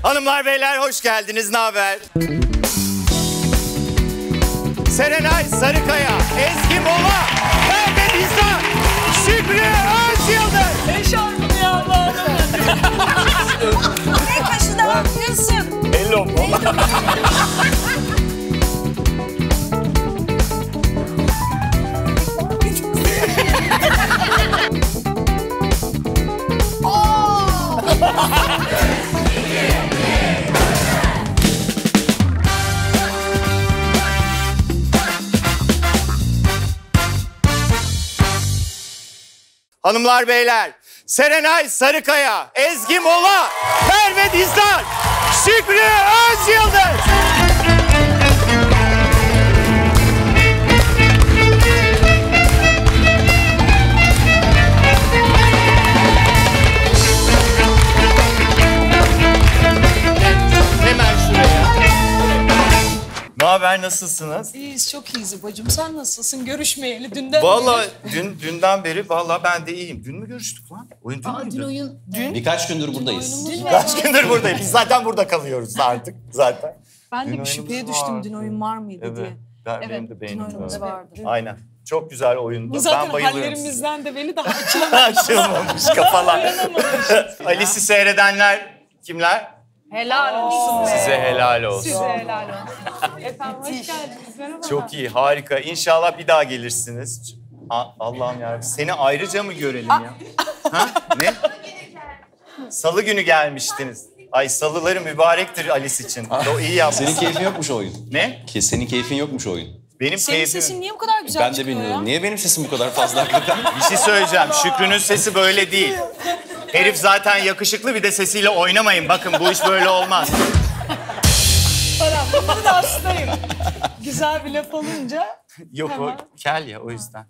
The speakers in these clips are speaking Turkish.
Hanımlar beyler hoş geldiniz. Ne haber? Serenay Sarıkaya, Ezgi Mola, Ferdi Dizan, Şükrü Özyıldız. Eşarpını ya Allah'ım. Ne kaşı da bakıyorsun? Hello mu? Hanımlar beyler, Serenay Sarıkaya, Ezgi Mola, Ferdi Dizan, Şükrü Özyıldız. Hemen şuraya. Ne haber, nasılsınız? İyiyiz, çok iyiyiz bacım. Sen nasılsın? Görüşmeyeli dünden Vallahi dünden beri vallahi ben de iyiyim. Dün mü görüştük lan? Oyun dün müydü? Dün oyun... Dün? Birkaç gündür buradayız. Kaç gündür buradayız. Biz zaten burada kalıyoruz artık zaten. Ben de Dün bir şüpheye oyunumuz düştüm vardı. dün oyun var mıydı Evet. diye. Benim de Dün beynim oyunumuz öyle. vardı. Aynen. Çok güzel oyundu. Bu zaten Ben bayılıyorum hallerimizden de belli daha size. Açılmamış kafalar. açılamamış. Alice'i seyredenler kimler? Helal olsun. Size helal olsun. Size helal olsun. Efendim hoş geldiniz. Merhaba. Çok iyi, harika. İnşallah bir daha gelirsiniz. Allah'ım yarabbim. Seni ayrıca mı görelim ya? Ha? Ne? Salı günü gelmiştiniz. Ay salıları mübarektir Alice için. O iyi yapmış. Senin keyfin yokmuş o oyun. Ne? Senin keyfin yokmuş o oyun. Benim Senin keyfim... sesin niye bu kadar güzel Ben de çıkıyor bilmiyorum. ya? Niye benim sesim bu kadar fazla hakikaten? Bir şey söyleyeceğim. Şükrü'nün sesi böyle değil. Herif zaten yakışıklı, bir de sesiyle oynamayın. Bakın bu iş böyle olmaz. Bunda da hastayım. Güzel bir laf olunca... Yok Tamam. o kel ya, o yüzden.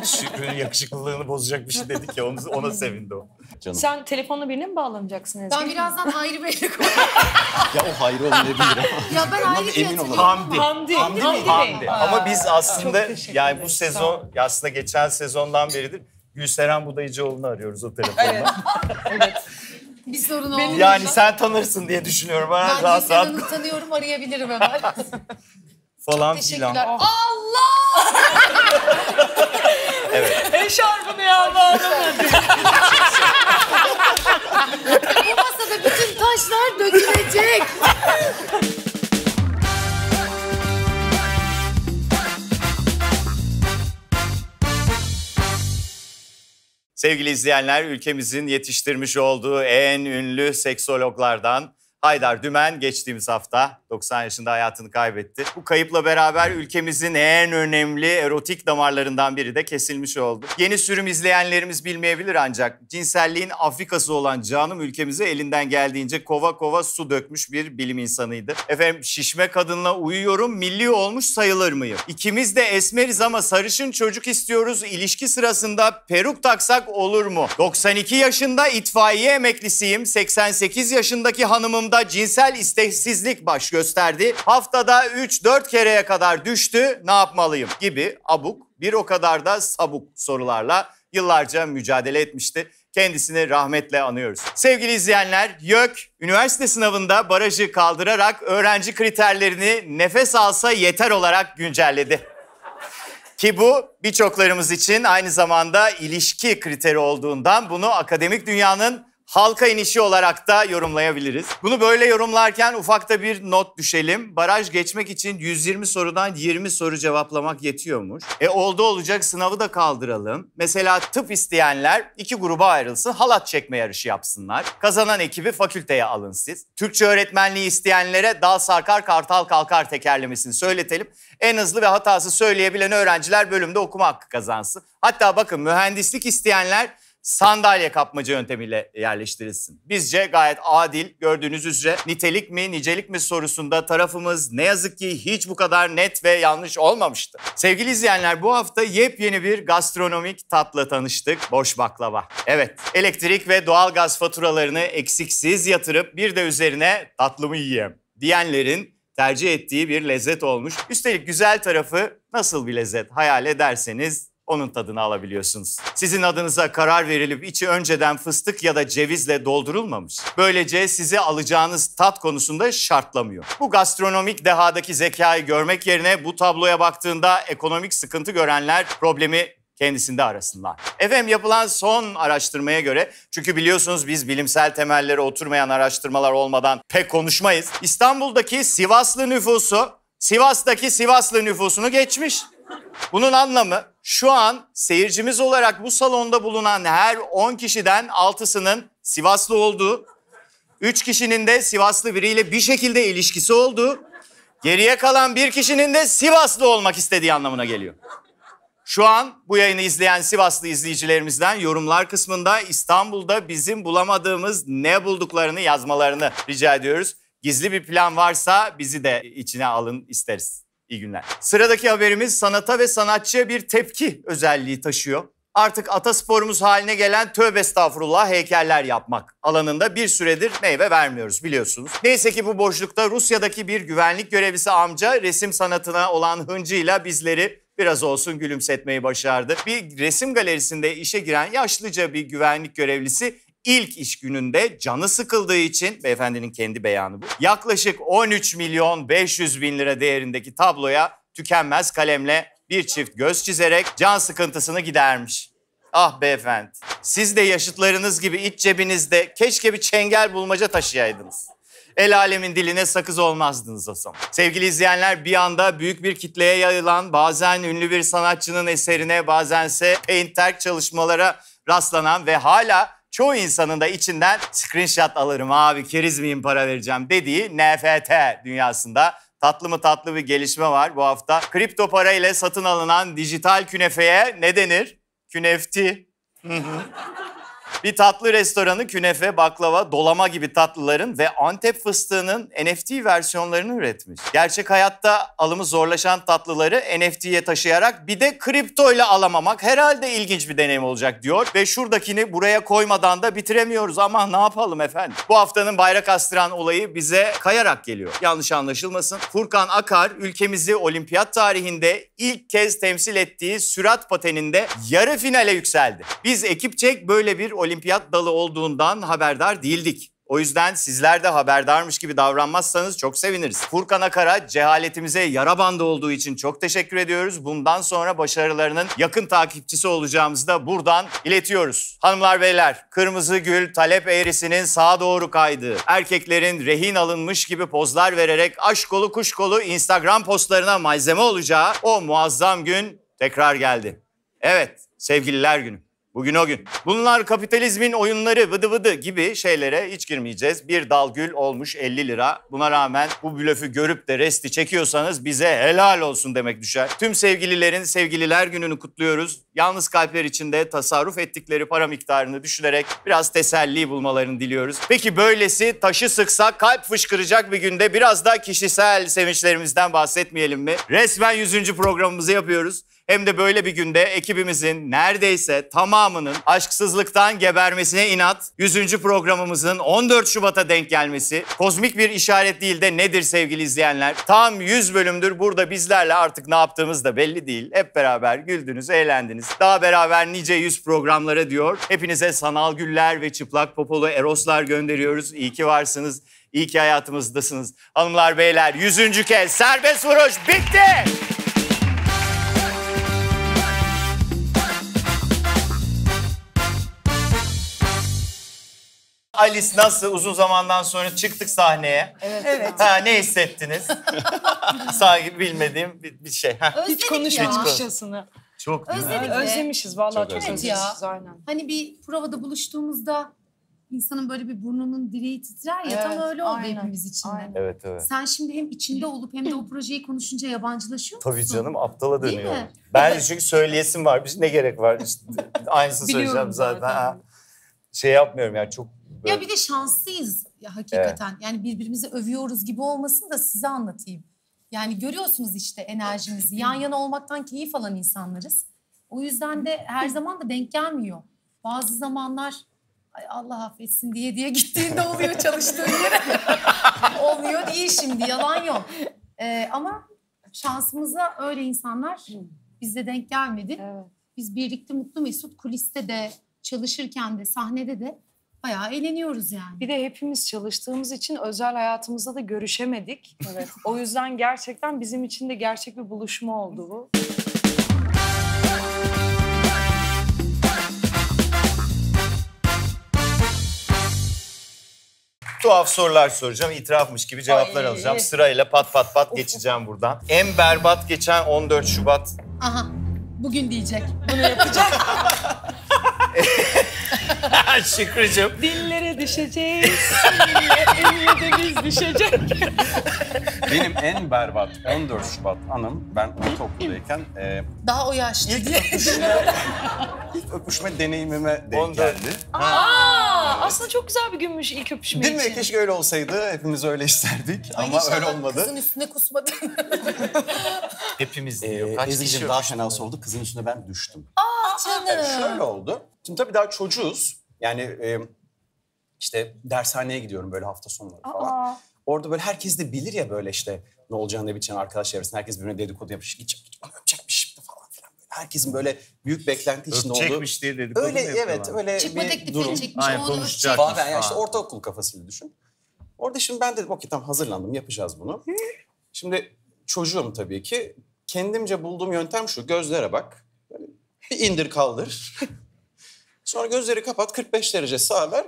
Şükrü'nün yakışıklılığını bozacak bir şey dedik ya, ona sevindi o. Canım. Sen telefonla birine mi bağlanacaksın Ezgi? Ben birazdan Hayri Bey'le konuşacağım. Ya o Hayri olmayabilir ama. Ya ben Hayri emin Bey'le olalım. Hamdi. Hamdi Bey. Hamdi. Ama biz aslında Çok teşekkür yani bu ederiz, sezon, aslında geçen sezondan beridir Gülseren Budayıcıoğlu'nu arıyoruz o telefonla. Bir sorun olmuyor. Yani sen tanırsın diye düşünüyorum. Ben rahat rahat Gülseren'i tanıyorum, arayabilirim hemen. falan Teşekkürler. filan. Allah! Eşarpını ya bağlamadı. Bu masada bütün taşlar dökülecek. Sevgili izleyenler, ülkemizin yetiştirmiş olduğu en ünlü seksologlardan Haydar Dümen geçtiğimiz hafta 90 yaşında hayatını kaybetti. Bu kayıpla beraber ülkemizin en önemli erotik damarlarından biri de kesilmiş oldu. Yeni sürüm izleyenlerimiz bilmeyebilir ancak cinselliğin Afrikası olan canım ülkemize elinden geldiğince kova kova su dökmüş bir bilim insanıydı. Efendim, şişme kadınla uyuyorum, milli olmuş sayılır mıyım? İkimiz de esmeriz ama sarışın çocuk istiyoruz. İlişki sırasında peruk taksak olur mu? 92 yaşında itfaiye emeklisiyim. 88 yaşındaki hanımımda cinsel isteksizlik baş gösterdi. Haftada 3-4 kereye kadar düştü. Ne yapmalıyım? Gibi abuk, bir o kadar da sabuk sorularla yıllarca mücadele etmişti. kendisini rahmetle anıyoruz. Sevgili izleyenler, YÖK üniversite sınavında barajı kaldırarak öğrenci kriterlerini nefes alsa yeter olarak güncelledi. Ki bu birçoklarımız için aynı zamanda ilişki kriteri olduğundan bunu akademik dünyanın halka inişi olarak da yorumlayabiliriz. Bunu böyle yorumlarken ufakta bir not düşelim. Baraj geçmek için 120 sorudan 20 soru cevaplamak yetiyormuş. Oldu olacak sınavı da kaldıralım. Mesela tıp isteyenler 2 gruba ayrılsın, halat çekme yarışı yapsınlar. Kazanan ekibi fakülteye alın siz. Türkçe öğretmenliği isteyenlere dal sarkar kartal kalkar tekerlemesini söyletelim. En hızlı ve hatasız söyleyebilen öğrenciler bölümde okuma hakkı kazansın. Hatta bakın mühendislik isteyenler sandalye kapmaca yöntemiyle yerleştirilsin. Bizce gayet adil, gördüğünüz üzere nitelik mi nicelik mi sorusunda tarafımız ne yazık ki hiç bu kadar net ve yanlış olmamıştı. Sevgili izleyenler, bu hafta yepyeni bir gastronomik tatla tanıştık. Boş baklava. Evet, elektrik ve doğalgaz faturalarını eksiksiz yatırıp bir de üzerine tatlımı yiyeyim diyenlerin tercih ettiği bir lezzet olmuş. Üstelik güzel tarafı nasıl bir lezzet hayal ederseniz onun tadını alabiliyorsunuz. Sizin adınıza karar verilip içi önceden fıstık ya da cevizle doldurulmamış. Böylece sizi alacağınız tat konusunda şartlamıyor. Bu gastronomik dehadaki zekayı görmek yerine bu tabloya baktığında ekonomik sıkıntı görenler problemi kendisinde arasınlar. Efendim, yapılan son araştırmaya göre, çünkü biliyorsunuz biz bilimsel temellere oturmayan araştırmalar olmadan pek konuşmayız. İstanbul'daki Sivaslı nüfusu Sivas'taki Sivaslı nüfusunu geçmiş. Bunun anlamı şu an seyircimiz olarak bu salonda bulunan her 10 kişiden 6'sının Sivaslı olduğu, 3 kişinin de Sivaslı biriyle bir şekilde ilişkisi olduğu, geriye kalan bir kişinin de Sivaslı olmak istediği anlamına geliyor. Şu an bu yayını izleyen Sivaslı izleyicilerimizden yorumlar kısmında İstanbul'da bizim bulamadığımız ne bulduklarını yazmalarını rica ediyoruz. Gizli bir plan varsa bizi de içine alın isteriz. İyi günler. Sıradaki haberimiz sanata ve sanatçıya bir tepki özelliği taşıyor. Artık atasporumuz haline gelen tövbe estağfurullah heykeller yapmak alanında bir süredir meyve vermiyoruz biliyorsunuz. Neyse ki bu boşlukta Rusya'daki bir güvenlik görevlisi amca resim sanatına olan hıncıyla bizleri biraz olsun gülümsetmeyi başardı. Bir resim galerisinde işe giren yaşlıca bir güvenlik görevlisi İlk iş gününde canı sıkıldığı için, beyefendinin kendi beyanı bu, yaklaşık 13 milyon 500 bin lira değerindeki tabloya tükenmez kalemle bir çift göz çizerek can sıkıntısını gidermiş. Ah beyefendi, siz de yaşıtlarınız gibi iç cebinizde keşke bir çengel bulmaca taşıyaydınız. El alemin diline sakız olmazdınız o zaman. Sevgili izleyenler, bir anda büyük bir kitleye yayılan, bazen ünlü bir sanatçının eserine, bazense painterk çalışmalara rastlanan ve hala çoğu insanın da içinden screenshot alırım abi, keriz miyim para vereceğim dediği NFT dünyasında tatlı mı tatlı bir gelişme var bu hafta. Kripto para ile satın alınan dijital künefeye ne denir? Künefti. Bir tatlı restoranı künefe, baklava, dolama gibi tatlıların ve Antep fıstığının NFT versiyonlarını üretmiş. Gerçek hayatta alımı zorlaşan tatlıları NFT'ye taşıyarak bir de kriptoyla alamamak herhalde ilginç bir deneyim olacak diyor. Ve şuradakini buraya koymadan da bitiremiyoruz ama ne yapalım efendim? Bu haftanın bayrak astıran olayı bize kayarak geliyor. Yanlış anlaşılmasın. Furkan Akar ülkemizi olimpiyat tarihinde ilk kez temsil ettiği sürat pateninde yarı finale yükseldi. Biz ekipçe böyle bir olimpiyat dalı olduğundan haberdar değildik. O yüzden sizler de haberdarmış gibi davranmazsanız çok seviniriz. Furkan Akar'a cehaletimize yara bandı olduğu için çok teşekkür ediyoruz. Bundan sonra başarılarının yakın takipçisi olacağımızı da buradan iletiyoruz. Hanımlar beyler, kırmızı gül talep eğrisinin sağa doğru kaydığı, erkeklerin rehin alınmış gibi pozlar vererek aşk kolu kuş kolu Instagram postlarına malzeme olacağı o muazzam gün tekrar geldi. Evet, sevgililer günü. Bugün o gün. Bunlar kapitalizmin oyunları vıdı vıdı gibi şeylere hiç girmeyeceğiz. Bir dal gül olmuş 50 lira. Buna rağmen bu blöfü görüp de resti çekiyorsanız bize helal olsun demek düşer. Tüm sevgililerin sevgililer gününü kutluyoruz. Yalnız kalpler içinde tasarruf ettikleri para miktarını düşünerek biraz teselli bulmalarını diliyoruz. Peki böylesi taşı sıksa kalp fışkıracak bir günde biraz da kişisel sevinçlerimizden bahsetmeyelim mi? Resmen 100. programımızı yapıyoruz. hem de böyle bir günde ekibimizin neredeyse tamamının aşksızlıktan gebermesine inat 100. programımızın 14 Şubat'a denk gelmesi kozmik bir işaret değil de nedir sevgili izleyenler? Tam 100 bölümdür burada bizlerle artık ne yaptığımız da belli değil. Hep beraber güldünüz, eğlendiniz. Daha beraber nice 100 programlara diyor. Hepinize sanal güller ve çıplak popolu eroslar gönderiyoruz. İyi ki varsınız, iyi ki hayatımızdasınız. Hanımlar, beyler 100. kez serbest vuruş bitti. Alice nasıl? Uzun zamandan sonra çıktık sahneye. Evet. Ha, ne hissettiniz? Sanki bilmediğim bir şey. Ha. Hiç konuşmamışçasını. Çok değil mi? Özledik be. Özlemişiz vallahi çok özlemişiz. özlemişiz aynen. Hani bir provada buluştuğumuzda insanın böyle bir burnunun direği titrer ya, tam Evet, öyle oldu aynen, hepimiz için de. aynen. Evet, evet. Sen şimdi hem içinde olup hem de o projeyi konuşunca yabancılaşıyor musun? Tabii canım, aptala Değil dönüyor. mi? Ben çünkü söyleyesim var. Ne gerek var? İşte, aynısını Biliyorum söyleyeceğim zaten. zaten. Ha. Şey yapmıyorum yani çok... Böyle... Ya bir de şanslıyız ya hakikaten. Yani birbirimizi övüyoruz gibi olmasın da size anlatayım. Yani görüyorsunuz işte enerjimizi. Yan yana olmaktan keyif alan insanlarız. O yüzden de her zaman da denk gelmiyor. Bazı zamanlar ay Allah affetsin diye gittiğinde oluyor çalıştığın yere. Olmuyor değil şimdi, yalan yok. Ama şansımıza öyle insanlar bize denk gelmedi. Evet. Biz birlikte mutlu mesut kuliste de çalışırken de sahnede de bayağı eğleniyoruz yani. Bir de hepimiz çalıştığımız için özel hayatımızda da görüşemedik. Evet. O yüzden gerçekten bizim için de gerçek bir buluşma oldu bu. Tuhaf sorular soracağım. İtirafmış gibi cevaplar Ay. alacağım. Sırayla pat pat pat geçeceğim buradan. En berbat geçen 14 Şubat. Aha, bugün diyecek. Şükrücüğüm. Dillere düşeceğiz. Eline de biz düşecek. Benim en berbat 14 Şubat anım, ben ortaokuldayken Daha o yaşta. ilk öpüşme deneyimime denk 14. geldi. Aslında çok güzel bir günmüş ilk öpüşme Değil mi? için. Keşke öyle olsaydı. Hepimiz öyle isterdik Ay ama inşallah öyle olmadı. Kızın üstüne kusmadı. Hepimiz diyor. Kaç kişi Ezgi'cim daha öpüştü? fenası oldu. Kızın üstüne ben düştüm. Canım. Şöyle oldu. Şimdi tabii daha çocuğuz. Yani işte dershaneye gidiyorum böyle hafta sonları falan. Orada böyle herkes de bilir ya böyle işte ne olacağını ne biteceğini arkadaş çevresinde. Herkes birbirine dedikodu yapmış. Gidecek, onu öpecekmiş şimdi falan filan. Böyle. Herkesin böyle büyük beklenti içinde olduğu. Öpecekmiş diye dedikodu Öyle mu yapıyorlar? evet öyle Çıkma bir teklifini durum. çekmiş. Aynen, onu konuşacak. öpecek. Falan yani işte ortaokul kafasıyla düşün. Orada şimdi ben dedim okey tamam hazırlandım yapacağız bunu. Şimdi çocuğum tabii ki. Kendimce bulduğum yöntem şu gözlere bak. Böyle indir kaldır. Sonra gözleri kapat 45 derece sağa ver.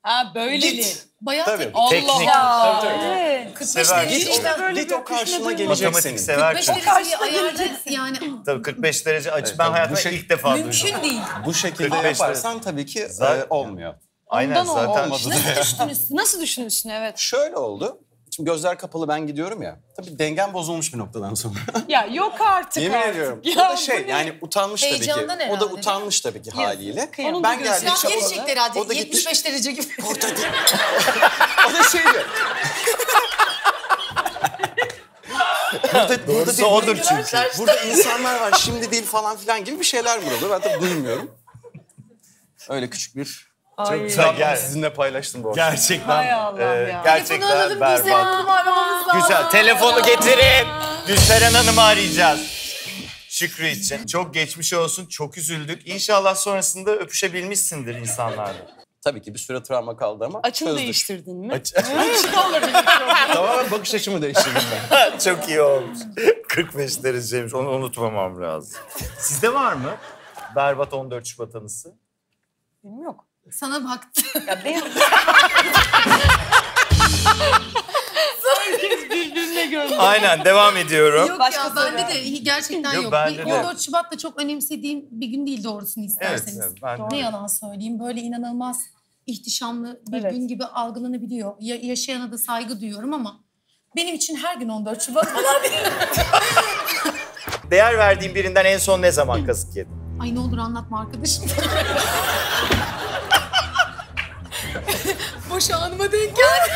Ha böyleli. Git. Bayağı Tabii. teknik. Teknik. Allah. Tabii, tabii. Evet. 45 Sever. derece Git, işte. böyle git bir o karşına öpüşme gelecek Matematik senin. sever 45 çocuk. dereceyi ayarda yani Tabii 45 derece açı. Evet, Ben tabii. hayatımda Bu şey- ilk defa duydum. mümkün değil. Bu şekilde 45 yaparsan tabii ki Zaten- olmuyor. Aynen Ondan zaten. olmadı. Nasıl düştünüz? Nasıl düşünürsün evet. Şöyle oldu. Şimdi gözler kapalı ben gidiyorum ya. Tabii dengem bozulmuş bir noktadan sonra. Ya yok artık Yemin artık. ediyorum. Ya O da bu şey ne? yani utanmış tabii ki. Heyecandan O herhalde, da değil mi? utanmış tabii ki haliyle. Kıyamam. Ben Onun da Şu an geldikçe geri o çekti herhalde. o da gitmiş. 75 derece gibi. Orada değil. O da şey diyor. Doğrusu odur çünkü. Burada insanlar var şimdi değil falan filan gibi bir şeyler burada. Ben tabii duymuyorum. Öyle küçük bir Ay. güzel. Gel. sizinle paylaştım bu akşam. Gerçekten. Hay Allah'ım ya. Telefonu Gerçekten alalım bize. berbat. Aramamız lazım. Güzel. Telefonu getirin. Gülseren Hanım'ı arayacağız. Şükrü için. Çok geçmiş olsun. Çok üzüldük. İnşallah sonrasında öpüşebilmişsindir insanlarla. Tabii ki bir süre travma kaldı ama Açını çözdük. değiştirdin mi? Tamamen bakış açımı değiştirdim ben. Çok iyi olmuş. 45 dereceymiş. Onu unutmamam lazım. Sizde var mı berbat 14 Şubat anısı? Benim yok. Sana baktı. Ya benim... Herkes birbirine gördü. Aynen devam ediyorum. Yok Başka ya bende soru. de gerçekten Yok, yok. bende de. 14 Şubat da çok önemsediğim bir gün değil doğrusunu Evet, isterseniz. evet, ben Ne yalan söyleyeyim, böyle inanılmaz ihtişamlı bir Evet. gün gibi algılanabiliyor. Yaşayana da saygı duyuyorum ama benim için her gün 14 Şubat falan değil. Değer verdiğin birinden en son ne zaman kazık yedin? Ay ne olur anlatma arkadaşım. Boş anıma denk geldi.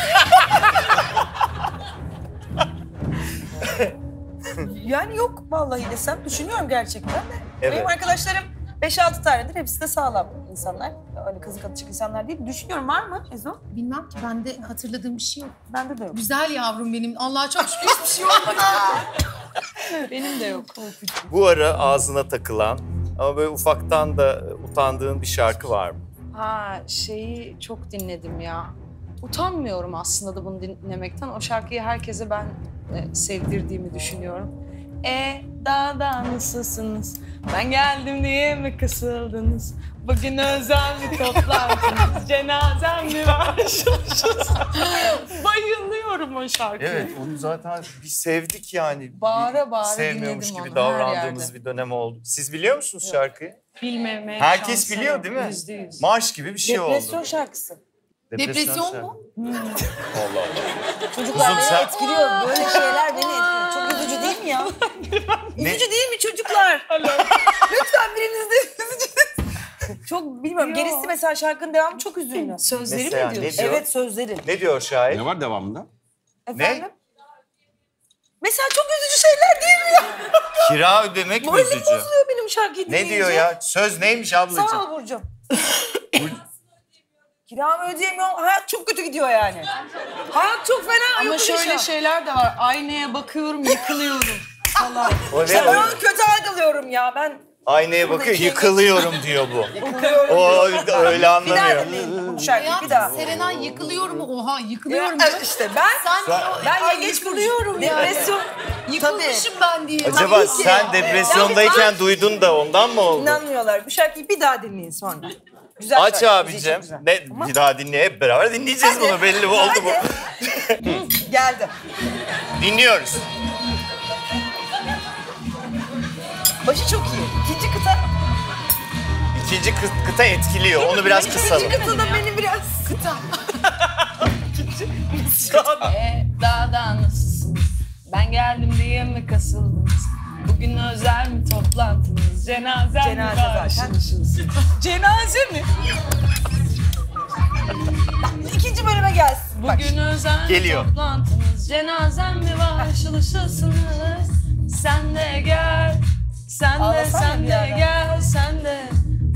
Yani yok vallahi desem. Düşünüyorum gerçekten de. Evet. Benim arkadaşlarım 5-6 tanedir. Hepsi de sağlam insanlar. Öyle kazık atacak insanlar değil. Düşünüyorum, var mı Ezo? Bilmem ki, bende hatırladığım bir şey yok. Bende de yok. Güzel yavrum benim. Allah'a çok şükür hiçbir şey olmadı. Benim de yok. Bu ara ağzına takılan ama böyle ufaktan da utandığın bir şarkı var mı? Ha, şeyi çok dinledim ya. Utanmıyorum aslında da bunu dinlemekten. O şarkıyı herkese ben sevdirdiğimi düşünüyorum. Dağda nasılsınız? Ben geldim diye mi kısıldınız? Bugün özel bir toplantınız. Cenazem mi var? Bayılıyorum o şarkıya. Evet, onu zaten bir sevdik yani. Bağıra bağıra sevmiyormuş dinledim gibi onu, davrandığımız her yerde. bir dönem oldu. Siz biliyor musunuz şarkıyı? Bilmemeye Herkes şansım biliyor yok. değil mi? %100. Marş gibi bir şey Depresyon oldu. şarkısı. Depresyon mu? Allah Allah. Çocuklar Kuzum beni sen- etkiliyor. Böyle şeyler beni etkiliyor. Çok üzücü değil mi ya? Üzücü değil mi çocuklar? Lütfen biriniz de üzücü. Çok bilmiyorum. Yo. Gerisi mesela şarkının devamı çok üzünlü. Sözleri Mesela mi ne diyorsun? diyor? Evet, sözleri. Ne diyor şair? Ne var devamında? Efendim? Mesela çok üzücü şeyler değil mi ya? Kira ödemek mi Moralim üzücü? bozuluyor benim şarkıyı dinleyince. Ne diyor ya? Söz neymiş ablacığım? Sağ ol Burcu'm. Kiramı ödeyemiyorum. Hayat çok kötü gidiyor yani. Hayat çok fena. Ama yokuş şöyle aşağı. şeyler de var. Aynaya bakıyorum, yıkılıyorum falan. O İşte ne? ben onu kötü algılıyorum ya. Ben Aynaya bakıyor, Buradaki- yıkılıyorum diyor bu. yıkılıyorum. O öyle Bir daha anlamıyor. dinleyin bu şarkıyı bir Hayatım daha. Serenay yıkılıyor mu? Oha yıkılıyorum. Ya, diyor. işte ben Sen yengeç burcuyum. Depresyon. yıkılmışım ben diye. Acaba Ben sen depresyondayken duydun da ondan mı oldu? İnanmıyorlar. Bu şarkıyı bir daha dinleyin sonra. Güzel Aç şarkı, abicim. müziği çok güzel. Ne, bir daha dinle. Hep beraber dinleyeceğiz Hadi. bunu. Belli oldu bu. Hadi. Geldi. Dinliyoruz. Başı çok iyi. İkinci kıta. İkinci kıta etkiliyor. Onu biraz kısalım. İkinci kıtada beni biraz kıta. Dağda nasılsınız? Ben geldim diye mi kasıldınız? Bugün özel mi toplantınız? Cenaze mi Cenaze var? zaten. Cenaze mi? İkinci bölüme gelsin. Bak. Bugün özel Geliyor. mi toplantınız? Cenazem mi var? Işıl ışılsınız. Sen de gel. Sen de, Ağlasana sen bir de ara. gel.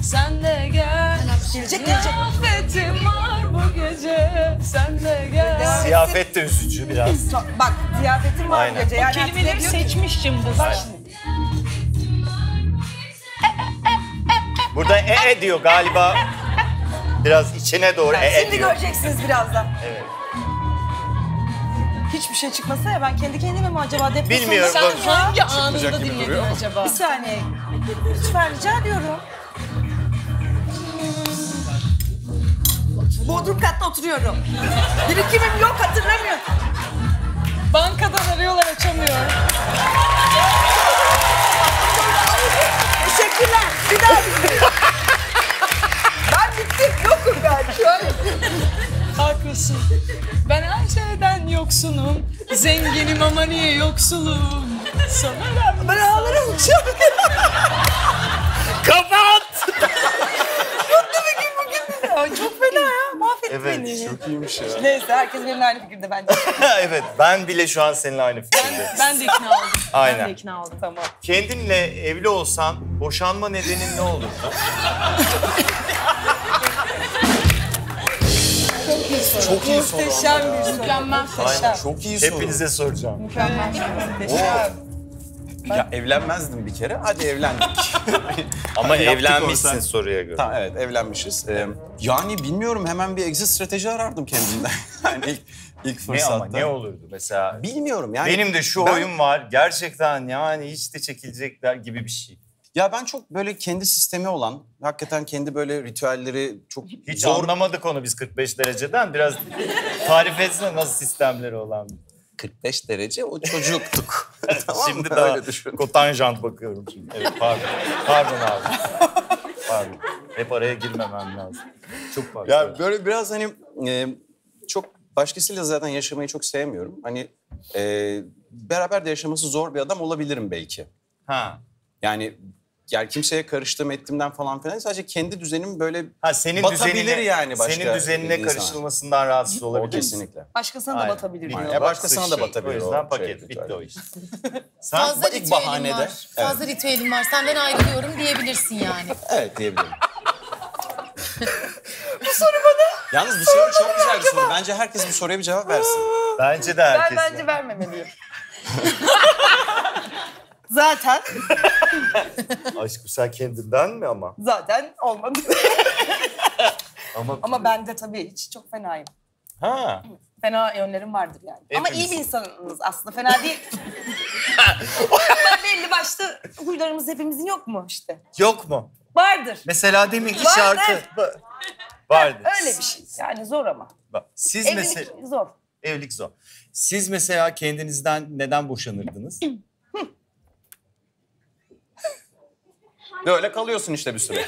Sen de gel. Gelecek gelecek. Ziyafetim var bu gece. Sen de gel. Ziyafet de üzücü biraz. Bak ziyafetim var Aynen. bu gece. Yani Kelimeleri diyor ki- seçmiştim bu. Bak şimdi. Burada diyor galiba. Biraz içine doğru Şimdi diyor. göreceksiniz birazdan. Evet. Hiçbir şey çıkmasa ya ben kendi kendime mi acaba depresyonda... Bilmiyorum, Sen bak- hangi anında gibi dinledin duruyor. acaba? Bir saniye. Lütfen rica ediyorum. Bodrum katta oturuyorum. Birikimim yok, hatırlamıyorum. Bankadan arıyorlar, açamıyorum. Teşekkürler. Bir daha dinliyorum. Ben bittim. Yokum ben şu an. Haklısın. Ben her şeyden yoksunum. Zenginim ama niye yoksulum? Sana Ben ağlarım şu an. Kapat! Ay, çok fena ya. Mahvetti Evet, beni. Çok iyiymiş ya. Neyse herkes benimle aynı fikirde bence. Evet, ben bile şu an seninle aynı fikirdeyim. Ben de ikna oldum. Ben Aynen. de ikna oldum. Tamam. Kendinle evli olsan boşanma nedenin ne olurdu? Çok iyi soru. Muhteşem bir soru. Mükemmel. Aynen. Çok iyi soru. Hepinize soracağım. Muhteşem. Ya evlenmezdim bir kere. Hadi evlendik. Ama Yaptık evlenmişsin olsan. soruya göre. Tamam evet evlenmişiz. Yani bilmiyorum hemen bir exit strateji arardım kendimden. Yani ilk Ne fırsatta. ama ne olurdu mesela? Bilmiyorum yani. Benim de şu ben- oyun var. Gerçekten yani hiç de çekilecekler gibi bir şey. Ya ben çok böyle kendi sistemi olan, hakikaten kendi böyle ritüelleri çok Hiç zor. anlamadık onu biz 45 dereceden. Biraz tarif etsene nasıl sistemleri olan. 45 derece o çocuktuk. Tamam mı? Şimdi daha Öyle düşün. kotanjant bakıyorum şimdi. Evet pardon. Pardon abi. Pardon. Hep araya girmemem lazım. Çok pardon. Ya böyle biraz hani çok başkasıyla zaten yaşamayı çok sevmiyorum. Hani beraber de yaşaması zor bir adam olabilirim belki. Ha. Yani yani kimseye karıştığım ettiğimden falan filan sadece kendi düzenim böyle Senin batabilir düzenine, yani başka senin düzenine insana. karışılmasından rahatsız O olabilir. kesinlikle. Başkasına da Aynen. batabilir Aynen. diyor. Başkasına da batabilir O o yüzden paket. şey, Bitti ritüel. o iş. Sen Fazla ilk ritüelim bahanede, var. Fazla ritüelim var. Senden ayrılıyorum diyebilirsin yani. Evet diyebilirim. Bu soru bana. Yalnız bu soru çok güzel bir soru. Bence herkes bu soruya bir cevap versin. bence de Ben herkes. bence vermemeliyim. Zaten Aşkım sen kendinden mi ama? zaten olmadı. Ama Ama ben de tabii hiç çok fenayım. ha. Fena yönlerim vardır yani. Ama iyi Hepimiz. bir insanız aslında. Fena değil. Ama belli başlı huylarımız hepimizin yok mu işte? Yok mu? Vardır. Mesela deminki Var, şarkı vardı. Öyle bir şey. Yani zor ama. Bak, siz Evlilik mesela zor. evlilik zor. Siz mesela kendinizden neden boşanırdınız? Böyle kalıyorsun işte bir süre.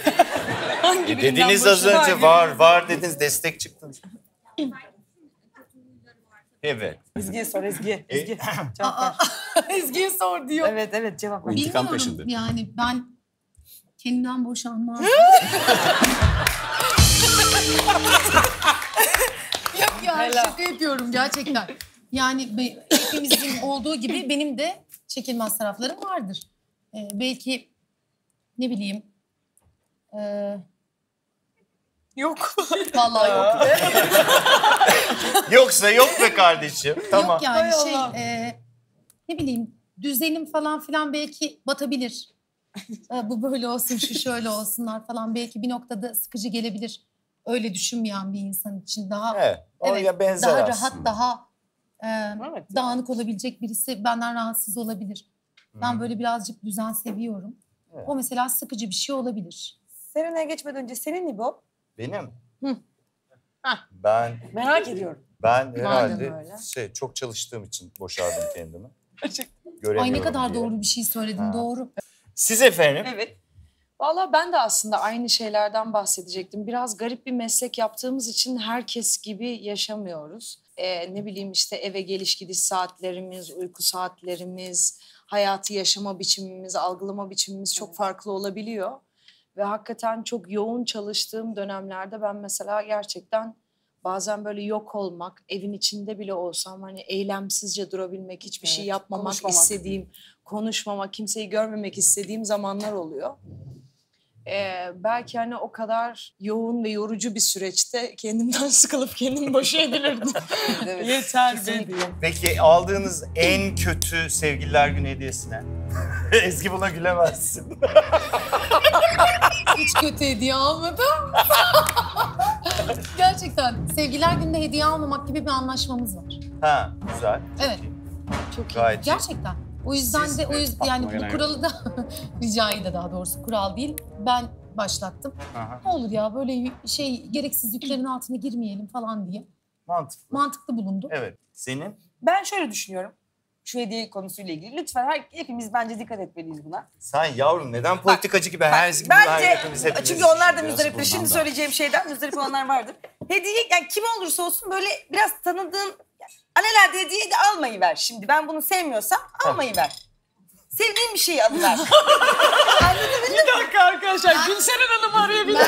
Dediniz az önce var dediniz, destek çıktınız. Evet. Ezgi'ye sor Ezgi. Ezgi. Cevap ver. Ezgi'ye sor diyor. Evet cevap ver. İntikam Bilmiyorum peşinde. yani ben kendimden boşanmam. Yok ya Helal. şaka yapıyorum gerçekten. Yani hepimizin olduğu gibi benim de çekilmez taraflarım vardır. Belki ne bileyim. Yok. Vallahi yok. Yoksa yok be kardeşim. Tamam. Yok yani Hay şey Allah. ne bileyim düzenim falan filan belki batabilir. Bu böyle olsun şu şöyle olsunlar falan belki bir noktada sıkıcı gelebilir. Öyle düşünmeyen bir insan için daha Evet. Oraya benzer daha aslında. rahat daha Evet. dağınık olabilecek birisi benden rahatsız olabilir. Ben böyle birazcık düzen seviyorum. Evet. O mesela sıkıcı bir şey olabilir. Serena'ya geçmeden önce senin ne bu? Benim. Hı. Hah. Ben Merak ediyorum. herhalde öyle. çok çalıştığım için boşardım kendimi. Ay Göremiyorum ne kadar diye. doğru bir şey söyledin Ha. doğru. Siz efendim? Evet. Vallahi ben de aslında aynı şeylerden bahsedecektim. Biraz garip bir meslek yaptığımız için herkes gibi yaşamıyoruz. Ne bileyim işte eve geliş gidiş saatlerimiz, uyku saatlerimiz, hayatı yaşama biçimimiz, algılama biçimimiz çok farklı olabiliyor. Ve hakikaten çok yoğun çalıştığım dönemlerde ben mesela gerçekten bazen böyle yok olmak, evin içinde bile olsam hani eylemsizce durabilmek, hiçbir şey Evet, yapmamak konuşmamak. istediğim, konuşmamak, kimseyi görmemek istediğim zamanlar oluyor. Belki hani o kadar yoğun ve yorucu bir süreçte kendimden sıkılıp kendimi boşayabilirdim. Evet. Yeter be Kesinlikle. diye. Peki aldığınız en kötü sevgililer günü hediyesine? Ezgi buna gülemezsin. Hiç kötü hediye almadım. Gerçekten sevgililer gününde hediye almamak gibi bir anlaşmamız var. Ha, güzel. Evet. Çok iyi. Gayet iyi. Gerçekten. O yüzden Siz de yani aklıma gelen bu kuralı da ricayı da daha doğrusu kural değil. Ben başlattım. Aha, Ne olur ya böyle gereksiz yüklerin altına girmeyelim falan diye. mantıklı. Mantıklı bulundu. Evet. Senin? Ben şöyle düşünüyorum. Şu hediye konusuyla ilgili. Lütfen hepimiz bence dikkat etmeliyiz buna. Sen yavrum neden politikacı gibi hepimiz Bence hepimiz çünkü onlar da düşünüyoruz. müzdaripler. Şimdi bundan da. söyleyeceğim şeyden müzdarip olanlar vardır. Hediye yani kim olursa olsun böyle biraz tanıdığın alelade hediye de almayı ver şimdi. Ben bunu sevmiyorsam almayı ver. Sevdiğim bir şeyi alıver. Bir dakika arkadaşlar Gülseren Hanım'ı arayabilir.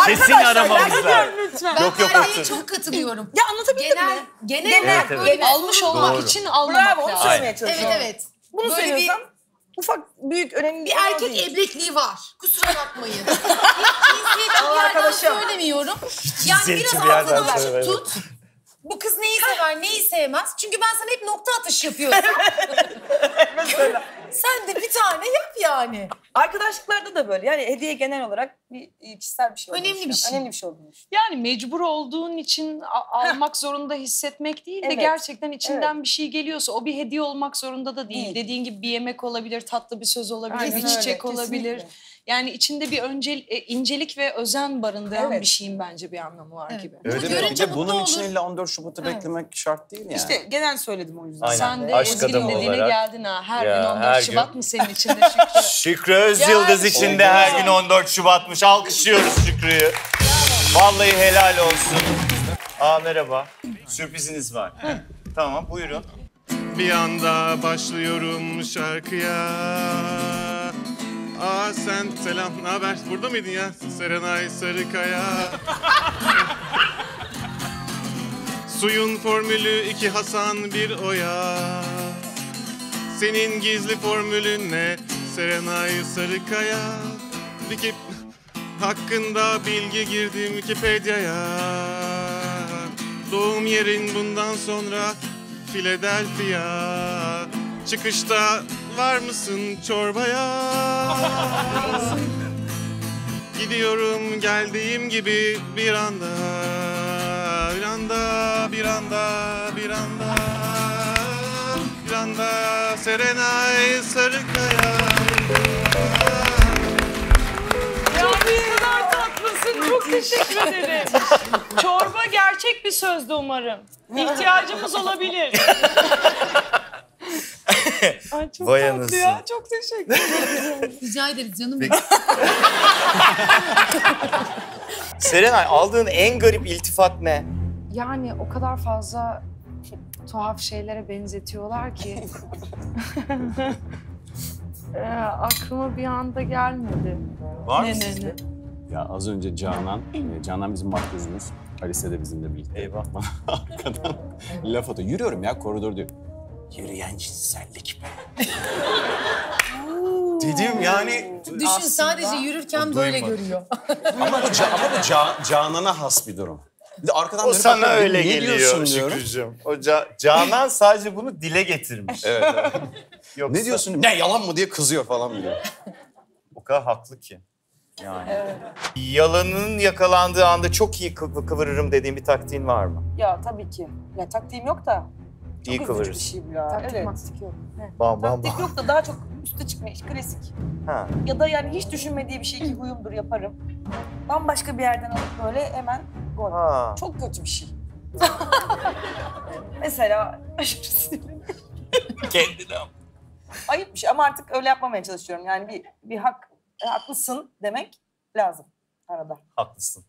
Kesin aramamız lazım. Lütfen. Ben Yok, Ferya'ya otur. çok katılıyorum. Ya anlatabildim mi? Genel Evet, evet. böyle Almış olmak Doğru. için almamak Bravo onu lazım. söylemeye Evet çalışıyorum. evet. Bunu Böyle söylüyorsam ufak büyük önemli bir olan erkek değil. ebrekliği var. Kusura bakmayın. Cinsiyetçi bir yerden arkadaşım. söylemiyorum. Yani Cinsiyetçi biraz bir yerden altını açık söyle, tut. Bu kız neyi sever, neyi sevmez. Çünkü ben sana hep nokta atış yapıyorum. Mesela. Sen de bir tane yap yani. Arkadaşlıklarda da böyle. Yani hediye genel olarak bir kişisel bir şey olduğunu Önemli bir düşünüyorum. şey. Önemli bir şey olduğunu düşünüyorum. Yani mecbur olduğun için almak zorunda hissetmek değil de Evet. gerçekten içinden bir şey geliyorsa o bir hediye olmak zorunda da değil. Değil. Dediğin gibi bir yemek olabilir, tatlı bir söz olabilir, Aynen bir öyle, çiçek olabilir. kesinlikle. Yani içinde bir incelik ve özen barındıran Evet. bir şeyin bence bir anlamı var Evet. gibi. Öyle Bunu mi? Bir görünce de mutlu bunun olur. için illa 14 Şubat'ı Evet. beklemek şart değil yani. İşte genel söyledim o yüzden. Aynen. Sen de Aşk Ezgi'nin adamı dediğine olarak. geldin ha. Her Ya, gün 14 her Şubat gün. mı senin için de Şükrü? Şükrü Özyıldız için de her gün 14 Şubat'mış. Alkışlıyoruz Şükrü'yü. Vallahi helal olsun. Merhaba. Sürpriziniz var. Tamam buyurun. Bir anda başlıyorum şarkıya. Sen selam, ne haber? Burada mıydın ya? Serenay Sarıkaya. Suyun formülü 2 Hasan 1 Oya. Senin gizli formülün ne? Serenay Sarıkaya. Hakkında bilgi girdim Wikipedia'ya. Doğum yerin bundan sonra Philadelphia. Çıkışta var mısın çorbaya? Gidiyorum geldiğim gibi bir anda. Bir anda, bir anda, bir anda. Bir anda Serenay Sarıkaya. Ya ne kadar tatlısın. Çok teşekkür ederim. Çorba gerçek bir sözdü umarım. İhtiyacımız olabilir. Ay çok Vay tatlı ya. anasını. Çok teşekkür ederim. Rica ederiz canım. Peki. Serenay, aldığın en garip iltifat ne? Yani o kadar fazla tuhaf şeylere benzetiyorlar ki. Aklıma bir anda gelmedi. Var mı Ne, sizde? ne? Ya az önce Canan bizim makyözümüz. Alice de bizimle birlikte. Eyvah. Arkadan laf atıyor. Yürüyorum ya koridor diyor. Yürüyen cinsellik be. Dedim yani. Düşün sadece yürürken böyle duymadım. görüyor. Ama bu Canan'a has bir durum. Bir de arkadan O dönüp sana bakıyorum, öyle ne geliyor diyorsun diyorum. Şükrücüğüm. O Canan sadece bunu dile getirmiş. Evet. Yoksa Ne diyorsun? Ne yalan mı diye kızıyor falan diyor. o kadar haklı ki. Yani. Yalanın yakalandığı anda çok iyi kıvırırım dediğin bir taktiğin var mı? Ya tabii ki. Ya taktiğim yok da. Çok İyi üzücü bir kıvırırsın. şey bu ya. Taktik Evet. maktik yok. Ne? Bam bam Taktik bam. yok da daha çok üste çıkma iş, klasik. Ha. Ya da yani hiç düşünmediği bir şey ki huyumdur yaparım. Bambaşka bir yerden alıp böyle hemen gol. Ha. Çok kötü bir şey. Mesela aşırı sinirli. Kendine. Ayıp bir şey ama artık öyle yapmamaya çalışıyorum. Yani bir haklısın demek lazım arada. Haklısın.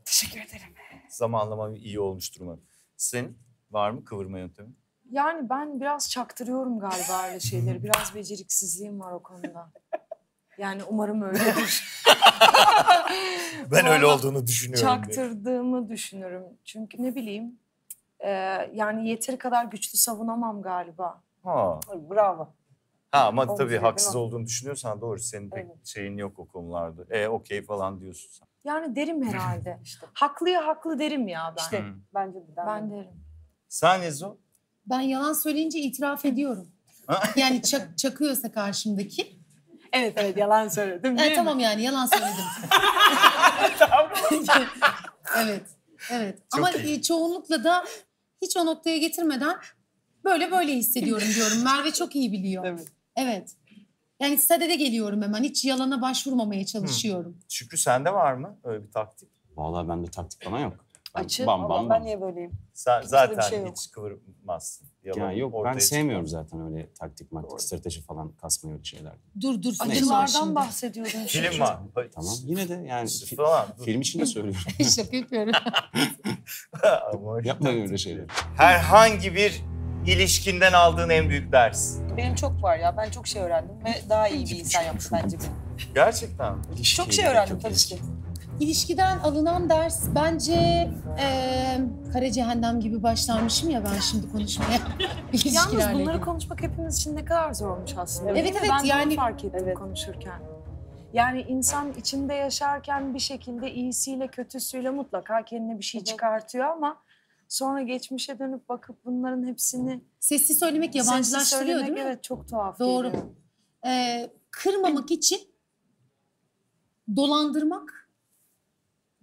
Teşekkür ederim. Zamanlama iyi olmuştur umarım. Senin var mı kıvırma yöntemi? Yani ben biraz çaktırıyorum galiba öyle şeyleri. Biraz beceriksizliğim var o konuda. Yani umarım öyledir. Ben öyle Vallahi olduğunu düşünüyorum. Çaktırdığımı düşünürüm. Çünkü ne bileyim, yani yeteri kadar güçlü savunamam galiba. Ha. Ay, bravo. Ama Olmuş tabii dedin haksız o. olduğunu düşünüyorsan doğru. Senin pek Evet. şeyin yok o konularda. Okey falan diyorsun sen. Yani derim herhalde. Haklıya haklı derim ya ben. İşte bence de. Ben derim. Sen Ezo? Ben yalan söyleyince itiraf ediyorum. Yani çakıyorsa karşımdaki. Evet yalan söyledim değil mi? Tamam yani yalan söyledim. Evet. Çok Ama iyi. çoğunlukla da hiç o noktaya getirmeden böyle hissediyorum diyorum. Merve çok iyi biliyor. Evet. Yani sadede geliyorum hemen. Hiç yalana başvurmamaya çalışıyorum. Şükrü sende var mı öyle bir taktik? Vallahi bende taktik falan yok. Ben Açı. Bam Allah, bam ben bam. niye böyleyim? Sen Kimsede bir zaten şey yok. hiç kıvırmazsın. Ya yok ben ortaya sevmiyorum çıkmaz. zaten öyle taktik maktik, strateji falan kasmayı öyle şeyler. Dur. Acılardan bahsediyordun. Film var. Tamam yine de yani Falan. film için de söylüyorum. Şaka yapıyorum. Ama Yapmayın öyle şeyler. herhangi bir ilişkinden aldığın en büyük ders. Benim çok var ya. Ben çok şey öğrendim ve daha iyi bir insan yaptı bence beni. Gerçekten mi? Çok şey öğrendim tabii ki. İlişkiden alınan ders bence kara cehennem gibi başlarmışım ya ben şimdi konuşmaya. Yalnız İlişkilerle bunları ilgili. konuşmak hepimiz için ne kadar zormuş aslında. Evet, değil mi? evet, Ben yani- bunu fark ettim Evet. konuşurken. Yani insan içinde yaşarken bir şekilde iyisiyle kötüsüyle mutlaka kendine bir şey çıkartıyor ama sonra geçmişe dönüp bakıp bunların hepsini Sesli söylemek sessiz yabancılaştırıyor söylemek, değil mi? evet çok tuhaf Doğru. geliyor. Kırmamak için dolandırmak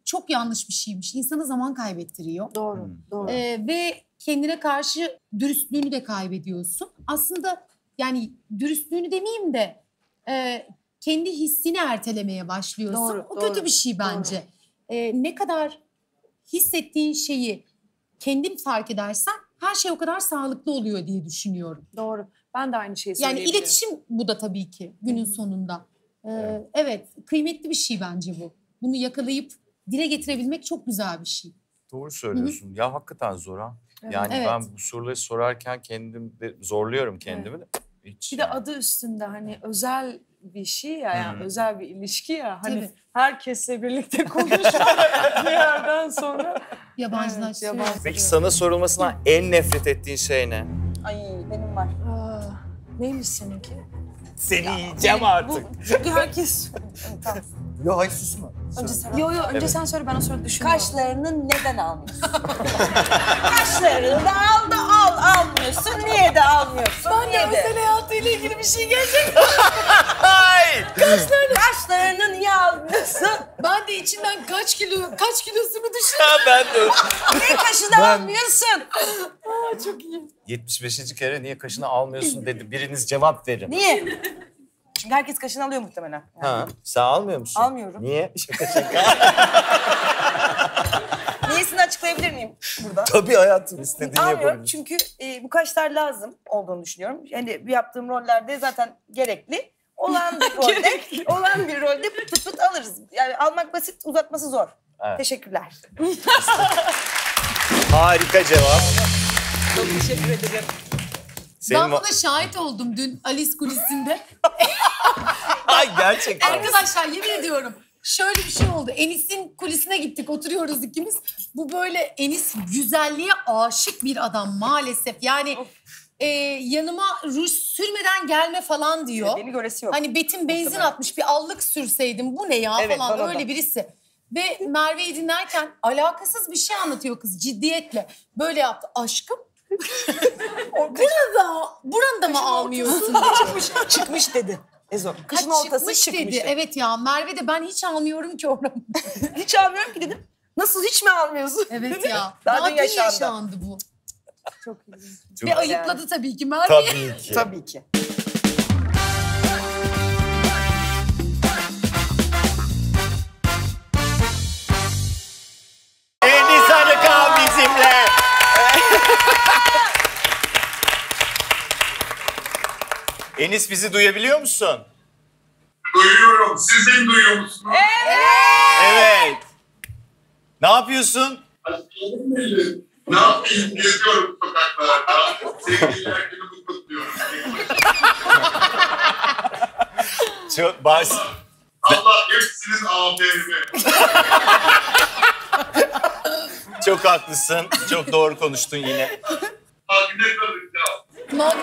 çok yanlış bir şeymiş. İnsana zaman kaybettiriyor. Doğru, doğru. Ve kendine karşı dürüstlüğünü de kaybediyorsun. Aslında yani dürüstlüğünü demeyeyim de kendi hissini ertelemeye başlıyorsun. Doğru, o doğru, kötü bir şey bence. Ne kadar hissettiğin şeyi kendin fark edersen her şey o kadar sağlıklı oluyor diye düşünüyorum. Doğru. Ben de aynı şeyi Yani söyleyebilirim. iletişim bu da tabii ki günün sonunda. Evet, kıymetli bir şey bence bu. Bunu yakalayıp dile getirebilmek çok güzel bir şey. Doğru söylüyorsun. Ya hakikaten zor ha. Yani Evet. ben bu soruları sorarken kendim de zorluyorum kendimi de. Hiç Bir de adı üstünde hani özel bir şey ya, yani özel bir ilişki ya. Hani Tabii. herkesle birlikte konuşmak bir yerden sonra Yabancılaştırıyor. yabancı. Peki sana sorulmasına en nefret ettiğin şey ne? Ay benim var. Neymiş seninki? Seni yiyeceğim artık. Çünkü herkes... Tamam. Yo hayır susma. Önce sen. Yo önce Evet. sen söyle, ben o sırada düşünüyorum. Kaşlarını neden almıyorsun? Kaşlarını da al da almıyorsun. Niye de almıyorsun? Ben de Niye de? özel hayatıyla ilgili bir şey gerçekten. Ay! Kaşlarını niye almıyorsun? Ben de içinden kaç kilosunu düşündüm. Ha, ben de. Niye kaşını almıyorsun? Çok iyi. 75. kere niye kaşını almıyorsun dedi. Biriniz cevap verin. Niye? Çünkü herkes kaşını alıyor muhtemelen. Yani. Ha, sen almıyor musun? Almıyorum. Niye? Şaka şaka. Niyesini açıklayabilir miyim burada? Tabii hayatım istediğini Almıyorum yapabilirsin. çünkü bu kaşlar lazım olduğunu düşünüyorum. Yani yaptığım rollerde zaten gerekli. Olan bir rolde pıt pıt alırız. Yani almak basit, uzatması zor. Evet. Teşekkürler. Harika cevap. Çok teşekkür ederim. Senin Ben buna şahit oldum dün Alice kulisinde. Ay gerçekten. Arkadaşlar yemin ediyorum. Şöyle bir şey oldu. Enis'in kulisine gittik, oturuyoruz ikimiz. Bu böyle Enis güzelliğe aşık bir adam maalesef. Yani yanıma ruj sürmeden gelme falan diyor. Beni göresi yok. Hani Betim benzin atmış, bir allık sürseydim bu ne ya Evet, falan bana öyle da. birisi. Ve Merve'yi dinlerken alakasız bir şey anlatıyor kız ciddiyetle. Böyle yaptı. Aşkım burada mı almıyorsun? Çıkmış dedi. Ezo. Kışın ortası çıkmış dedi. dedi. Evet ya Merve de ben hiç almıyorum ki oranı. Hiç almıyorum ki dedim. Nasıl hiç mi almıyorsun? Evet ya. Daha Daha dün dün yaşandı. yaşandı bu. Çok ilginç. Çok- Ve ayıpladı tabii ki Merve'yi. Tabii ki. Tabii ki. Enis Arıkan bizimle. Enis bizi duyabiliyor musun? Duyuyorum. Siz beni duyuyor musunuz? Evet. Ne yapıyorsun? Aşkım benim. Ne yapayım? Geziyorum sokaklarda. Sevgililer günümü kutluyorum. Çok baş... Allah hepsinin aferini. Çok haklısın. Çok doğru konuştun yine. Magnet alacağım.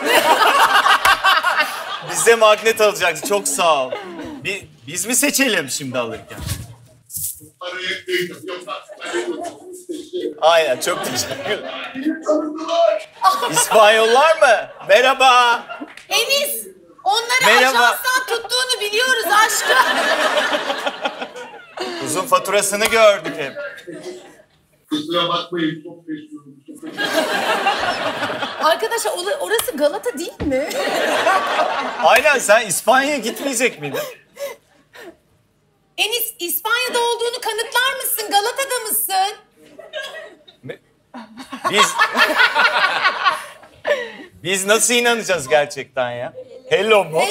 Bize magnet alacaksın. Çok sağ ol. Biz mi seçelim şimdi alırken? Parayı kıydım. Yok aslında. Aynen. Çok teşekkürler. Beni tanıdılar. İspanyollar mı? Merhaba. Enis onları Merhaba. ajanstan tuttuğunu biliyoruz aşkım. Uzun faturasını gördük hep. Kusura bakmayın. Çok meşhurum. Çok meşhurum. Arkadaşlar orası Galata değil mi? Aynen, sen İspanya'ya gitmeyecek miydin? Enis İspanya'da olduğunu kanıtlar mısın? Galata'da mısın? Biz nasıl inanacağız gerçekten ya? Hello mu?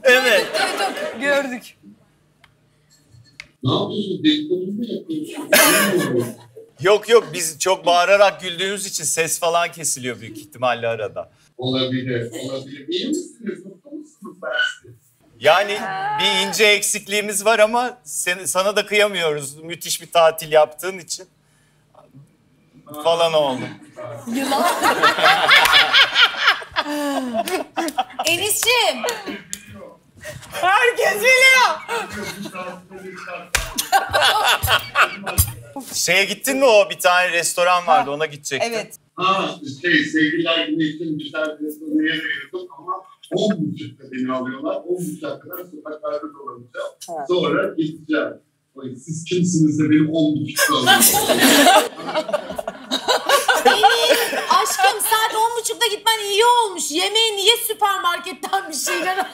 Evet. Gördük. Ne yapıyorsun? Dedikodu mu yapıyorsun? Yok biz çok bağırarak güldüğümüz için ses falan kesiliyor büyük ihtimalle arada. Olabilir. İyi misiniz? Mutlu musunuz dersi? Yani bir ince eksikliğimiz var ama sana da kıyamıyoruz. Müthiş bir tatil yaptığın için falan oldu. Yılan. Enis'ciğim. Herkes biliyor. Şeye gittin mi, o bir tane restoran vardı, ona gidecektin. Evet. Sevgililer günü için güzel bir restorana ayırdım ama 10.30'da beni alıyorlar. 10.30'a kadar sokaklarda dolanacağım. Evet. Sonra gideceğim. Ay, siz kimsiniz de beni 10.30'da alıyorsunuz? Aşkım saat 10.30'da gitmen iyi olmuş. Yemeği niye süpermarketten bir şeyler al?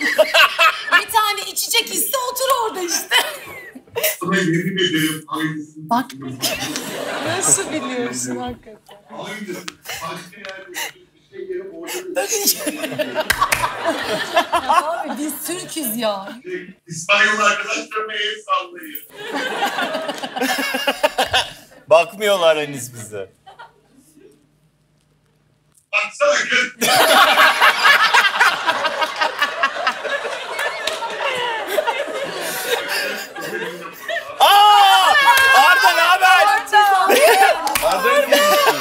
Bir tane içecek iste otur orada işte. Sana yemin ederim aynısını. Bak. Nasıl biliyorsun hakikaten? Aynısı. Başka yerde bir şey gelip orada Abi biz Türk'üz ya. İspanyol arkadaşlarıma el sallayın. Bakmıyorlar henüz bize. Baksana kız. Aa! Arda ne haber? Arda'yı mı buldun?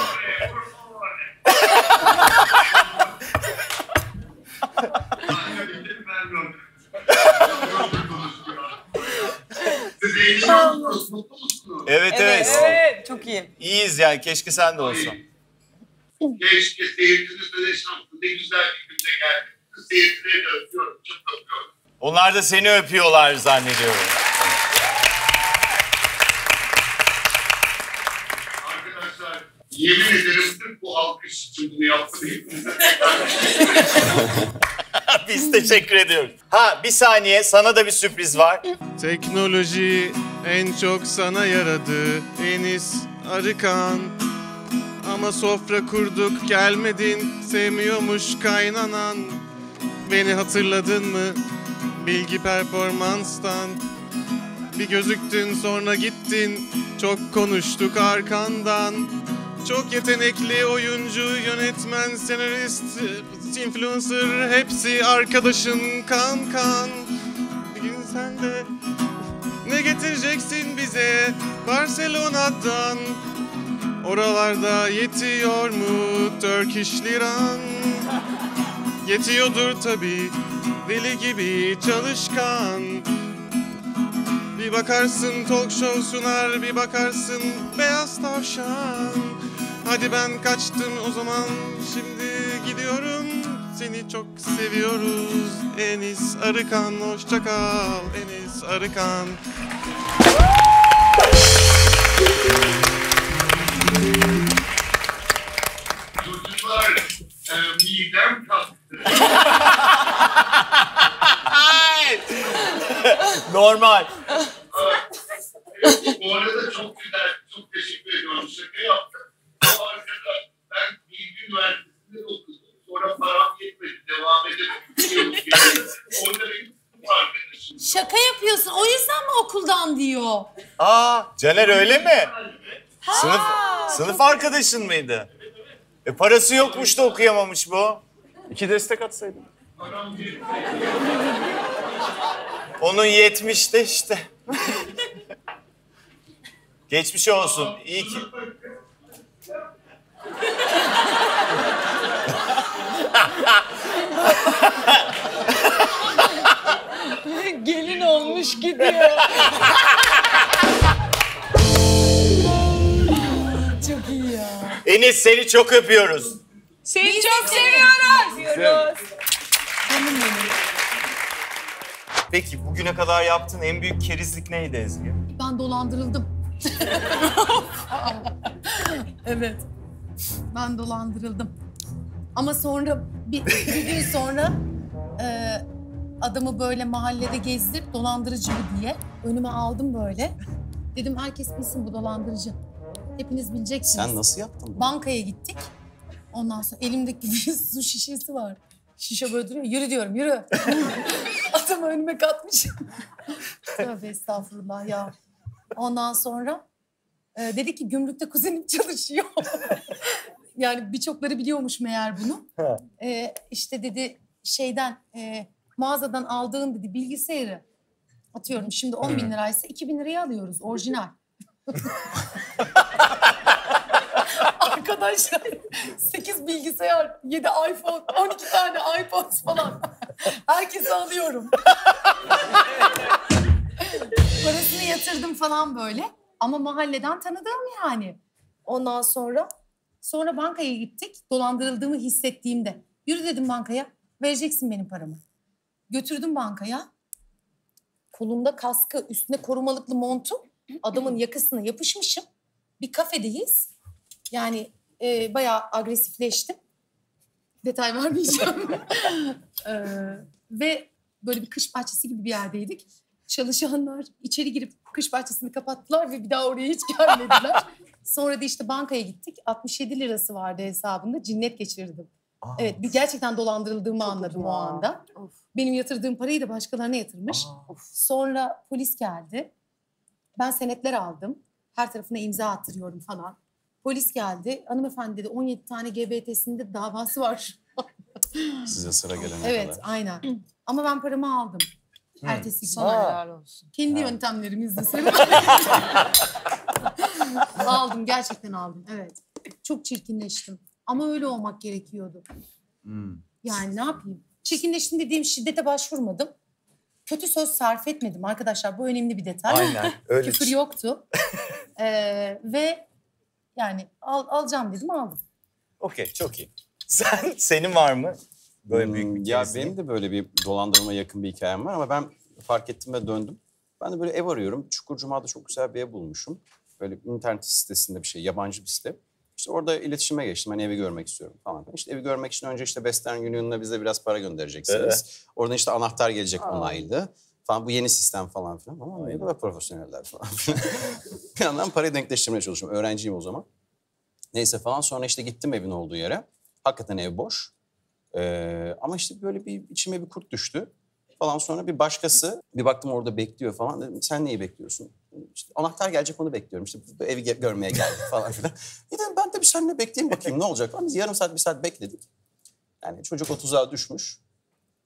Siz eğleniyor musunuz? Mutlu musunuz? Evet. Evet, çok iyi. İyiyiz yani. Keşke sen de olsan. Keşke seyircinizle de şanslı. Ne güzel bir günde geldik. Seyircileri de öpüyorum. Çok öpüyorum. Onlar da seni öpüyorlar zannediyorum. Arkadaşlar yemin ederim sırf bu alkış için bunu yaptım. Hepinize tekrar teşekkür ederim. Biz teşekkür ediyoruz. Ha bir saniye sana da bir sürpriz var. Teknoloji en çok sana yaradı Enis Arıkan. Ama sofra kurduk gelmedin, sevmiyormuş kaynanan. Beni hatırladın mı bilgi performanstan? Bir gözüktün sonra gittin, çok konuştuk arkandan. Çok yetenekli oyuncu, yönetmen, senarist, influencer, hepsi arkadaşın kankan. Bir gün sen de ne getireceksin bize Barcelona'dan? Oralarda yetiyor mu Turkish liran? Yetiyordur tabii, deli gibi çalışkan. Bir bakarsın talk show sunar, bir bakarsın beyaz tavşan. Hadi ben kaçtım o zaman, şimdi gidiyorum. Seni çok seviyoruz Enis Arıkan. Hoşça kal Enis Arıkan. Çocuklar midem kalktı. Normal. Bu arada çok güzel, çok teşekkür ediyorum. Şaka yaptım. Bu arkadaş, ben Bilgi Üniversitesi'nde okudum. Sonra param yetmedi, devam edemedim. Orada benim arkadaşım. Şaka yapıyorsun. O yüzden mi okuldan diyor? Aa Caner öyle mi? Sınıf arkadaşın mıydı? Parası yokmuş da okuyamamış bu. 2 destek atsaydın. Param yetmedi. Onun 70'te işte. Geçmiş olsun. İyi ki. Gelin olmuş gidiyor. Çok iyi ya. Enis seni çok öpüyoruz. Seni çok seviyoruz. Canım benim. Peki bugüne kadar yaptığın en büyük kerizlik neydi Ezgi? Ben dolandırıldım. Evet. Ben dolandırıldım. Ama sonra bir gün sonra adamı böyle mahallede gezdirip dolandırıcı bu diye önüme aldım böyle. Dedim herkes bilsin bu dolandırıcı. Hepiniz bileceksiniz. Sen nasıl yaptın bunu? Bankaya gittik. Ondan sonra elimdeki bir su şişesi var. Şişe böyle duruyor. Yürü diyorum, yürü. Adam önüme katmış. Tövbe estağfurullah ya. Ondan sonra dedi ki gümrükte kuzenim çalışıyor. Yani birçokları biliyormuş meğer bunu. İşte dedi şeyden mağazadan aldığın dedi bilgisayarı atıyorum şimdi 10.000 liraysa 2.000 liraya alıyoruz orijinal. Arkadaşlar 8 bilgisayar, 7 iPhone, 12 tane iPod falan. Herkese alıyorum. Parasını yatırdım falan böyle. Ama mahalleden tanıdığım yani. Ondan sonra bankaya gittik. Dolandırıldığımı hissettiğimde. Yürü dedim bankaya. Vereceksin benim paramı. Götürdüm bankaya. Kolumda kaskı, üstüne korumalıklı montum. Adamın yakasına yapışmışım. Bir kafedeyiz. Yani bayağı agresifleştim. Detay vermeyeceğim. Ve böyle bir kış bahçesi gibi bir yerdeydik. Çalışanlar içeri girip kış bahçesini kapattılar ve bir daha oraya hiç gelmediler. Sonra da işte bankaya gittik. 67 lirası vardı hesabında. Cinnet geçirdim. Evet, bir gerçekten dolandırıldığımı anladım o anda. Benim yatırdığım parayı da başkalarına yatırmış. Sonra polis geldi. Ben senetler aldım. Her tarafına imza attırıyorum falan. Polis geldi. Hanımefendi dedi 17 tane GBT'sinde davası var. Size sıra gelene Evet, kadar. aynen. Ama ben paramı aldım. Ertesi gün. Sana helal olsun. Kendi yöntemlerimizle sarıp aldım, gerçekten aldım. Evet. Çok çirkinleştim. Ama öyle olmak gerekiyordu. Yani ne yapayım? Çirkinleştim dediğim şiddete başvurmadım. Kötü söz sarf etmedim arkadaşlar. Bu önemli bir detay. Aynen. Öyle. Küfür yoktu. Ve yani alacağım dedim, aldım. Okey, çok iyi. Senin var mı? Böyle büyük bir Ya kerizliğin? benim de böyle bir dolandırma yakın bir hikayem var ama ben fark ettim ve döndüm. Ben de böyle ev arıyorum. Çukurcuma'da çok güzel bir ev bulmuşum. Böyle internet sitesinde bir şey, yabancı bir site. İşte orada iletişime geçtim. Ben evi görmek istiyorum falan. İşte evi görmek için önce işte Western Union'la bize biraz para göndereceksiniz. Oradan işte anahtar gelecek onaylı falan. Bu yeni sistem falan filan. Ama ne kadar profesyoneller falan filan. Bir yandan parayı denkleştirmeye çalışıyorum. Öğrenciyim o zaman. Neyse falan, sonra işte gittim evin olduğu yere. Hakikaten ev boş. Ama işte böyle bir içime bir kurt düştü falan. Sonra bir başkası, bir baktım orada bekliyor falan. Dedim sen neyi bekliyorsun? İşte anahtar gelecek, onu bekliyorum. İşte bu evi görmeye geldik falan filan. Dedim ben de bir seninle bekleyeyim bakayım ne olacak falan. Biz yarım saat, bir saat bekledik. Yani çocuk o tuzağa düşmüş.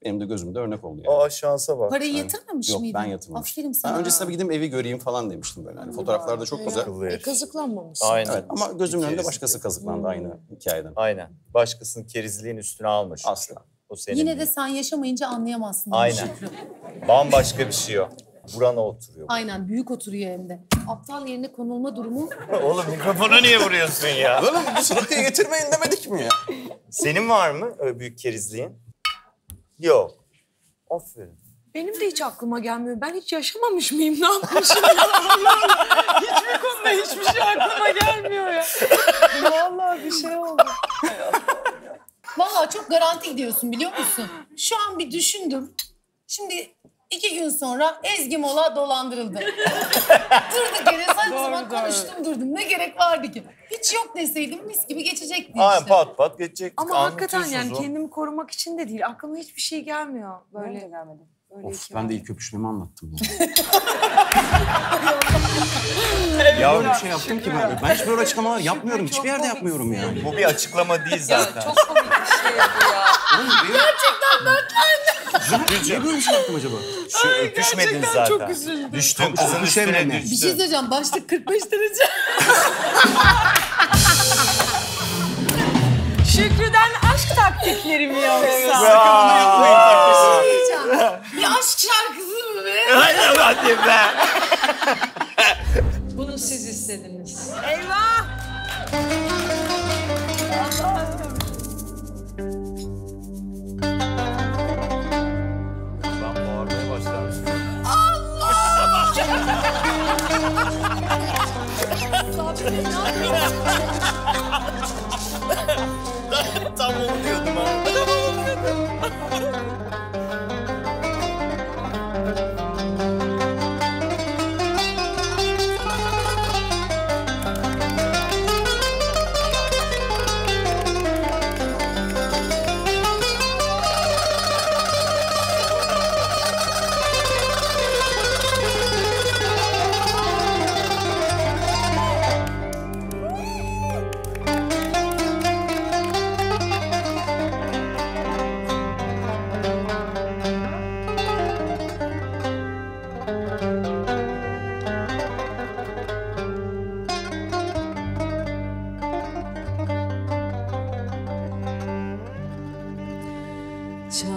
Benim de gözümde örnek oldu yani. Aa, şansa bak. Parayı yatırmamış Yok, mıydın? ben yatırmamıştım. Aferin sana. Ben öncesinde bir gideyim evi göreyim falan demiştim böyle. Hani fotoğraflarda çok güzel. Akıllı herif. Kazıklanmamışsın. Aynen. Evet, ama gözümün önünde Kerizlik. başkası kazıklandı aynı hikayeden. Aynen. Başkasının kerizliğin üstüne alma çünkü. Asla. O senin Yine de değil. sen yaşamayınca anlayamazsın. Aynen. Şükrü. Bambaşka bir şey o. Burana oturuyor. Aynen, büyük oturuyor hem de. Aptal yerine konulma durumu. Oğlum mikrofona niye vuruyorsun ya? Oğlum bu sıraya getirmeyin demedik mi ya? Senin var mı öyle büyük kerizliğin? Yok. Aferin. Benim de hiç aklıma gelmiyor. Ben hiç yaşamamış mıyım? Ne yapmışım ya? Allah'ım. Hiçbir konuda hiçbir şey aklıma gelmiyor ya. Vallahi bir şey oldu. Vallahi çok garanti gidiyorsun biliyor musun? Şu an bir düşündüm. Şimdi 2 gün sonra Ezgi Mola dolandırıldı. Durduk yere saçma sapan konuştum durdum. Ne gerek vardı ki? Hiç yok deseydim mis gibi geçecekti işte. Aynen pat pat geçecektik. Ama hakikaten yani Anlatıyorsunuz o. kendimi korumak için de değil. Aklıma hiçbir şey gelmiyor. Böyle Böyle gelmedi. öyle Of, iki ben var. de ilk öpüşmemi anlattım. Ya Öyle bir şey yaptım ki ben. Ben hiç böyle açıklamalar yapmıyorum. Hiçbir yerde yapmıyorum yani. bu bir açıklama değil zaten. Çok komik bir şey bu ya. Şükrücüğüm, Böyle bir şey yaptım acaba? şu öpüşmedin zaten. çok üzüldüm. Düştün, kızın üstüne Öpüşemem. Bir şey düştün. söyleyeceğim. Başlık 45 derece. Şükrü'den aşk taktikleri mi yoksa? Söyleyeceğim. Bir aşk şarkısı mı be? Hadi be. Bunu siz istediniz. Eyvah! Ben bağırmaya başlamıştım. Tam onu diyordum ha.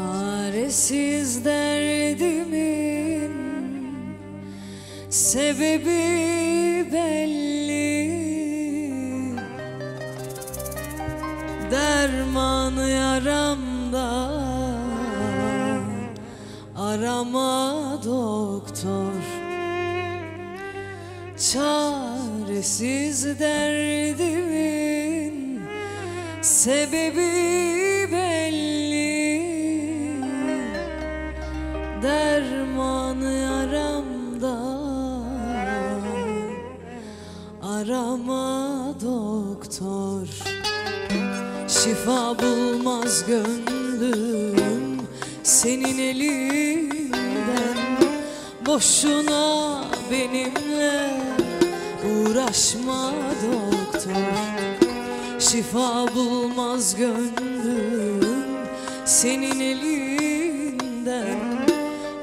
Çaresiz derdimin sebebi belli, derman yaramda arama doktor. Çaresiz derdimin sebebi belli, derman yaramda arama doktor. Şifa bulmaz gönlüm senin elinden. Boşuna benimle uğraşma doktor. Şifa bulmaz gönlüm senin elinden.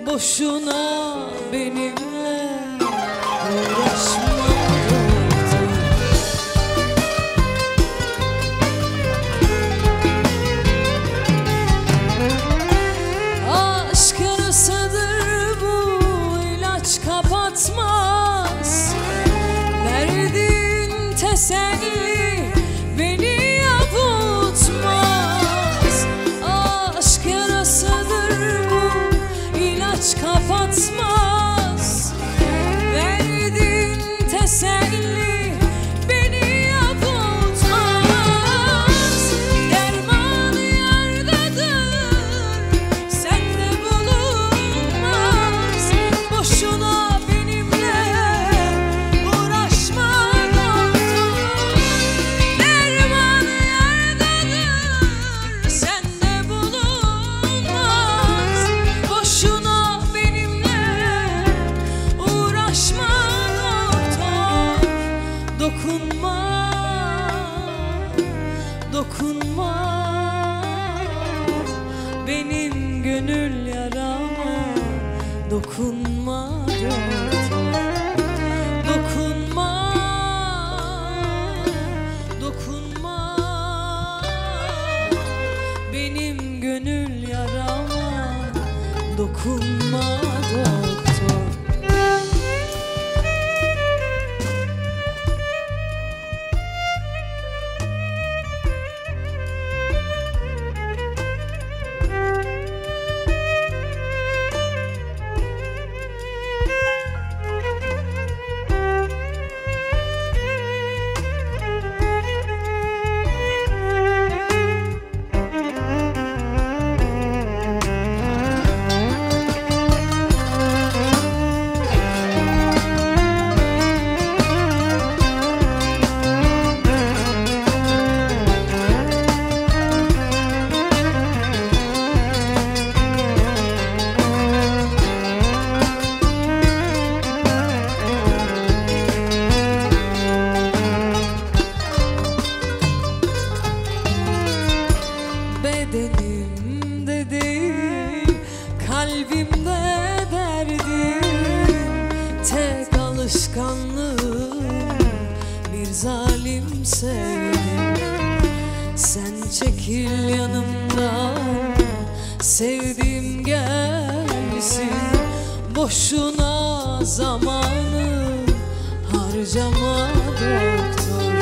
Boşuna benimle uğraşma doktor. Aşk yarasıdır bu, ilaç kapatmaz. Verdiğin teselli beni avutmaz. Aşk yarasıdır bu, ilaç kapatmaz. Verdiğin teselli beni avutmaz. Derman yerdedir, sende bulunmaz. Boşuna benimle uğraşma doktor. Derman yerdedir, sende bulunmaz. Boşuna benimle uğraşma doktor. Dokunma, dokunma benim gönül yarama. Dokunma doktor. Dokunma, dokunma benim gönül yarama. Dokunma doktor. Bedenimde değil, kalbimde derdim. Tek alışkanlığım bir zalim sevdim. Sen çekil yanımdan, sevdiğim gelsin. Boşuna zamanı harcama doktor.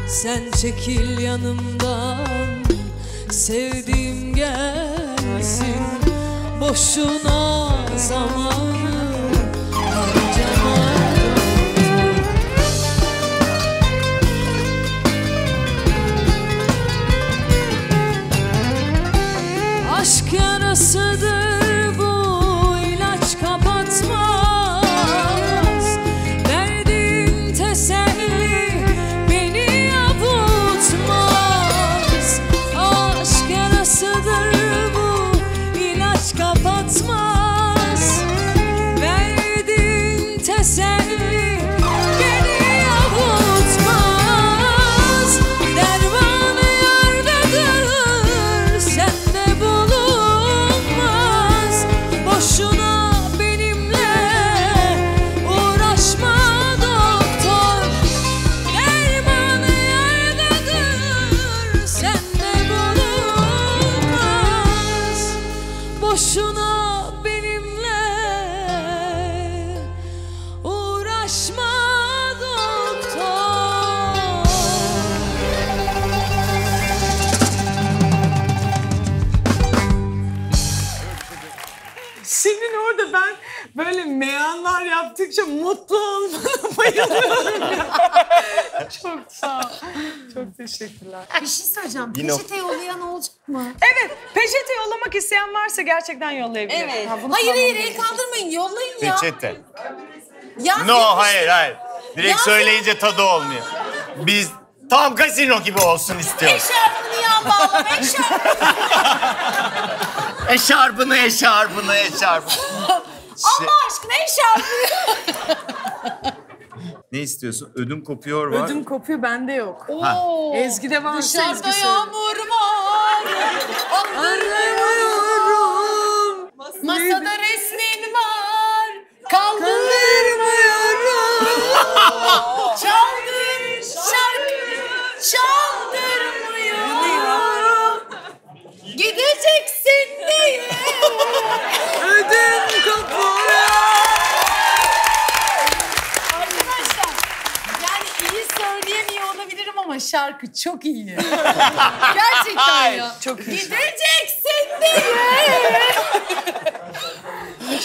Sen çekil yanımdan, sevdiğim gelsin. Boşuna zamanı harcama doktor. Aşk yarasıdır bu, ilaç kapatmaz. Verdiğin teselli beni avutmaz. Aşk yarasıdır bu, ilaç kapatmaz. Verdiğin teselli beni avutmaz. Dermanı yerdedir, sende bulunmaz. Boşuna benimle uğraşma doktor. Dermanı yerdedir, sende bulunmaz. Boşuna benimle uğraşma doktor. Senin orada ben böyle meyanlar yaptıkça mutlu olmana bayılıyorum ya. Çok sağ ol. Çok teşekkürler. Bir şey söyleyeceğim. Yine- Peçete yollayan olacak mı? Evet, peçete yollamak isteyen varsa gerçekten yollayabilir. Evet. Ha, bunu Hayır tamam hayır, el dedim. kaldırmayın, yollayın ya. Peçete. Yaz No, yapmış. hayır. Direkt söyleyince tadı olmuyor. Biz tam kasino gibi olsun istiyoruz. Eşarbını yan bağlama, eşarbını. Eşarbını. Allah aşkına eşarbını. Ne istiyorsun? Ödüm kopuyor var. Ödüm kopuyor, bende yok. Ha. Ezgi'de varsa Dışarıda Ezgi söyle. yağmur var. Arıyorum. Masada resmin var. Kaldırmıyorum. Çaldır şarkı çaldırmıyor. Gideceksin diye. Ödüm kopuyor. Arkadaşlar yani iyi söyleyemiyor olabilirim ama şarkı çok iyi. Gerçekten ya. Çok iyi. Gideceksin diye.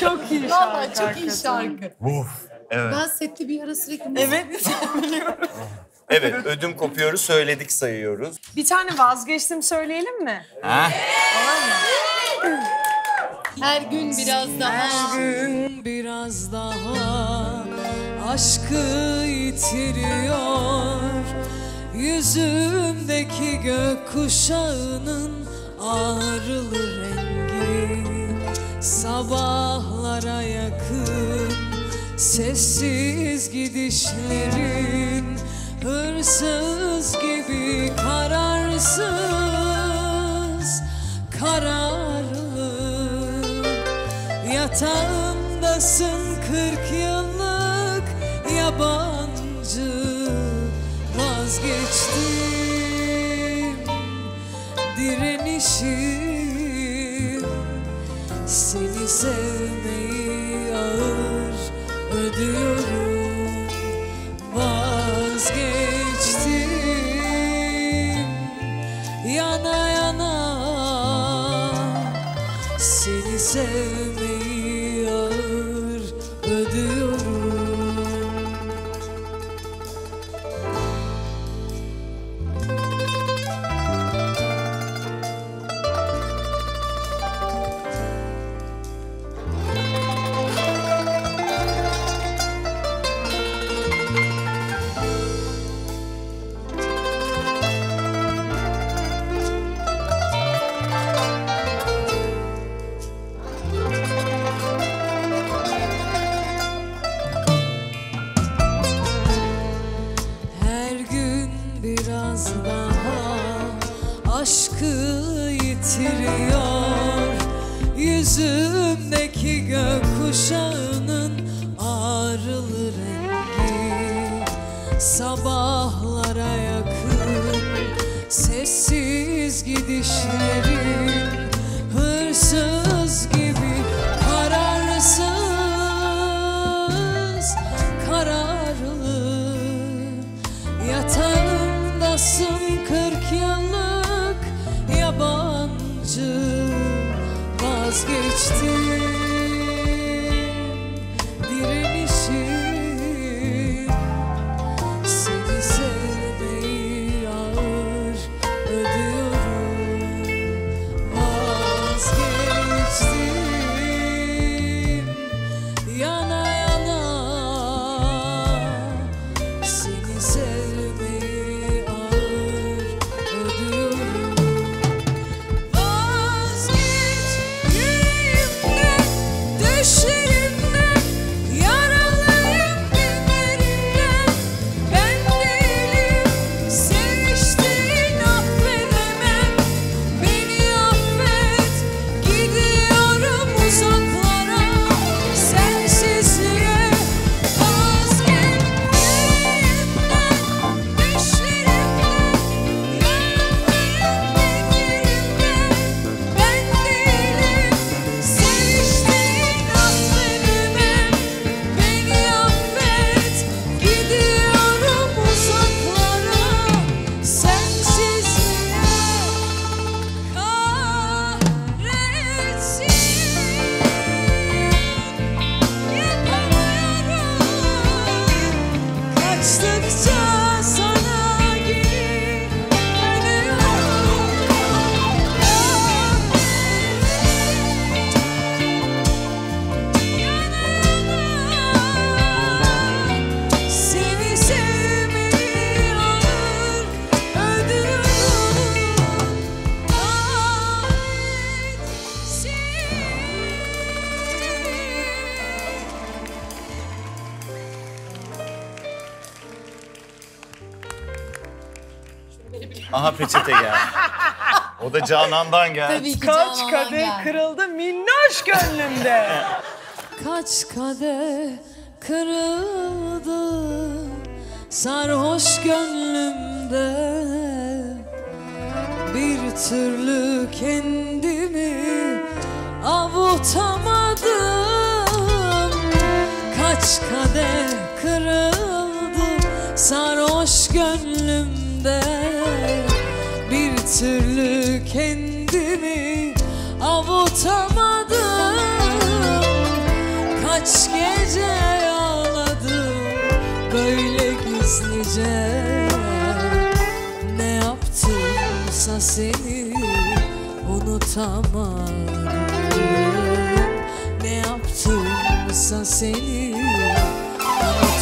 Çok iyi şarkı. Vallahi çok iyi şarkı. Evet. Ben sette bir ara sürekli Evet. Evet, ödüm kopuyoruz, söyledik sayıyoruz. Bir tane vazgeçtim söyleyelim mi? Ha? her gün biraz daha. Gün biraz daha aşkı yitiriyor. Yüzümdeki gökkuşağının ağrılı rengi sabahlara yakın. Sessiz gidişlerin hırsız gibi kararsız, kararlı. Yatağımdasın 40 yıllık yabancı. Vazgeçtim direnişim. Seni sevmeyi ağır ödüyorum. Vazgeçtim yana yana. Seni sevmeyi ağır ödüyorum. Her gün biraz daha aşkı yitiriyor. Yüzümdeki gökkuşağının ağrılı rengi sabahlara yakın. Sessiz gidişlerin hırsız gibi kararsız, kararlı. Yatağımdasın 40 yıllık yabancı. Vazgeçtim direnişim. Seni sevmeyi ağır ödüyorum. Vazgeçtim yana yana. Seni sevmeyi ağır ödüyorum. Vazgeç yüreğimden. Aha peçete geldi. O da Canan'dan geldi. Tabii ki Kaç Canan'dan kadeh geldi. kırıldı minnoş gönlümde. Kaç kadeh kırıldı sarhoş gönlümde, bir türlü kendimi avutamadım. Kaç kadeh kırıldı sarhoş gönlümde, bir türlü kendimi avutamadım. Kaç gece ağladım böyle gizlice, ne yaptımsa seni unutamadım. Ne yaptımsa seni unutamadım.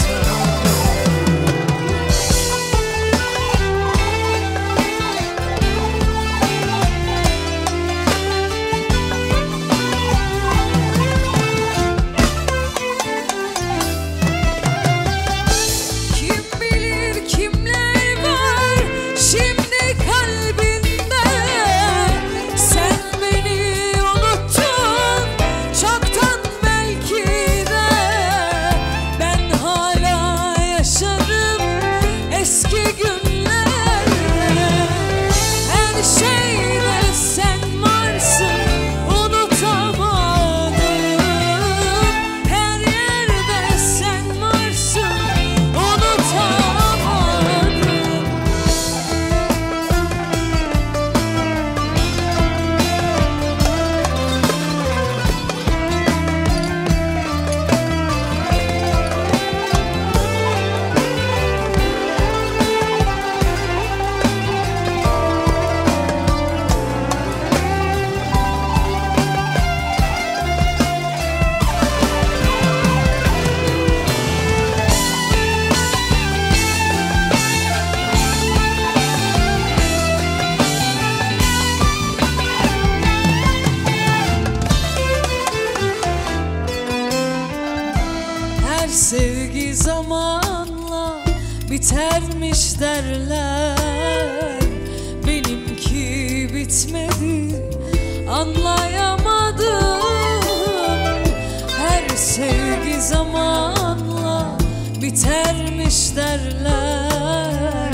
Sevgi zamanla bitermiş derler, benimki bitmedi anlayamadım. Her sevgi zamanla bitermiş derler,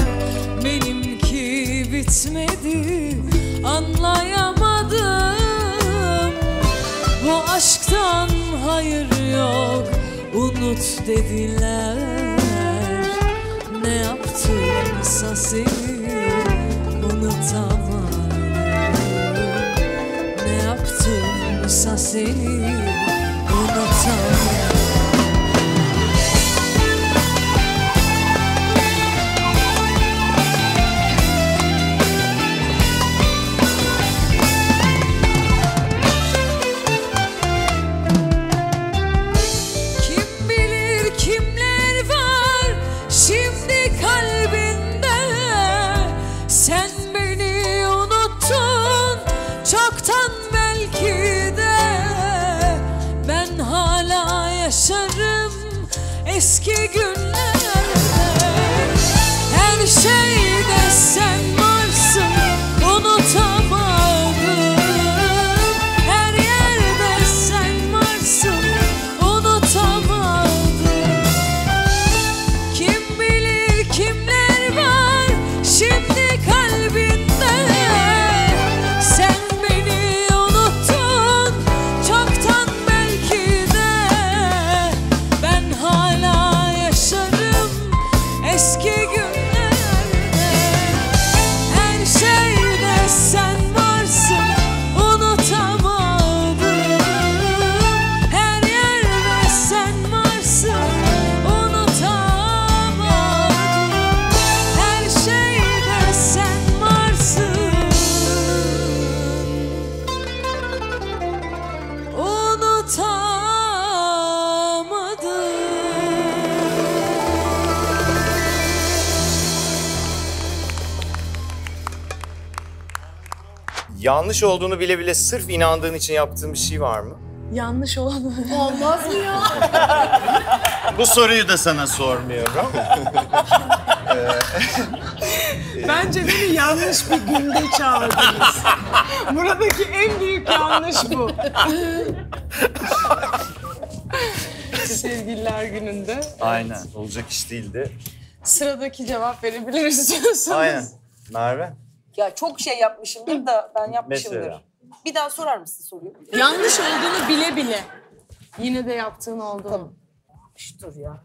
benimki bitmedi anlayamadım. Bu aşktan hayır yok, unut dediler. Ne yaptımsa seni unutamadım. Ne yaptımsa seni unutamadım. Yaşarım eski günlerde, her şeyde sen varsın unutamadım. Her yerde sen varsın unutamadım. Kim bilir kimler var şimdi kalbinde. Sen beni unuttun çoktan belki de. Ben hala yaşarım eski günlerde. Her şeyde sen varsın unutamadım. Her yerde sen varsın unutamadım. Her şeyde sen varsın unutamadım. Yanlış olduğunu bile bile sırf inandığın için yaptığın bir şey var mı? Yanlış olan. Olmaz mı ya? Bu soruyu da sana sormuyorum. Bence beni yanlış bir günde çağırdınız. Buradaki en büyük yanlış bu. Sevgililer gününde. Aynen. Olacak iş değildi. Sıradaki cevap verebilir istiyorsanız. Aynen. Merve? Ya çok şey yapmışımdır da ben yapmışımdır. Mesela? Bir daha sorar mısın soruyu? Yanlış olduğunu bile bile. Yine de yaptığın oldu mu? Dur ya.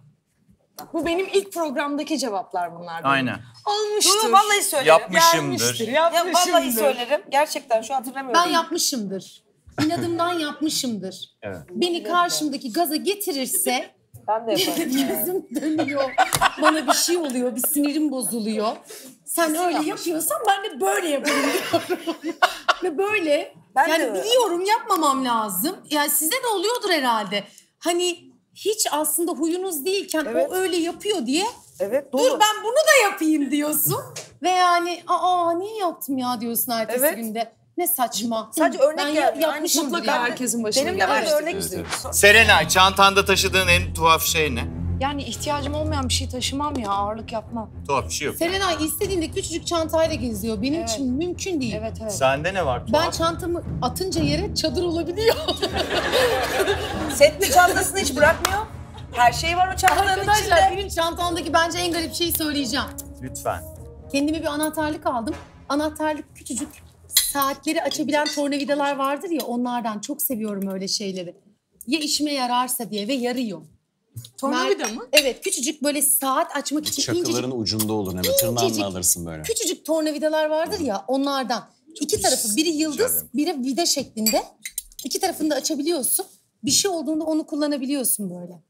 Bu benim ilk programdaki cevaplar bunlar. benim. Aynen. Olmuştur. Dur vallahi söylerim. Yapmışımdır. Ya vallahi söylerim. Gerçekten şu an hatırlamıyorum. Ben yapmışımdır. İnadımdan yapmışımdır. Evet. Beni karşımdaki gaza getirirse Ben de yaparım. gözüm dönüyor. Bana bir şey oluyor, bir sinirim bozuluyor. Sen öyle yapıyorsan ben de böyle yaparım diyorum. Ve böyle. Ben de yani öyle. biliyorum yapmamam lazım. Yani size de oluyordur herhalde. Hani hiç aslında huyunuz değilken Evet. o öyle yapıyor diye Evet, dur doğru. ben bunu da yapayım diyorsun. Ve yani niye yaptım ya diyorsun ertesi Evet. günde. Ne saçma. Sadece örnek ben geldi. yapmışım Mutlaka herkesin başına Benim de var gelmiştir. örnek Evet, istiyorum. Serenay, çantanda taşıdığın en tuhaf şey ne? Yani ihtiyacım olmayan bir şey taşımam ya, ağırlık yapmam. Tuhaf bir şey yok. Serenay istediğinde küçücük çantayla geziyor. Benim Evet. için mümkün değil. Evet evet. Sende ne var Ben tuhaf? çantamı atınca yere çadır olabiliyor. Setli çantasını hiç bırakmıyor. Her şey var o çantanın Arkadaşlar içinde. benim çantamdaki bence en garip şeyi söyleyeceğim. Lütfen. Kendime bir anahtarlık aldım. Anahtarlık küçücük saatleri açabilen tornavidalar vardır ya, onlardan çok seviyorum öyle şeyleri. Ya işime yararsa diye ve yarıyor. Tornavida mı? Evet, küçücük böyle saat açmak için Çakıların incecik, ucunda olur. Evet, İncecik. tırnağınla alırsın böyle. küçücük tornavidalar vardır ya, onlardan. İki tarafı, biri yıldız, ederim. biri vida şeklinde. İki tarafını da açabiliyorsun. Bir şey olduğunda onu kullanabiliyorsun böyle.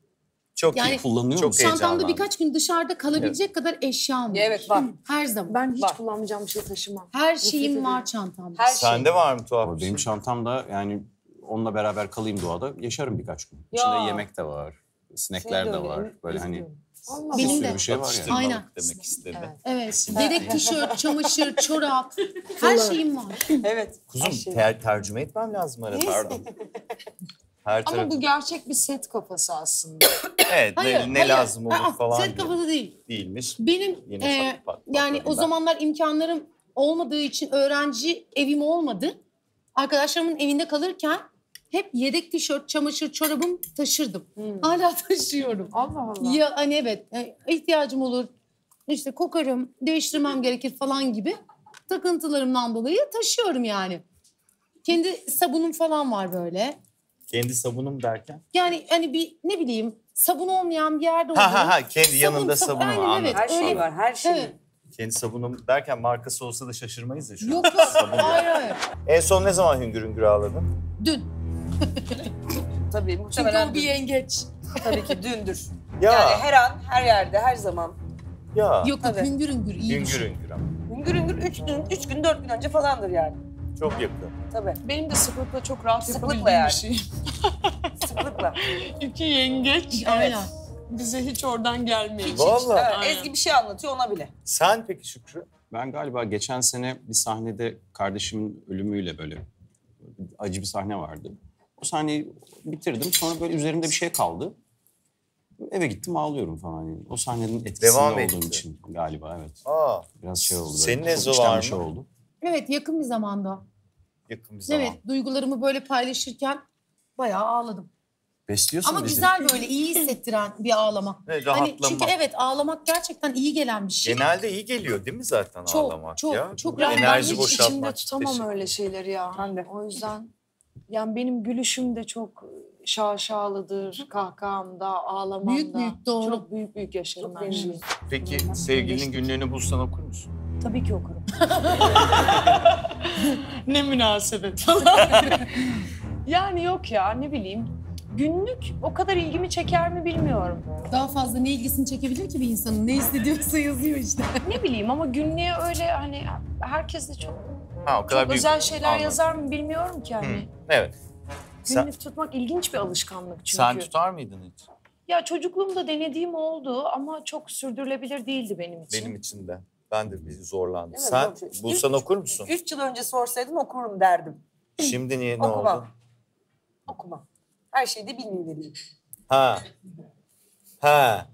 Çok Yani iyi. Kullanıyor Çok musun? heyecanlandım. Çantamda birkaç gün dışarıda kalabilecek kadar eşyam var. Evet, var. Her zaman. Ben hiç Var. kullanmayacağım bir şey taşımam. Her Nefret şeyim ederim. var çantamda. Her şey. Sende var mı tuhaf bir Benim şey? çantamda yani onunla beraber kalayım doğada yaşarım birkaç gün. Ya. İçinde yemek de var, sinekler Senin de öyle, var. Böyle hani üzülüyorum. Allah Benim bir sürü de. bir şey var yani. Atıştırmalık Aynen. demek istedi. Evet. Evet. Bebek tişört, çamaşır, çorap. Her şeyim var. Evet. Kuzum tercüme etmem lazım arada. Pardon. Her Ama taraf. bu gerçek bir set kafası aslında. Evet Hayır, ne hayır. lazım olur falan Set diye. kafası değil. Değilmiş. Benim Yine yani o patlatayım ben. zamanlar imkanlarım olmadığı için öğrenci evim olmadı. Arkadaşlarımın evinde kalırken hep yedek tişört, çamaşır, çorabım taşırdım. Hala taşıyorum. Allah Allah. Ya hani evet ihtiyacım olur. İşte kokarım, değiştirmem gerekir falan gibi takıntılarımdan dolayı taşıyorum yani. Kendi sabunum falan var böyle. Kendi sabunum derken? Yani hani bir ne bileyim sabun olmayan bir yerde Ha kendi yanında sabunu Aynen, anladım. evet. Her şey Öyle- var, her şey. Evet. Kendi sabunum derken markası olsa da şaşırmayız ya şu an. Yok yok. Sabun diyor. Hayır hayır. En son ne zaman hüngür hüngür ağladın? Dün. Tabii Çünkü muhtemelen o bir yengeç. tabii ki dündür. Ya Yani her an, her yerde, her zaman. ya. Yok yok Tabii. hüngür hüngür iyi bir Hüngür şey. hüngür ama. Hüngür hüngür 3 gün, 4 gün önce falandır yani. Çok yakın. Tabii. Benim de sıklıkla çok rahat Sıklıkla yapabildiğim yani. bir şey. Sıklıkla. İki yengeç. Aynen. Bize hiç oradan gelmeyin. Vallahi. Evet, Aynen. Ezgi bir şey anlatıyor ona bile. Sen peki Şükrü? Ben galiba geçen sene bir sahnede kardeşimin ölümüyle böyle acı bir sahne vardı. O sahneyi bitirdim. Sonra böyle üzerimde bir şey kaldı. Eve gittim ağlıyorum falan. Yani o sahnenin etkisinde Devam olduğum etti. için galiba evet. Aa, Biraz şey oldu. Senin böyle. Ezo Çok içten var bir şey mı? oldu. Evet yakın bir zamanda. yakın bir zaman. Evet duygularımı böyle paylaşırken bayağı ağladım. Besliyorsun Ama bizi. güzel böyle iyi hissettiren bir ağlama. Evet, Hani rahatlama. çünkü evet ağlamak gerçekten iyi gelen bir şey. Genelde iyi geliyor değil mi zaten Çok, ağlamak çok, ya? çok. Yani Enerji ben hiç boşaltmak. içimde tutamam öyle şeyleri ya. Ben de. O yüzden yani benim gülüşüm de çok şaşalıdır. Kahkahamda, ağlamamda. Büyük büyük, doğru. Çok büyük büyük yaşarım her şeyi. Peki sevgilinin günlüğünü bulsan okur musun? Tabii ki okurum. Ne münasebet falan. Yani yok ya ne bileyim. Günlük o kadar ilgimi çeker mi bilmiyorum. Daha fazla ne ilgisini çekebilir ki bir insanın? Ne hissediyorsa yazıyor işte. Ne bileyim ama günlüğe öyle hani herkes de çok, Ha o kadar çok büyük. özel şeyler Anladım. yazar mı bilmiyorum ki Hı, hani. evet. Sen, Günlük tutmak ilginç bir alışkanlık çünkü. sen tutar mıydın hiç? Ya çocukluğumda denediğim oldu ama çok sürdürülebilir değildi benim için. Benim için de. Ben de bir zorlandım. Evet, Sen doğru. bulsan okur musun? 3 yıl önce sorsaydın okurum derdim. Şimdi niye ne Okumam. oldu? Okumam. Her şeyi de bilmeyi vereyim. Ha. Ha.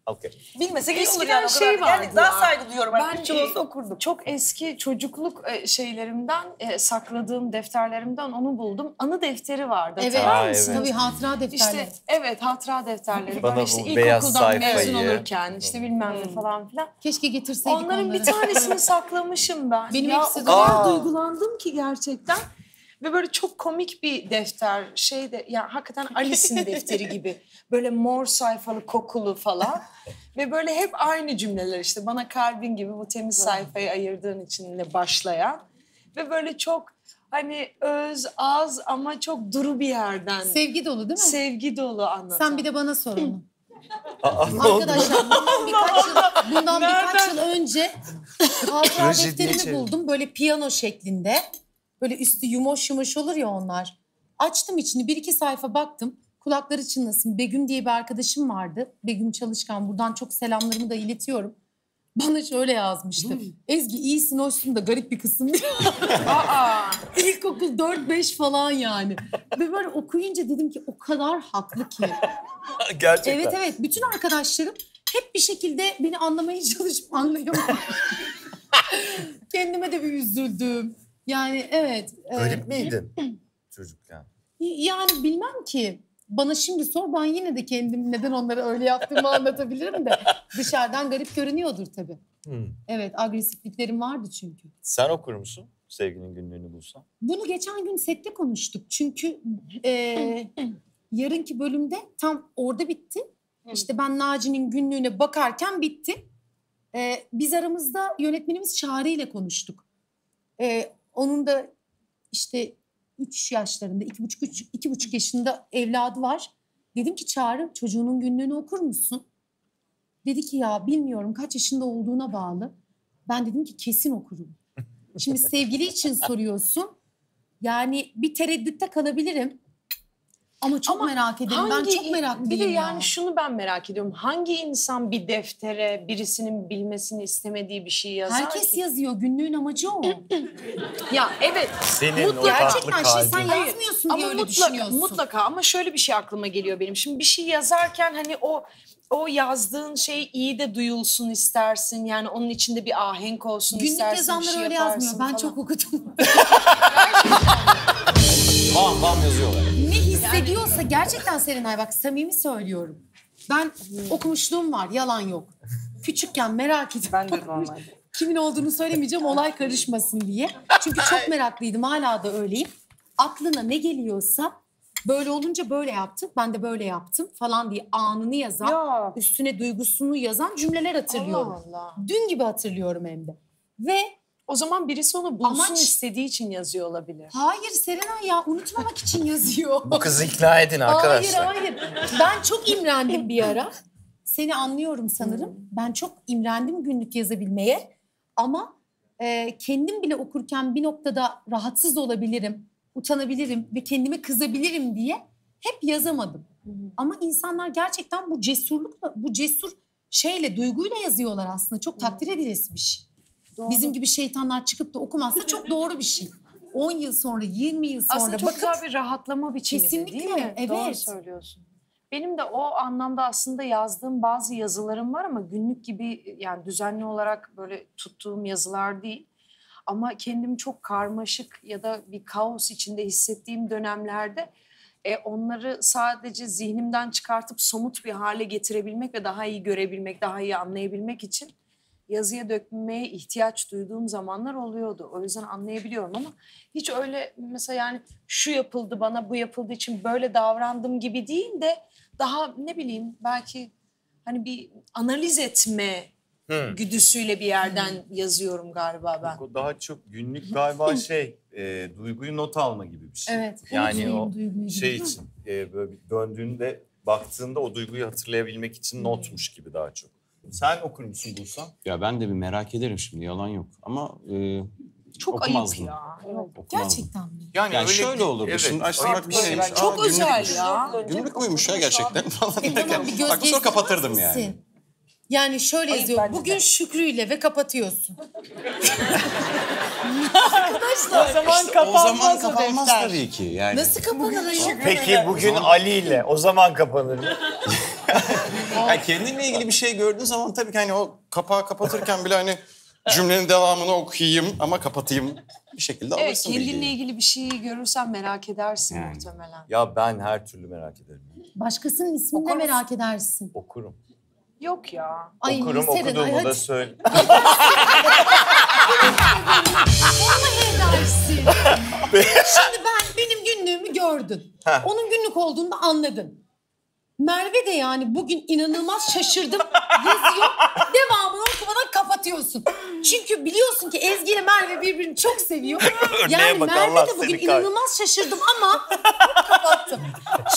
Okey. Bilmesek iyi olur Eskiden yani. şey Yani vardı daha ya. saygı duyuyorum. Ben Türkçe olsa okurdum. çok eski çocukluk şeylerimden, sakladığım defterlerimden onu buldum. Anı defteri vardı. Evet. Hatırlar Aa, mısın? evet. Tabii hatıra defterleri. İşte evet, hatıra defterleri. Bana Böyle işte bu beyaz ilkokuldan mezun sayfayı- olurken işte bilmem ne falan filan. Keşke getirseydik Onların onları. bir tanesini saklamışım ben. Benim ya hepsi o de- kadar duygulandım ki gerçekten. Ve böyle çok komik bir defter. Ya hakikaten Alice'in defteri gibi. Böyle mor sayfalı, kokulu falan. Ve böyle hep aynı cümleler işte. Bana kalbin gibi bu temiz sayfayı ayırdığın içinle başlayan. Ve böyle çok hani az ama çok duru bir yerden. Sevgi dolu değil mi? Sevgi dolu anlatan. Sen bir de bana sor onu. Ne oldu? Arkadaşlar bundan birkaç yıl önce hatıra Trajediye defterimi çevirdim. buldum. Böyle piyano şeklinde. Böyle üstü yumuş yumuş olur ya onlar. Açtım içini, 1-2 sayfa baktım. Kulakları çınlasın. Begüm diye bir arkadaşım vardı. Begüm Çalışkan. Buradan çok selamlarımı da iletiyorum. Bana şöyle yazmıştı. Ezgi iyisin, hoşsun da garip bir kısım. İlkokul 4-5 falan yani. Ve böyle okuyunca dedim ki o kadar haklı ki. Gerçekten. Evet evet, bütün arkadaşlarım hep bir şekilde beni anlamaya çalışıp anlayamadım. Kendime de bir üzüldüm. Yani evet. Garip miydin çocukken? Yani bilmem ki. Bana şimdi sor, ben yine de kendim neden onları öyle yaptığımı anlatabilirim de. Dışarıdan garip görünüyordur tabii. Evet, agresifliklerim vardı çünkü. Sen okur musun sevgilinin günlüğünü bulsan? Bunu geçen gün sette konuştuk. Çünkü yarınki bölümde tam orada bitti. İşte ben Naci'nin günlüğüne bakarken bitti. Biz aramızda yönetmenimiz Çağrı ile konuştuk. Onun da işte 3 yaşlarında, 2,5 yaşında evladı var. Dedim ki Çağrı, çocuğunun günlüğünü okur musun? Dedi ki ya bilmiyorum, kaç yaşında olduğuna bağlı. Ben dedim ki kesin okurum. Şimdi sevgili için soruyorsun. Yani bir tereddütte kalabilirim. Ama çok merak ederim. Ben çok meraklıyım Bir de ya. yani şunu ben merak ediyorum. Hangi insan bir deftere birisinin bilmesini istemediği bir şey yazar Herkes ki? yazıyor. Günlüğün amacı o. Ya evet. Senin o Gerçekten tatlı şey sen kalbin. yazmıyorsun Ama diye öyle mutlaka, düşünüyorsun. mutlaka ama şöyle bir şey aklıma geliyor benim. Şimdi bir şey yazarken hani o yazdığın şey iyi de duyulsun istersin. Yani onun içinde bir ahenk olsun Günlük istersin. yazanlar bir şey öyle yaparsın yazmıyor. Ben falan. çok okudum. Bam bam yazıyorlar. Ne hissediyorsa gerçekten Serenay, bak samimi söylüyorum. Ben okumuşluğum var, yalan yok. Küçükken merak edip Ben de normalde. kimin olduğunu söylemeyeceğim, olay karışmasın diye. Çünkü çok meraklıydım, hala da öyleyim. Aklına ne geliyorsa böyle olunca böyle yaptım, ben de böyle yaptım falan diye anını yazan, Ya. üstüne duygusunu yazan cümleler hatırlıyorum. Allah Allah. Dün gibi hatırlıyorum hem de. Ve O zaman birisi onu bulsun Amaç- istediği için yazıyor olabilir. hayır Serenay ya, unutmamak için yazıyor. Bu kızı ikna edin arkadaşlar. Hayır. Ben çok imrendim bir ara. Seni anlıyorum sanırım. Ben çok imrendim günlük yazabilmeye. Ama kendim bile okurken bir noktada rahatsız olabilirim, utanabilirim ve kendime kızabilirim diye hep yazamadım. Ama insanlar gerçekten bu cesurlukla, bu cesur şeyle, duyguyla yazıyorlar aslında. Çok takdir edilesi bir şey. Bizim gibi şeytanlar çıkıp da okumazsa çok doğru bir şey. 10 yıl sonra, 20 yıl sonra Aslında çok bakıp güzel bir rahatlama biçimi de, Kesinlikle, değil mi? evet. Doğru söylüyorsun. Benim de o anlamda aslında yazdığım bazı yazılarım var ama günlük gibi yani düzenli olarak böyle tuttuğum yazılar değil. Ama kendimi çok karmaşık ya da bir kaos içinde hissettiğim dönemlerde onları sadece zihnimden çıkartıp somut bir hale getirebilmek ve daha iyi görebilmek, daha iyi anlayabilmek için yazıya dökmeye ihtiyaç duyduğum zamanlar oluyordu. O yüzden anlayabiliyorum ama hiç öyle mesela yani şu yapıldı bana, bu yapıldığı için böyle davrandım gibi değil de daha ne bileyim belki hani bir analiz etme güdüsüyle bir yerden yazıyorum galiba ben. O daha çok günlük galiba duyguyu not alma gibi bir şey. Evet. Yani unutmayayım o duyguyu şey gibi. için böyle bir döndüğünde baktığında o duyguyu hatırlayabilmek için notmuş gibi daha çok. Sen okur musun Bulsan? Ya ben de bir merak ederim şimdi, yalan yok. Ama Çok okumazdım. ayıp ya. Okumazdım. Gerçekten mi? Yani öyle şöyle olurdu. evet, Şimdi açtım ayıp bak bir şey. böyleymiş. Çok Aa, günlük- özel ya. Günlük buymuş ya gerçekten falan Tamam, derken. bir göz Bak sonra kapatırdım gezdirmez yani. misin? Yani şöyle Ayıp yazıyor. bence de. Bugün Şükrü ile ve kapatıyorsun. O zaman O zaman kapanmaz tabii ki. Yani. Nasıl kapanır ayol? Peki bugün Ali ile o zaman kapanır mı? Yani kendinle ilgili bir şey gördüğün zaman tabii ki hani o kapağı kapatırken bile hani cümlenin devamını okuyayım ama kapatayım bir şekilde Evet, alırsın kendinle bilgiyi. ilgili bir şeyi görürsen merak edersin Yani. muhtemelen. Ya ben her türlü merak ederim. Başkasının ismini de Okuruz. merak edersin. Okurum. Yok ya. Ay, Okurum, Seren, ay okuduğumu da hadi. söyle. Vallahi edersin. Şimdi benim günlüğümü gördün. Heh. Onun günlük olduğunu da anladın. Merve de yani bugün inanılmaz şaşırdım yazıyor. Devamını okumadan kapatıyorsun. Çünkü biliyorsun ki Ezgi ile Merve birbirini çok seviyor. Yani bak, Merve Allah de bugün seni inanılmaz şaşırdım ama kapattım.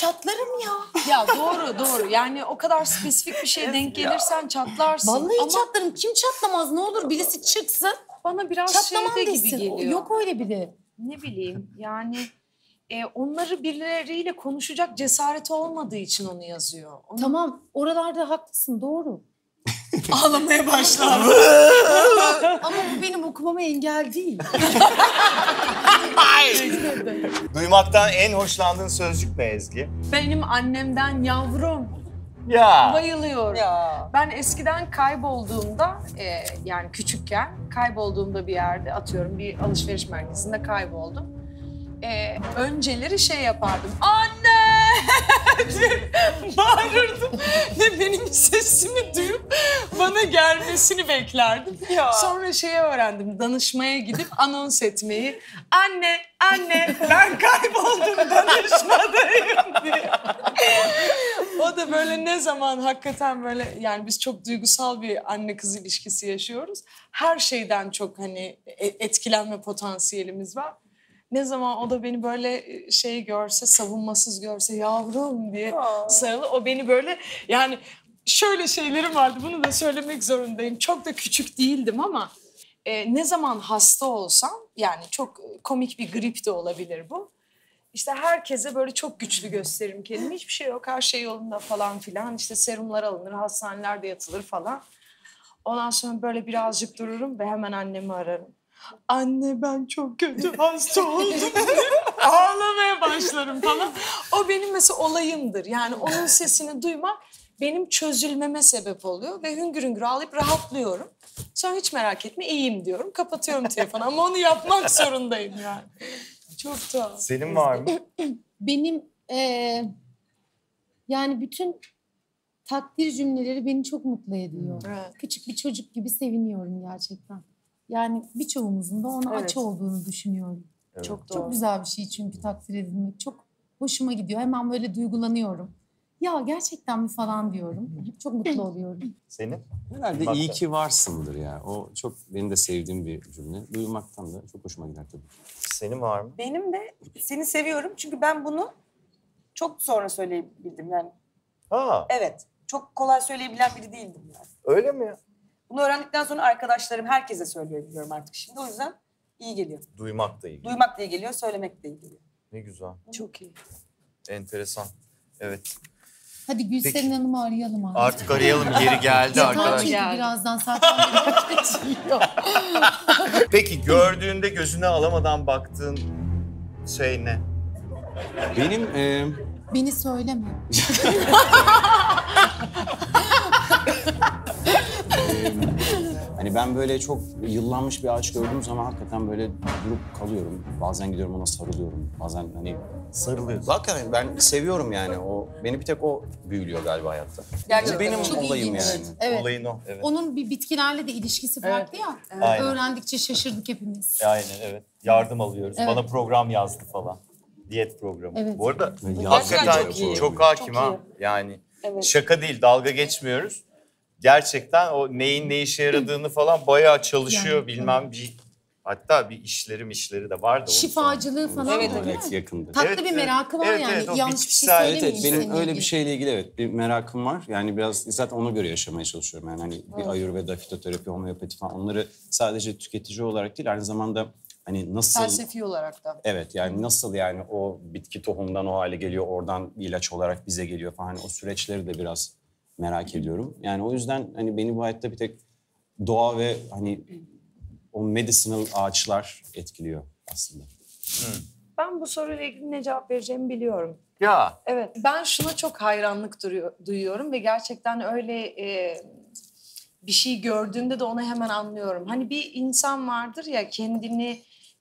Çatlarım ya. Ya doğru. Yani o kadar spesifik bir şeye denk gelirsen çatlarsın. Vallahi ama çatlarım. Kim çatlamaz ne olur birisi çıksın. bana biraz Çatlamam şeyde gibi desin. geliyor. Yok öyle biri. Ne bileyim yani onları birileriyle konuşacak cesareti olmadığı için onu yazıyor. Onu... Tamam oralarda haklısın doğru. Ağlamaya başlar. Ama bu benim okumama engel değil. Duymaktan en hoşlandığın sözcük ne Ezgi? Benim annemden yavrum. Ya. Bayılıyorum. Ya. Ben eskiden kaybolduğumda yani küçükken kaybolduğumda bir yerde atıyorum bir alışveriş merkezinde kayboldum. Önceleri şey yapardım. Anne! diye bağırırdım. Ve benim sesimi duyup bana gelmesini beklerdim. Ya. Sonra şeyi öğrendim. Danışmaya gidip anons etmeyi. Anne ben kayboldum danışmadayım diye. O da böyle ne zaman hakikaten böyle yani biz çok duygusal bir anne kız ilişkisi yaşıyoruz. Her şeyden çok hani etkilenme potansiyelimiz var. Ne zaman o da beni böyle şey görse, savunmasız görse yavrum diye sarılı. O beni böyle yani şöyle şeylerim vardı bunu da söylemek zorundayım. Çok da küçük değildim ama ne zaman hasta olsam yani çok komik bir grip de olabilir bu. İşte herkese böyle çok güçlü gösteririm kendimi. Hiçbir şey yok, her şey yolunda falan filan. İşte serumlar alınır, hastanelerde yatılır falan. Ondan sonra böyle birazcık dururum ve hemen annemi ararım. Anne ben çok kötü hasta oldum. Ağlamaya başlarım falan. O benim mesela olayımdır. Yani onun sesini duymak benim çözülmeme sebep oluyor. Ve hüngür hüngür ağlayıp rahatlıyorum. Sonra hiç merak etme iyiyim diyorum. Kapatıyorum telefonu ama onu yapmak zorundayım yani. Çok tuhaf. Senin var mı? Benim yani bütün takdir cümleleri beni çok mutlu ediyor. Evet. Küçük bir çocuk gibi seviniyorum gerçekten. Yani birçoğumuzun da ona Evet. aç olduğunu düşünüyorum. Evet. Çok doğru. Çok güzel bir şey çünkü takdir edilmek. Çok hoşuma gidiyor. Hemen böyle duygulanıyorum. Ya gerçekten mi falan diyorum. Çok mutlu oluyorum. Senin? Herhalde Bak iyi da. ki varsındır ya. O çok benim de sevdiğim bir cümle. Duymaktan da çok hoşuma gider tabii. Senin var mı? Benim de seni seviyorum çünkü ben bunu çok sonra söyleyebildim yani. Ha, Evet. Çok kolay söyleyebilen biri değildim yani. öyle mi ya? Bunu öğrendikten sonra arkadaşlarım herkese söyleyebiliyorum artık şimdi. O yüzden iyi geliyor. Duymak da iyi. Duymak da iyi geliyor, söylemek de iyi geliyor. Ne güzel. Çok iyi. Enteresan. Evet. Hadi Gülseren Hanım'ı arayalım abi. Artık arayalım. Yeri geldi Yeter arkadaşlar. çünkü Geldi. birazdan zaten geçiyor. Peki gördüğünde gözüne alamadan baktığın şey ne? Benim Beni söyleme. hani ben böyle çok yıllanmış bir ağaç gördüğüm zaman hakikaten böyle durup kalıyorum. Bazen gidiyorum ona sarılıyorum. Bazen hani Sarılıyorsun. hakikaten ben seviyorum yani. O beni bir tek o büyülüyor galiba hayatta. Gerçekten Bu benim Çok olayım ilginç. yani. Evet. Olayın o. Evet. Onun bir bitkilerle de ilişkisi farklı ya. Aynen. Öğrendikçe şaşırdık hepimiz. Aynen evet. Yardım alıyoruz. Evet. Bana program yazdı falan. Diyet programı. Evet. Bu arada Gerçekten hakikaten çok iyi. çok hakim Çok ha. iyi. Yani Evet. şaka değil, dalga geçmiyoruz. Gerçekten o neyin ne işe yaradığını falan bayağı çalışıyor Yani, bilmem bir. Hatta bir işleri de vardı. onu Şifacılığı falan Evet, da değil Evet mi? yakındır. Tatlı Evet, bir evet. merakı var Evet, yani. evet, o Yanlış bir şey bitkisel- Evet, söylemeyeyim. benim seninle öyle bir ilgili. şeyle ilgili evet bir merakım var. Yani biraz zaten ona göre yaşamaya çalışıyorum. Yani hani bir Ayurveda, fitoterapi, homeopati falan onları sadece tüketici olarak değil aynı zamanda hani nasıl Felsefi olarak da. evet yani nasıl yani o bitki tohumdan o hale geliyor oradan bir ilaç olarak bize geliyor falan hani o süreçleri de biraz merak ediyorum. Yani o yüzden hani beni bu hayatta bir tek doğa ve hani o medicinal ağaçlar etkiliyor aslında. Ben bu soruyla ilgili ne cevap vereceğimi biliyorum. Ya. Evet, ben şuna çok hayranlık duyuyorum ve gerçekten öyle bir şey gördüğümde de onu hemen anlıyorum. Hani bir insan vardır ya,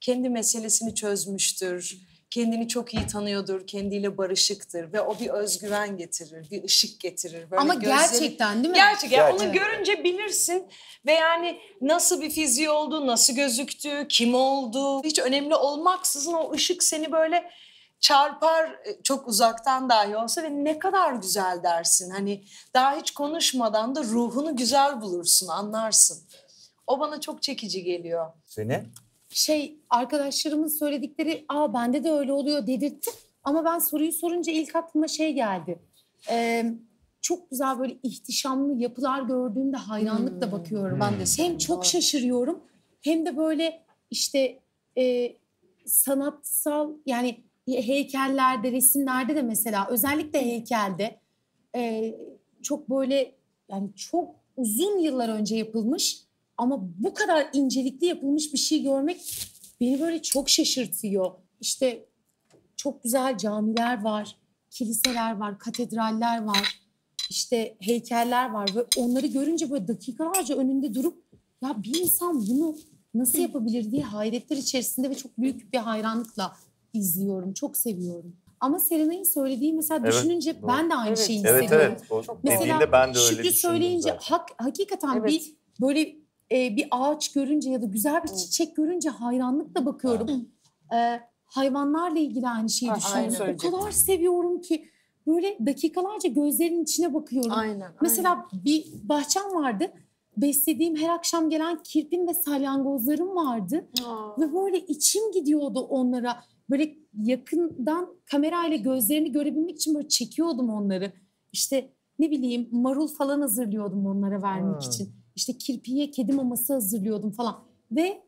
kendi meselesini çözmüştür, kendini çok iyi tanıyordur, kendiyle barışıktır ve o bir özgüven getirir, bir ışık getirir. Böyle Ama gerçekten değil mi? Gerçekten. Onu görünce bilirsin ve yani nasıl bir fiziği olduğu, nasıl gözüktüğü, kim olduğu hiç önemli olmaksızın o ışık seni böyle çarpar, çok uzaktan dahi olsa ve ne kadar güzel dersin. Hani daha hiç konuşmadan da ruhunu güzel bulursun, anlarsın. O bana çok çekici geliyor. Seni? Arkadaşlarımın söyledikleri bende de öyle oluyor dedirtti. Ama ben soruyu sorunca ilk aklıma şey geldi. Çok güzel böyle ihtişamlı yapılar gördüğümde hayranlıkla bakıyorum. Ben de Hem çok şaşırıyorum hem de böyle işte sanatsal, yani heykellerde, resimlerde de mesela özellikle heykelde çok böyle, yani çok uzun yıllar önce yapılmış ama bu kadar incelikli yapılmış bir şey görmek beni böyle çok şaşırtıyor. İşte çok güzel camiler var, kiliseler var, katedraller var, işte heykeller var ve onları görünce böyle dakikalarca önünde durup ya bir insan bunu nasıl yapabilir diye hayretler içerisinde ve çok büyük bir hayranlıkla izliyorum, çok seviyorum. Ama Serenay'ın söylediği mesela düşününce ben de aynı şeyi hissediyorum. Evet. O dediğinde ben de öyle Şükrü söyleyince hakikaten bir böyle bir ağaç görünce ya da güzel bir çiçek görünce hayranlıkla bakıyorum. Hayvanlarla ilgili aynı şeyi düşünüyorum. O kadar seviyorum ki böyle dakikalarca gözlerinin içine bakıyorum. Mesela bir bahçem vardı. Beslediğim her akşam gelen kirpin ve salyangozlarım vardı. Ve böyle içim gidiyordu onlara. Böyle yakından kamerayla gözlerini görebilmek için böyle çekiyordum onları. İşte ne bileyim marul falan hazırlıyordum onlara vermek için. İşte kirpiye kedi maması hazırlıyordum falan. Ve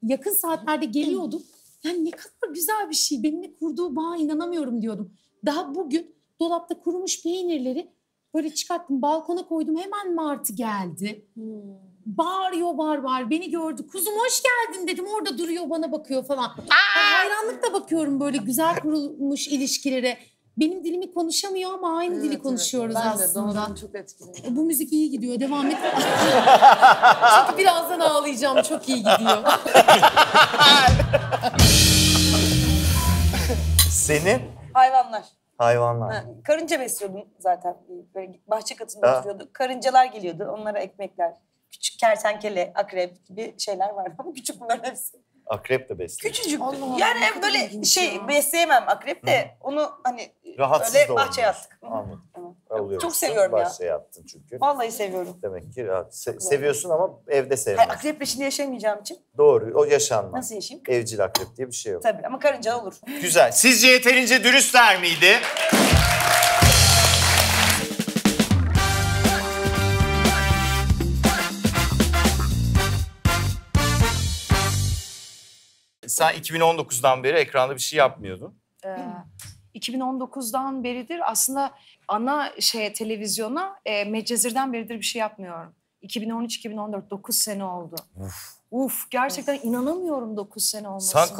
yakın saatlerde geliyordum. Yani ne kadar güzel bir şey. Benimle kurduğu bağa inanamıyorum diyordum. Daha bugün dolapta kurumuş peynirleri böyle çıkarttım, balkona koydum. Hemen martı geldi. Bağırıyor bağır. Beni gördü. Kuzum hoş geldin dedim. Orada duruyor, bana bakıyor falan. Hayranlıkla bakıyorum böyle güzel kurulmuş ilişkilere. Benim dilimi konuşamıyor ama aynı dili konuşuyoruz aslında. Ben de çok etkileniyorum. Bu müzik iyi gidiyor. Devam et. Çünkü birazdan ağlayacağım. Çok iyi gidiyor. Senin? Hayvanlar. Hayvanlar. Karınca besliyordum zaten. Böyle bahçe katında oturuyorduk. Karıncalar geliyordu. Onlara ekmekler. Küçük kertenkele, akrep gibi şeyler vardı ama küçük bunların hepsi. Akrep de besliyor. Küçücük. Yani böyle besleyemem akrep de. Onu hani Rahatsız öyle da bahçeye olmuyor. attık. Anladım. Evet. Oluyor. Çok seviyorum ya. Bahçeye attın çünkü. Vallahi seviyorum. Demek ki seviyorsun ama evde Hayır, sevmiyorsun. akrep peşinde yaşayamayacağım için. Doğru, o yaşanmaz. Nasıl yaşayayım? Evcil akrep diye bir şey yok. Tabii ama karınca olur. Güzel. Sizce yeterince dürüstler miydi? Sen 2019'dan beri ekranda bir şey yapmıyordun. 2019'dan beridir aslında ana televizyona Medcezir'den beridir bir şey yapmıyorum. 2013-2014 9 sene oldu. Gerçekten inanamıyorum 9 sene olmasına. Sen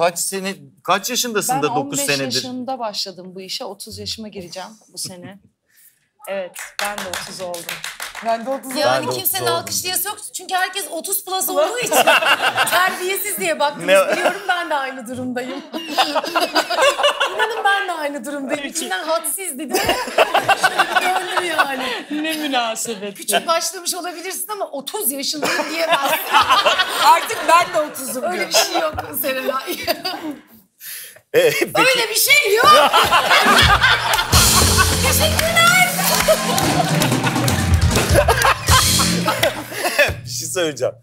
kaç yaşındasın da 9 senedir? Ben 15 yaşında başladım bu işe. 30 yaşıma gireceğim bu sene. Evet, ben de 30 oldum. Ben de 30 Yani de kimsenin 30 alkışlayası yok. Çünkü herkes 30 plus olduğu için terbiyesiz diye baktınız. Biliyorum, ben de aynı durumdayım. İnanın ben de aynı durumdayım. İçimden hadsiz dedim. Şöyle bir döndüm yani. Ne münasebet. Küçük başlamış olabilirsin ama 30 yaşındayım diyemezsin. Artık ben de 30'um. Öyle bir şey yok Serenay. Peki, Öyle bir şey yok. Teşekkürler. bir şey söyleyeceğim.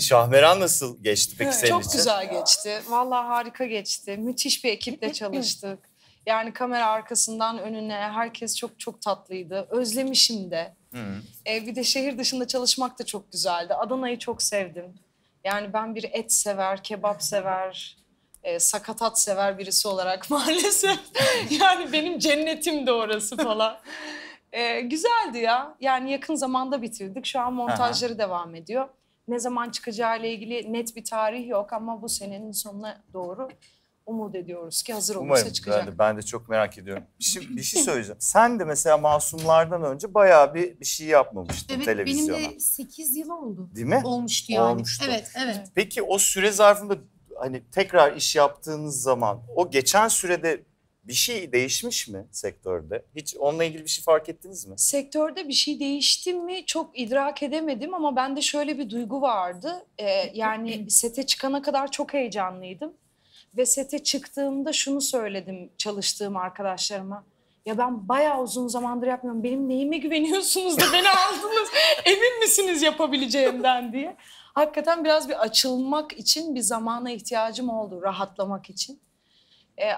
Şahmeran nasıl geçti peki senin Çok için? güzel geçti. Vallahi harika geçti. Müthiş bir ekiple çalıştık. Yani kamera arkasından önüne herkes çok çok tatlıydı. Özlemişim de. Bir de şehir dışında çalışmak da çok güzeldi. Adana'yı çok sevdim. Yani ben bir et sever, kebap sever, sakatat sever birisi olarak maalesef. Yani benim cennetim de orası falan. Güzeldi ya. Yani yakın zamanda bitirdik. Şu an montajları devam ediyor. Ne zaman çıkacağı ile ilgili net bir tarih yok ama bu senenin sonuna doğru umut ediyoruz ki hazır olursa çıkacak. Ben de çok merak ediyorum. Bir şey söyleyeceğim. Sen de mesela Masumlardan önce bayağı bir şey yapmamıştın Evet, televizyona. benim de 8 yıl oldu. Değil mi? Olmuştu yani. Olmuştu. Evet. Peki o süre zarfında hani tekrar iş yaptığınız zaman o geçen sürede bir şey değişmiş mi sektörde? Hiç onunla ilgili bir şey fark ettiniz mi? Sektörde bir şey değişti mi çok idrak edemedim ama bende şöyle bir duygu vardı. Yani sete çıkana kadar çok heyecanlıydım. Ve sete çıktığımda şunu söyledim çalıştığım arkadaşlarıma. Ya ben bayağı uzun zamandır yapmıyorum. Benim neyime güveniyorsunuz da beni aldınız? Emin misiniz yapabileceğimden diye. Hakikaten biraz bir açılmak için bir zamana ihtiyacım oldu. Rahatlamak için.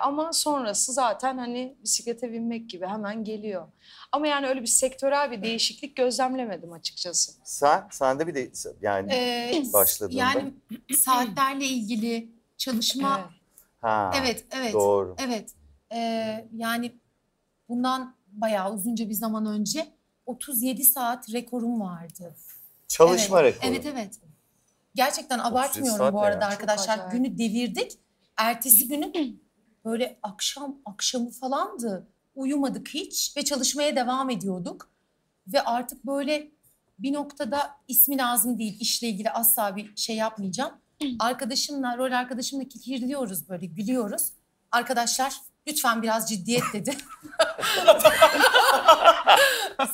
Ama sonrası zaten hani bisiklete binmek gibi hemen geliyor. Ama yani öyle bir sektörel bir değişiklik gözlemlememedim açıkçası. Sende bir de yani başladığında. Yani saatlerle ilgili çalışma... Evet. Ha, Evet. Doğru. Evet. Yani bundan bayağı uzunca bir zaman önce 37 saat rekorum vardı. Çalışma rekoru. Evet. Gerçekten 37 abartmıyorum saat bu ne arada ya? arkadaşlar. acayip. Günü devirdik. Ertesi günü böyle akşamı falandı. Uyumadık hiç ve çalışmaya devam ediyorduk. Ve artık böyle bir noktada ismi lazım değil. İşle ilgili asla bir şey yapmayacağım. Rol arkadaşımla kikirliyoruz böyle gülüyoruz. Arkadaşlar lütfen biraz ciddiyet dedi.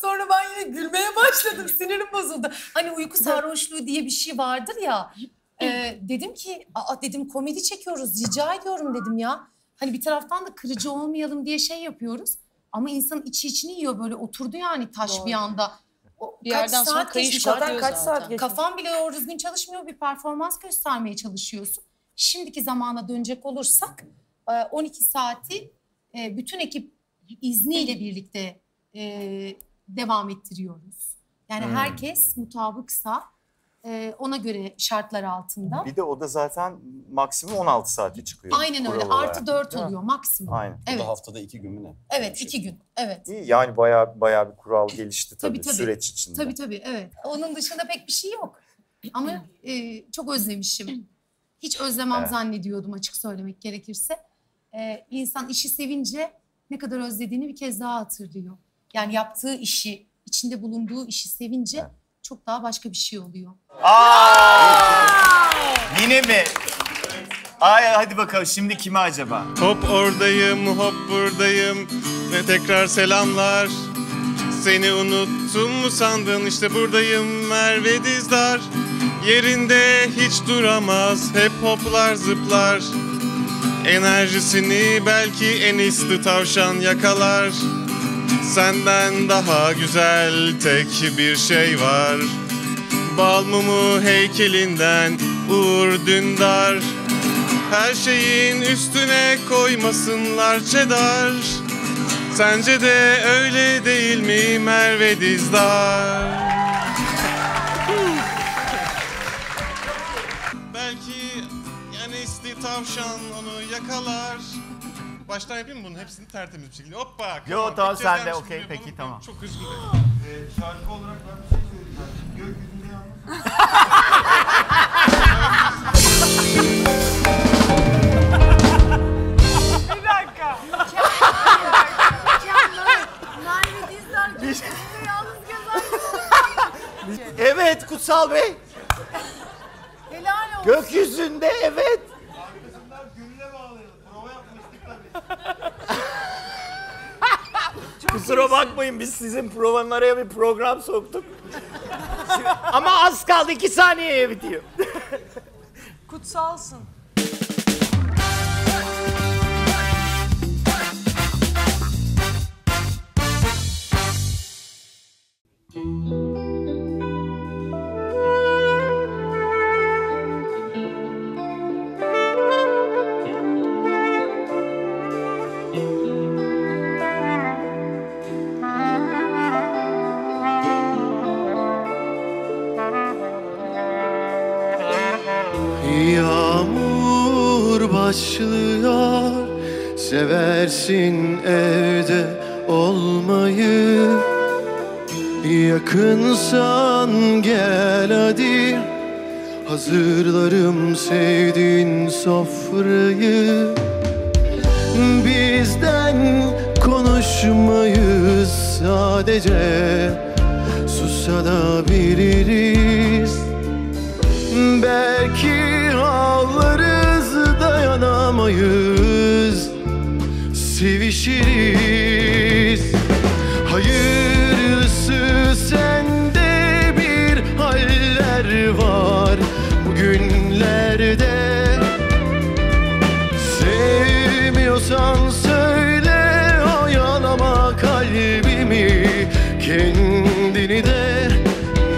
Sonra ben yine gülmeye başladım. Sinirim bozuldu. Hani uyku sarhoşluğu diye bir şey vardır ya. Dedim ki dedim komedi çekiyoruz rica ediyorum dedim ya. Hani bir taraftan da kırıcı olmayalım diye şey yapıyoruz. Ama insanın içini yiyor böyle oturdu yani taş Doğru. bir anda. Bir yerden sonra kayış kalkıyor Kaç saat zaten. geçmiş? Kafan bile doğru düzgün çalışmıyor, bir performans göstermeye çalışıyorsun. Şimdiki zamana dönecek olursak 12 saati bütün ekip izniyle birlikte devam ettiriyoruz. Yani herkes mutabıksa ona göre şartlar altında. Bir de o da zaten maksimum 16 saate çıkıyor. Aynen öyle. kural olarak. Artı 4 Değil mi? oluyor maksimum. Aynen. Bu Evet. da haftada 2 gün mü ne? Evet, 2 gün. Evet. İyi yani bayağı bir kural gelişti tabii, Tabii. süreç içinde. Tabii evet. Onun dışında pek bir şey yok. Ama çok özlemişim. Hiç özlemem zannediyordum açık söylemek gerekirse. İnsan işi sevince ne kadar özlediğini bir kez daha hatırlıyor. Yani yaptığı işi, içinde bulunduğu işi sevince çok daha başka bir şey oluyor. Yine mi? Hadi bakalım şimdi kime acaba? Hop oradayım, hop buradayım ve tekrar selamlar. Seni unuttum mu sandın, işte buradayım Merve Dizdar. Yerinde hiç duramaz, hep hoplar zıplar. Enerjisini belki en iyisi tavşan yakalar. Senden daha güzel tek bir şey var. Bal mumu heykelinden Uğur Dündar. Her şeyin üstüne koymasınlar çedar. Sence de öyle değil mi Merve Dizdar? Belki yani isti tavşan onu yakalar. Baştan yapayım mı bunun hepsini tertemiz bir şekilde? Hoppa! Yo, tamam, Bir kez sen de gelmiş okey, gibi peki, yapalım. tamam. Çok üzgünüm. Şarkı olarak ben bir şey söyleyeceğim. Gökyüzünde yalnız. Merve Dizdar gökyüzünde yalnız gezen. Evet Kutsal Bey. Helal olsun. Gökyüzünde evet. Arkasından gönüle bağlayalım. Prova yapmıştık tabii. Kusura bakmayın biz sizin provanın araya bir program soktuk. Ama az kaldı 2 saniyeye bitiyor. Kutsalsın. Yağmur başlıyor, seversin evde olmayı. Yakınsan gel hadi, hazırlarım sevdiğin sofrayı. Bizden konuşmayız sadece, susabiliriz. Belki ağlarız, dayanamayız, sevişiriz. Hayırlısı sende bir haller var bugünlerde. Sevmiyorsan söyle, oyalama kalbimi, kendini de.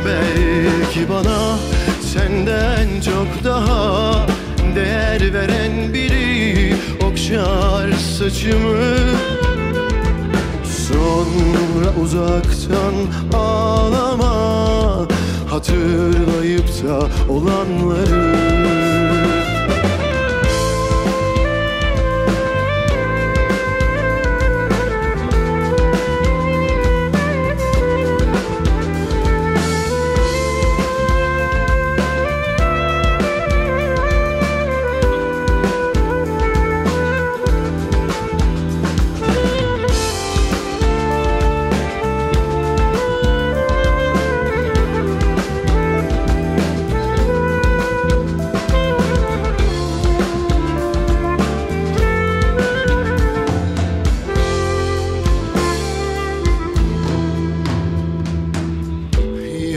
Belki bana senden çok daha değer veren biri okşar saçımı, sonra uzaktan ağlama, hatırlayıp da olanları.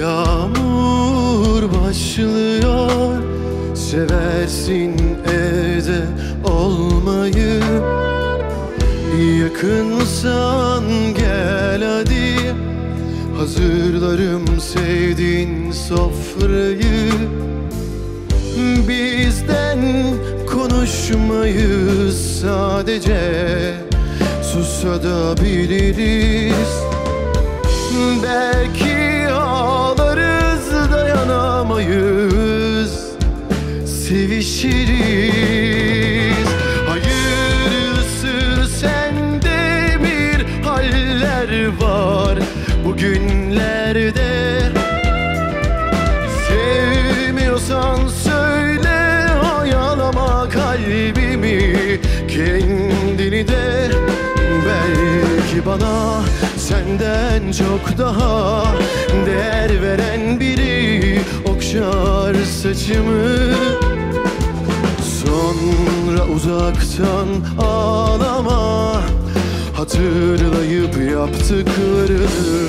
Yağmur başlıyor, seversin evde olmayı. Yakınsan gel hadi, hazırlarım sevdiğin sofrayı. Bizden konuşmayız sadece, susabiliriz. Belki ağlarız, dayanamayız, sevişiriz. Hayırlısı sende bir haller var bugünlerde. Sevmiyorsan söyle, oyalama kalbimi, kendini de. Belki bana senden çok daha değer veren biri okşar saçımı, sonra uzaktan ağlama, hatırlayıp yaptıklarını.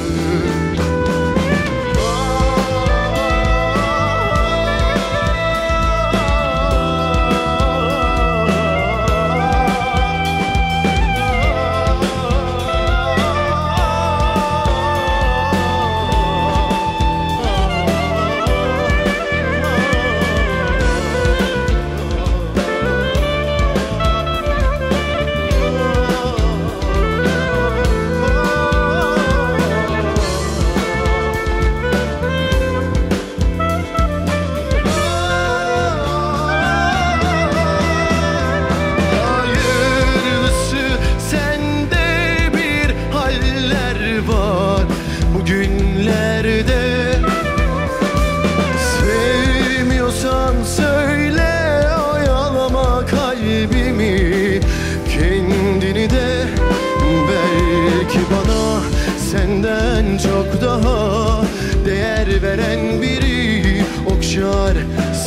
Senden çok daha değer veren biri okşar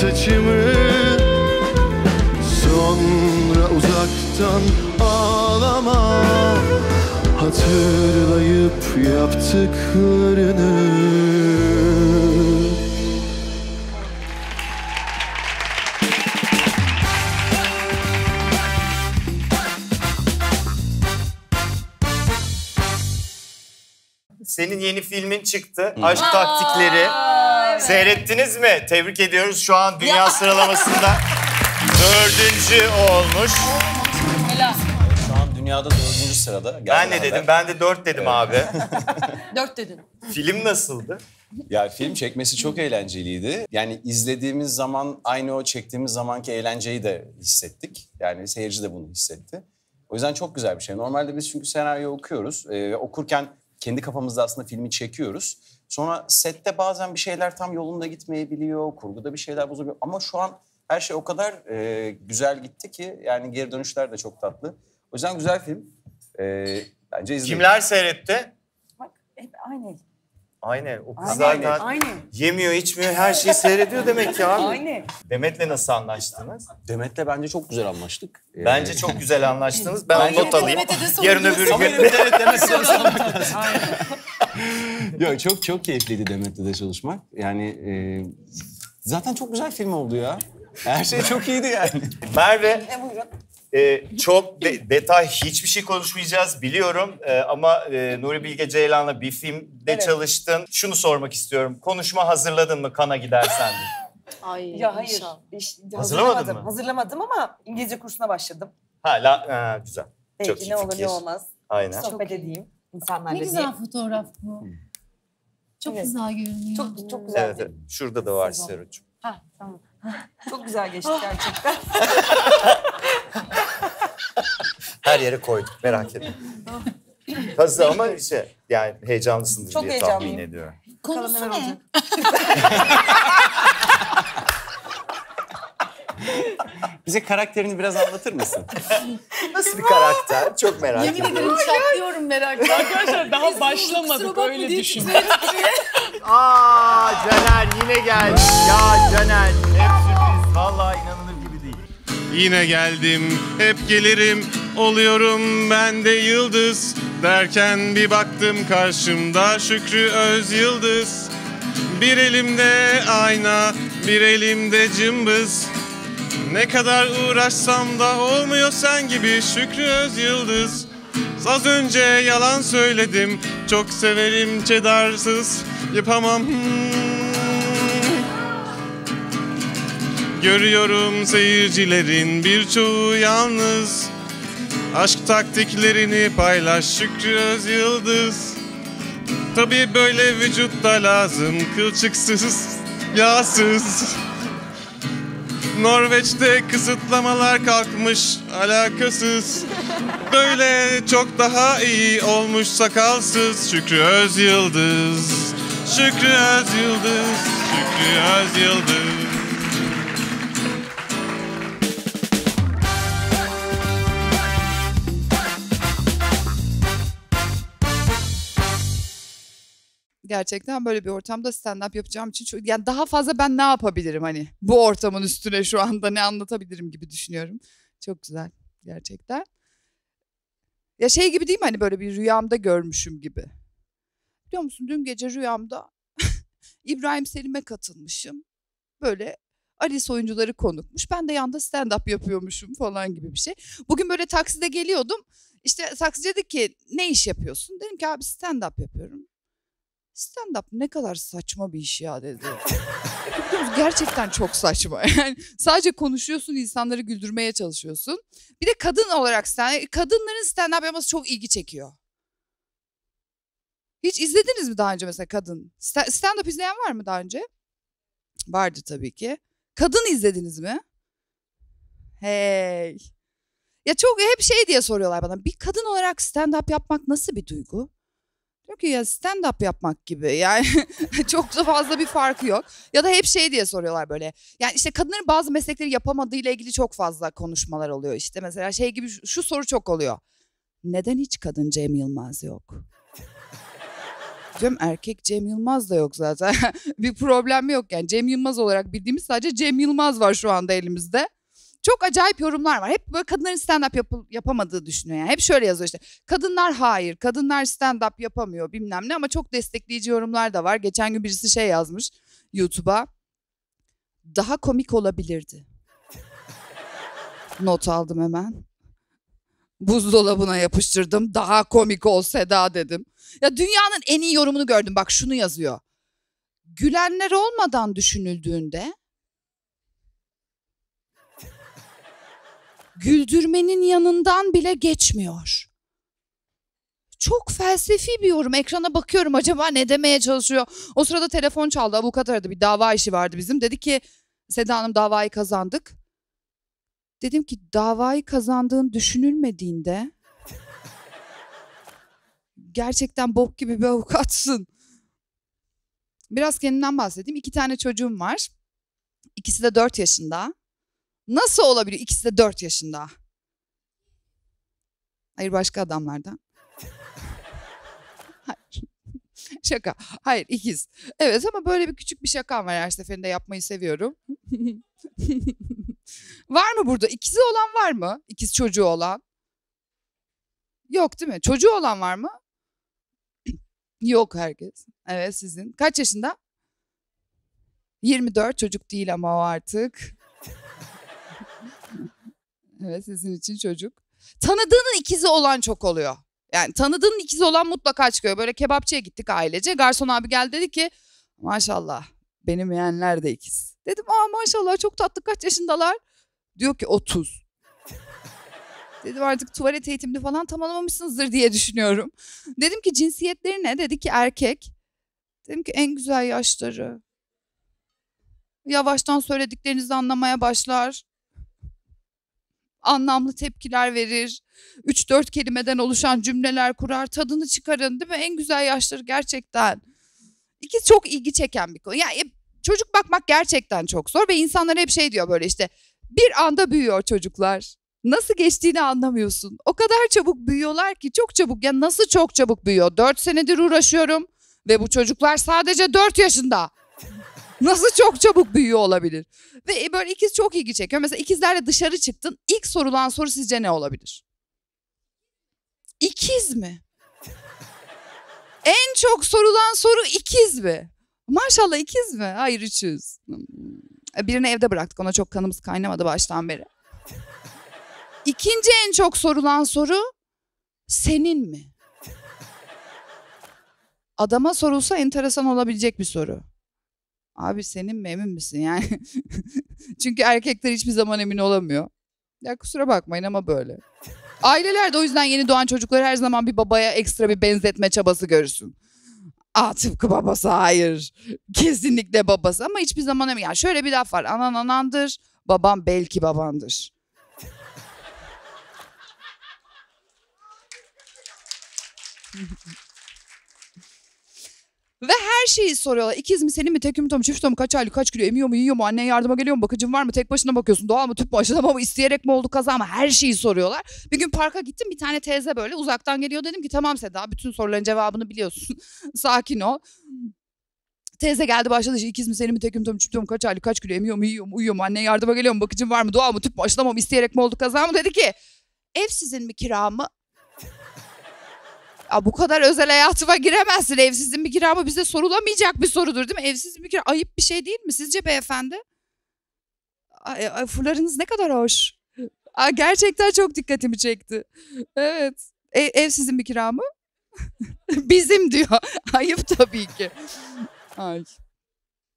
saçımı, sonra uzaktan ağlama, hatırlayıp yaptıklarını. Senin yeni filmin çıktı. Aşk Taktikleri. Seyrettiniz mi? Tebrik ediyoruz. Şu an dünya sıralamasında 4. olmuş. Şu an dünyada 4. sırada. Ben ne dedim? Ben de 4 dedim abi. 4 dedin. Film nasıldı? Ya film çekmesi çok eğlenceliydi. Yani izlediğimiz zaman aynı o çektiğimiz zamanki eğlenceyi de hissettik. Yani seyirci de bunu hissetti. O yüzden çok güzel bir şey. Normalde biz çünkü senaryo okuyoruz. Okurken kendi kafamızda aslında filmi çekiyoruz. Sonra sette bazen bir şeyler tam yolunda gitmeyebiliyor. Kurguda bir şeyler bozuluyor. Ama şu an her şey o kadar güzel gitti ki yani geri dönüşler de çok tatlı. O yüzden güzel film. Bence izleyin. Kimler seyretti? Bak hep aynı. Aynen. O kız Aynen. zaten Aynı. yemiyor, içmiyor, her şeyi seyrediyor demek ki abi. Aynı. Demet'le nasıl anlaştınız? Demet'le bence çok güzel anlaştık. Bence çok güzel anlaştınız. Ben Aynen, not alayım. Demet'e de sorun Yarın diyorsun. öbür gün. Yok çok keyifliydi Demet'le de çalışmak. Yani zaten çok güzel film oldu ya. Her şey çok iyiydi yani. Merve, Buyurun. çok detay hiçbir şey konuşmayacağız biliyorum. Ama Nuri Bilge Ceylan'la bir filmde Evet. çalıştın. Şunu sormak istiyorum. Konuşma hazırladın mı Kana gidersen de? Ay Ya hayır. inşallah. Hazırlamadın mı? Hazırlamadım ama İngilizce kursuna başladım. Güzel. Belki Çok iyi ne olur fikir. ne olmaz. Aynen. Sohbet edeyim insanlarla Ne diye. güzel fotoğraf bu. Çok Evet. güzel görünüyor. Çok güzel. Evet, evet. Şurada da var Sezon. Serucuğum. Ha, tamam. Çok güzel geçti gerçekten. Her yere koyduk merak etme. Hazır ama yani heyecanlısındır Çok diye heyecanlıyım. tahmin ediyorum. Konusu neler ne? olacak? Bize karakterini biraz anlatır mısın? Nasıl bir karakter? Çok merak Yemin ediyorum. ederim çatlıyorum merakla. Arkadaşlar daha Kusura başlamadık bakma öyle diye düşün. Caner yine geldi. Ya Caner hep sürpriz. Vallahi inanılır gibi değil. Yine geldim, hep gelirim, oluyorum ben de yıldız. Derken bir baktım karşımda Şükrü Özyıldız. Bir elimde ayna, bir elimde cımbız. Ne kadar uğraşsam da olmuyor sen gibi Şükrü Özyıldız. Az önce yalan söyledim, çok severim çedarsız, yapamam. Görüyorum seyircilerin birçoğu yalnız. Aşk taktiklerini paylaş Şükrü Özyıldız. Tabii böyle vücutta lazım kılçıksız, yağsız. Norveç'te kısıtlamalar kalkmış alakasız. Böyle çok daha iyi olmuş sakalsız Şükrü Özyıldız. Şükrü Özyıldız, Şükrü Özyıldız. Gerçekten böyle bir ortamda stand-up yapacağım için yani daha fazla ben ne yapabilirim hani bu ortamın üstüne şu anda ne anlatabilirim gibi düşünüyorum. Çok güzel gerçekten. Ya şey gibi değil mi hani böyle bir rüyamda görmüşüm gibi. Biliyor musun dün gece rüyamda İbrahim Selim'e katılmışım. Böyle Alice oyuncuları konukmuş. Ben de yanda stand-up yapıyormuşum falan gibi bir şey. Bugün böyle takside geliyordum. İşte taksici dedi ki ne iş yapıyorsun? Dedim ki abi stand-up yapıyorum. Stand-up ne kadar saçma bir iş ya dedi. Gerçekten çok saçma. Yani sadece konuşuyorsun, insanları güldürmeye çalışıyorsun. Bir de kadın olarak kadınların stand-up yapması çok ilgi çekiyor. Hiç izlediniz mi daha önce mesela kadın? Stand-up izleyen var mı daha önce? Vardı tabii ki. Kadın izlediniz mi? Hey. Ya çok hep şey diye soruyorlar bana. Bir kadın olarak stand-up yapmak nasıl bir duygu? Diyor ki ya stand-up yapmak gibi yani çok da fazla bir farkı yok. Ya da hep şey diye soruyorlar böyle. Yani işte kadınların bazı meslekleri yapamadığıyla ilgili çok fazla konuşmalar oluyor işte. Mesela şey gibi şu soru çok oluyor. Neden hiç kadın Cem Yılmaz yok? Diyorum erkek Cem Yılmaz da yok zaten. Bir problem yok yani. Cem Yılmaz olarak bildiğimiz sadece Cem Yılmaz var şu anda elimizde. Çok acayip yorumlar var. Hep böyle kadınların stand-up yapamadığı düşünüyor. Yani hep şöyle yazıyor işte. Kadınlar hayır, kadınlar stand-up yapamıyor bilmem ne ama çok destekleyici yorumlar da var. Geçen gün birisi şey yazmış YouTube'a. Daha komik olabilirdi. Not aldım hemen. Buzdolabına yapıştırdım. Daha komik ol Seda dedim. Ya dünyanın en iyi yorumunu gördüm. Bak şunu yazıyor. Gülenler olmadan düşünüldüğünde güldürmenin yanından bile geçmiyor. Çok felsefi bir yorum. Ekrana bakıyorum acaba ne demeye çalışıyor. O sırada telefon çaldı. Avukat aradı. Bir dava işi vardı bizim. Dedi ki Seda Hanım davayı kazandık. Dedim ki davayı kazandığın düşünülmediğinde gerçekten bok gibi bir avukatsın. Biraz kendimden bahsedeyim. 2 tane çocuğum var. İkisi de 4 yaşında. Nasıl olabiliyor? İkisi de 4 yaşında. Hayır, başka adamlardan. Hayır. Şaka. Hayır, ikiz. Evet, ama böyle bir küçük bir şakam var, her seferinde yapmayı seviyorum. Var mı burada? İkizi olan var mı? İkiz çocuğu olan? Yok değil mi? Çocuğu olan var mı? Yok herkes. Evet, sizin. Kaç yaşında? 24, çocuk değil ama o artık. Evet, sizin için çocuk. Tanıdığının ikizi olan çok oluyor. Yani tanıdığının ikizi olan mutlaka çıkıyor. Böyle kebapçıya gittik ailece. Garson abi geldi, dedi ki maşallah benim yeğenler de ikiz. Dedim maşallah çok tatlı, kaç yaşındalar? Diyor ki 30. Dedim artık tuvalet eğitimini falan tamamlamışsınızdır diye düşünüyorum. Dedim ki cinsiyetleri ne? Dedi ki erkek. Dedim ki en güzel yaşları. Yavaştan söylediklerinizi anlamaya başlar. Anlamlı tepkiler verir. 3-4 kelimeden oluşan cümleler kurar. Tadını çıkarın, değil mi? En güzel yaşları gerçekten. İkiz çok ilgi çeken bir konu. Yani çocuk bakmak gerçekten çok zor ve insanlar hep şey diyor böyle işte. Bir anda büyüyor çocuklar. Nasıl geçtiğini anlamıyorsun. O kadar çabuk büyüyorlar ki, çok çabuk. Ya nasıl çok çabuk büyüyor? 4 senedir uğraşıyorum ve bu çocuklar sadece 4 yaşında. Nasıl çok çabuk büyüyor olabilir? Ve böyle ikiz çok ilgi çekiyor. Mesela ikizlerle dışarı çıktın. İlk sorulan soru sizce ne olabilir? İkiz mi? En çok sorulan soru ikiz mi? Maşallah ikiz mi? Hayır, 300. Birini evde bıraktık. Ona çok kanımız kaynamadı baştan beri. İkinci en çok sorulan soru senin mi? Adama sorulsa enteresan olabilecek bir soru. Abi senin mi, emin misin yani? Çünkü erkekler hiçbir zaman emin olamıyor. Ya kusura bakmayın ama böyle. Aileler de o yüzden yeni doğan çocukları her zaman bir babaya ekstra bir benzetme çabası görürsün. Tıpkı babası, hayır. Kesinlikle babası ama hiçbir zaman emin. Yani şöyle bir laf var. Anan anandır, babam belki babandır. Ve her şeyi soruyorlar. İkiz mi, senin mi, tek yumurta mı, çift yumurta mı, kaç aylık, kaç kilo, emiyor mu, yiyor mu, annen yardıma geliyor mu, bakıcın var mı, tek başına bakıyorsun, doğal mı, tüp mü, aşılama mı, isteyerek mi oldu, kaza mı, her şeyi soruyorlar. Bir gün parka gittim, bir tane teyze böyle uzaktan geliyor, dedim ki tamam Seda, bütün soruların cevabını biliyorsun. Sakin ol. Teyze geldi başladı, ikiz mi, senin mi, tek yumurta mı, çift yumurta mı, kaç aylık, kaç kilo, emiyor mu, yiyor mu, uyuyor mu, annen yardıma geliyor mu, bakıcın var mı, doğal mı, tüp mü, aşılama mı, isteyerek mi oldu, kaza mı? Dedi ki ev sizin mi, kira mı? Ya bu kadar özel hayatıma giremezsin. Evsizin bir kira mı, bize sorulamayacak bir sorudur değil mi? Evsizin bir kira ayıp bir şey değil mi sizce beyefendi? Fularınız ne kadar hoş. Gerçekten çok dikkatimi çekti. Evet. Evsizin bir kira mı? Bizim diyor. Ayıp tabii ki. Ay.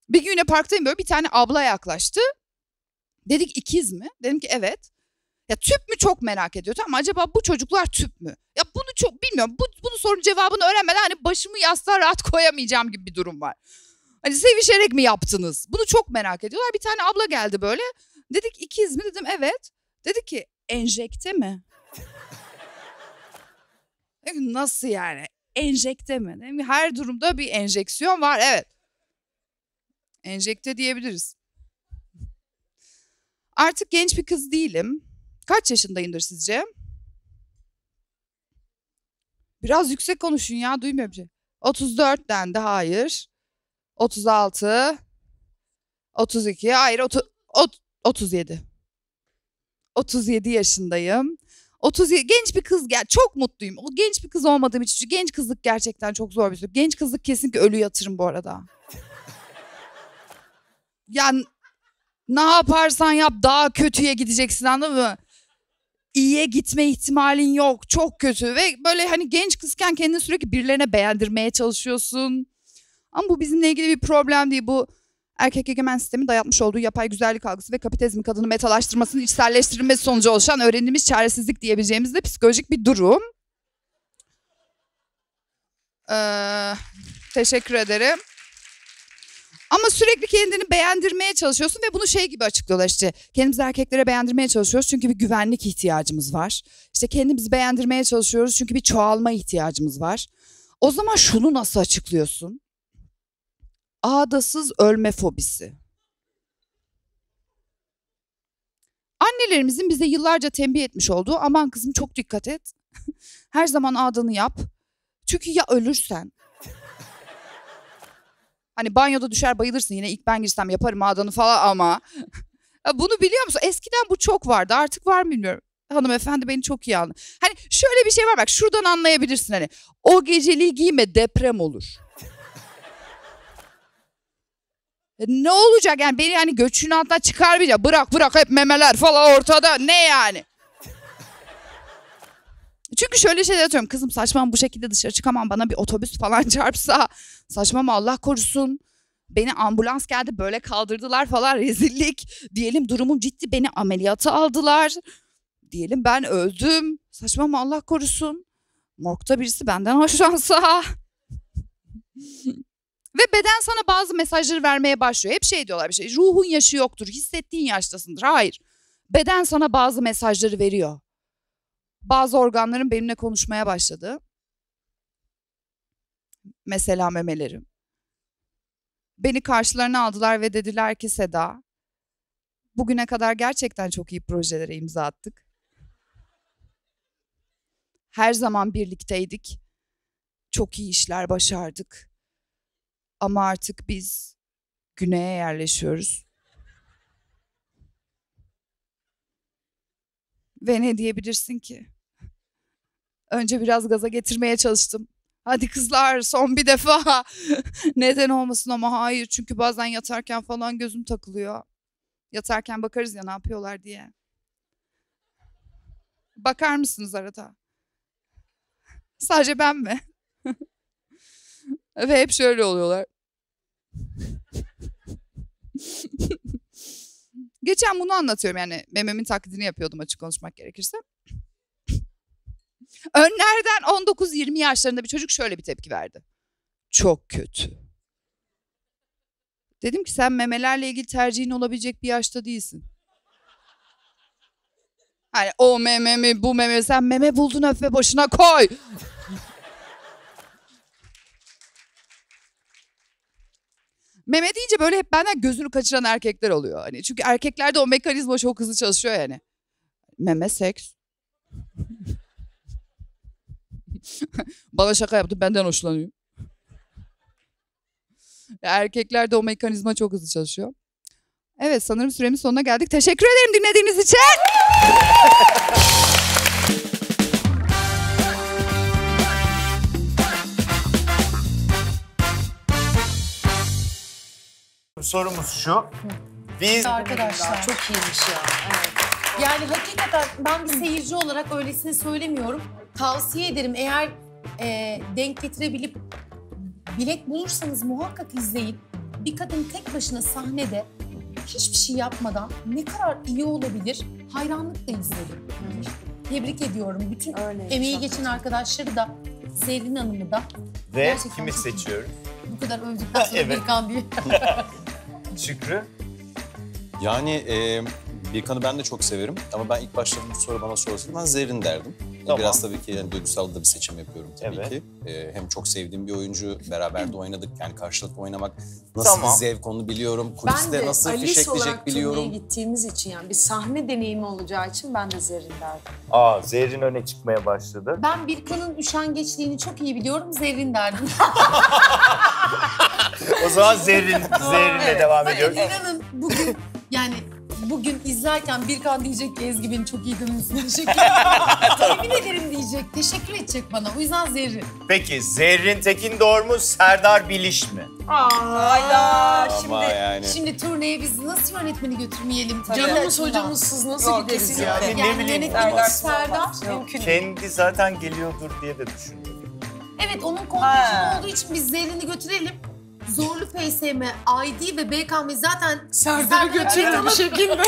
Bir gün yine parktayım, böyle bir tane abla yaklaştı. Dedik ikiz mi? Dedim ki evet. Ya tüp mü çok merak ediyor. Tamam, acaba bu çocuklar tüp mü? Ya bunu çok bilmiyorum. Bunu sorunun cevabını öğrenmeden hani başımı yastığa rahat koyamayacağım gibi bir durum var. Hani sevişerek mi yaptınız? Bunu çok merak ediyorlar. Bir tane abla geldi böyle. Dedik ikiz mi? Dedim evet. Dedi ki enjekte mi? Dedim, nasıl yani? Enjekte mi? Dedim, her durumda bir enjeksiyon var. Evet. Enjekte diyebiliriz. Artık genç bir kız değilim. Kaç yaşındayımdır sizce? Biraz yüksek konuşun ya, duymuyorum bir şey. 34 dendi, hayır. 36. 32, hayır. 37. 37 yaşındayım. 37, genç bir kız, çok mutluyum. O genç bir kız olmadığım için. Genç kızlık gerçekten çok zor bir şey. Genç kızlık kesinlikle ölü yatırım bu arada. Yani ne yaparsan yap daha kötüye gideceksin, anladın mı? İyiye gitme ihtimalin yok. Çok kötü ve böyle hani genç kızken kendini sürekli birilerine beğendirmeye çalışıyorsun. Ama bu bizimle ilgili bir problem değil. Bu erkek egemen sistemin dayatmış olduğu yapay güzellik algısı ve kapitalizmin kadını metalaştırmasının içselleştirilmesi sonucu oluşan öğrenilmiş çaresizlik diyebileceğimiz de psikolojik bir durum. Teşekkür ederim. Ama sürekli kendini beğendirmeye çalışıyorsun ve bunu şey gibi açıklıyorlar işte. Kendimizi erkeklere beğendirmeye çalışıyoruz çünkü bir güvenlik ihtiyacımız var. İşte kendimizi beğendirmeye çalışıyoruz çünkü bir çoğalma ihtiyacımız var. O zaman şunu nasıl açıklıyorsun? Ağdasız ölme fobisi. Annelerimizin bize yıllarca tembih etmiş olduğu aman kızım çok dikkat et. Her zaman A'danı yap. Çünkü ya ölürsen. Hani banyoda düşer bayılırsın, yine ilk ben girsem yaparım A'danı falan ama. Bunu biliyor musun? Eskiden bu çok vardı, artık var mı bilmiyorum. Hanımefendi beni çok iyi anladı. Hani şöyle bir şey var, bak şuradan anlayabilirsin hani. O geceliği giyme, deprem olur. Ne olacak yani, beni hani göçün altına çıkarmayacak. Bırak hep memeler falan ortada, ne yani? Çünkü şöyle şeyler atıyorum. Kızım saçmam, bu şekilde dışarı çıkamam, bana bir otobüs falan çarpsa. Saçmam, Allah korusun. Beni ambulans geldi, böyle kaldırdılar falan, rezillik. Diyelim durumum ciddi, beni ameliyata aldılar. Diyelim ben öldüm. Saçmam, Allah korusun. Morgda birisi benden hoşlansa. Ve beden sana bazı mesajları vermeye başlıyor. Hep şey diyorlar bir şey. Ruhun yaşı yoktur, hissettiğin yaştasındır. Hayır. Beden sana bazı mesajları veriyor. Bazı organlarım benimle konuşmaya başladı. Mesela memelerim. Beni karşılarına aldılar ve dediler ki Seda, bugüne kadar gerçekten çok iyi projelere imza attık. Her zaman birlikteydik. Çok iyi işler başardık. Ama artık biz güneye yerleşiyoruz. Ve ne diyebilirsin ki? Önce biraz gaza getirmeye çalıştım. Hadi kızlar, son bir defa. Neden olmasın ama hayır. Çünkü bazen yatarken falan gözüm takılıyor. Yatarken bakarız ya ne yapıyorlar diye. Bakar mısınız arada? Sadece ben mi? Ve hep şöyle oluyorlar. Geçen bunu anlatıyorum, yani mememin taklidini yapıyordum açık konuşmak gerekirse. Önlerden 19-20 yaşlarında bir çocuk şöyle bir tepki verdi. Çok kötü. Dedim ki sen memelerle ilgili tercihin olabilecek bir yaşta değilsin. Hani o meme mi bu meme, sen meme buldun öf başına koy. Meme deyince böyle hep benden gözünü kaçıran erkekler oluyor. Hani çünkü erkeklerde o mekanizma çok hızlı çalışıyor yani. Meme seks. Bana şaka yaptı, benden hoşlanıyor. Erkeklerde o mekanizma çok hızlı çalışıyor. Evet, sanırım süremin sonuna geldik. Teşekkür ederim dinlediğiniz için. Sorumuz şu. Biz Arkadaşlar. Çok iyiymiş ya. Evet. Yani hakikaten ben bir seyirci olarak öylesine söylemiyorum. Tavsiye ederim, eğer denk getirebilip bilet bulursanız muhakkak izleyin. Bir kadın tek başına sahnede hiçbir şey yapmadan ne kadar iyi olabilir, hayranlıkla izledim. Tebrik ediyorum. Bütün Öyle, emeği çok geçen arkadaşları da, Zerrin Hanım'ı da. ve Gerçekten kimi çok iyi. seçiyoruz? Bu kadar övdükten sonra Evet. Birkan diye. Şükrü. Yani Birkan'ı ben de çok severim ama ben ilk başladığım soru bana sorulsaydı ben Zerrin derdim. Tamam. Biraz tabii ki yani duygusal da bir seçim yapıyorum tabii Evet. ki. Hem çok sevdiğim bir oyuncu, beraber de oynadık. Yani karşılıklı oynamak nasıl Tamam. bir zevk onu biliyorum. Ben Kuliste de nasıl Alice fişekleyecek olarak turneye biliyorum. gittiğimiz için, yani bir sahne deneyimi olacağı için ben de Zerrin derdim. Aa, Zerrin öne çıkmaya başladı. Ben Birkan'ın üşengeçliğini çok iyi biliyorum, Zerrin derdim. O zaman Zerrin'le devam ediyoruz. İnanın bugün yani bugün izlerken Birkan diyecek ki Ezgi beni çok iyi tanıyorsun, teşekkür ederim. Yemin ederim diyecek, teşekkür edecek bana. O yüzden Zerrin. Peki Zerrin Tekindor mu, Serdar Biliş mi? Hayda şimdi. Ama yani. Şimdi turneye biz nasıl yönetmeni götürmeyelim? Canımız Canım hocamızsız nasıl Yok, gideriz kesinlikle. ya? Yani ne Yani bileyim, yönetmenimiz olmaz. Serdar. Mümkün değil. Kendi zaten geliyordur diye de düşündüm. Evet, onun Ha. kontenjanı olduğu için biz Zerrin'i götürelim. Zorlu FSM, ID ve BKM zaten Serdar'ı götürün bir şekilde.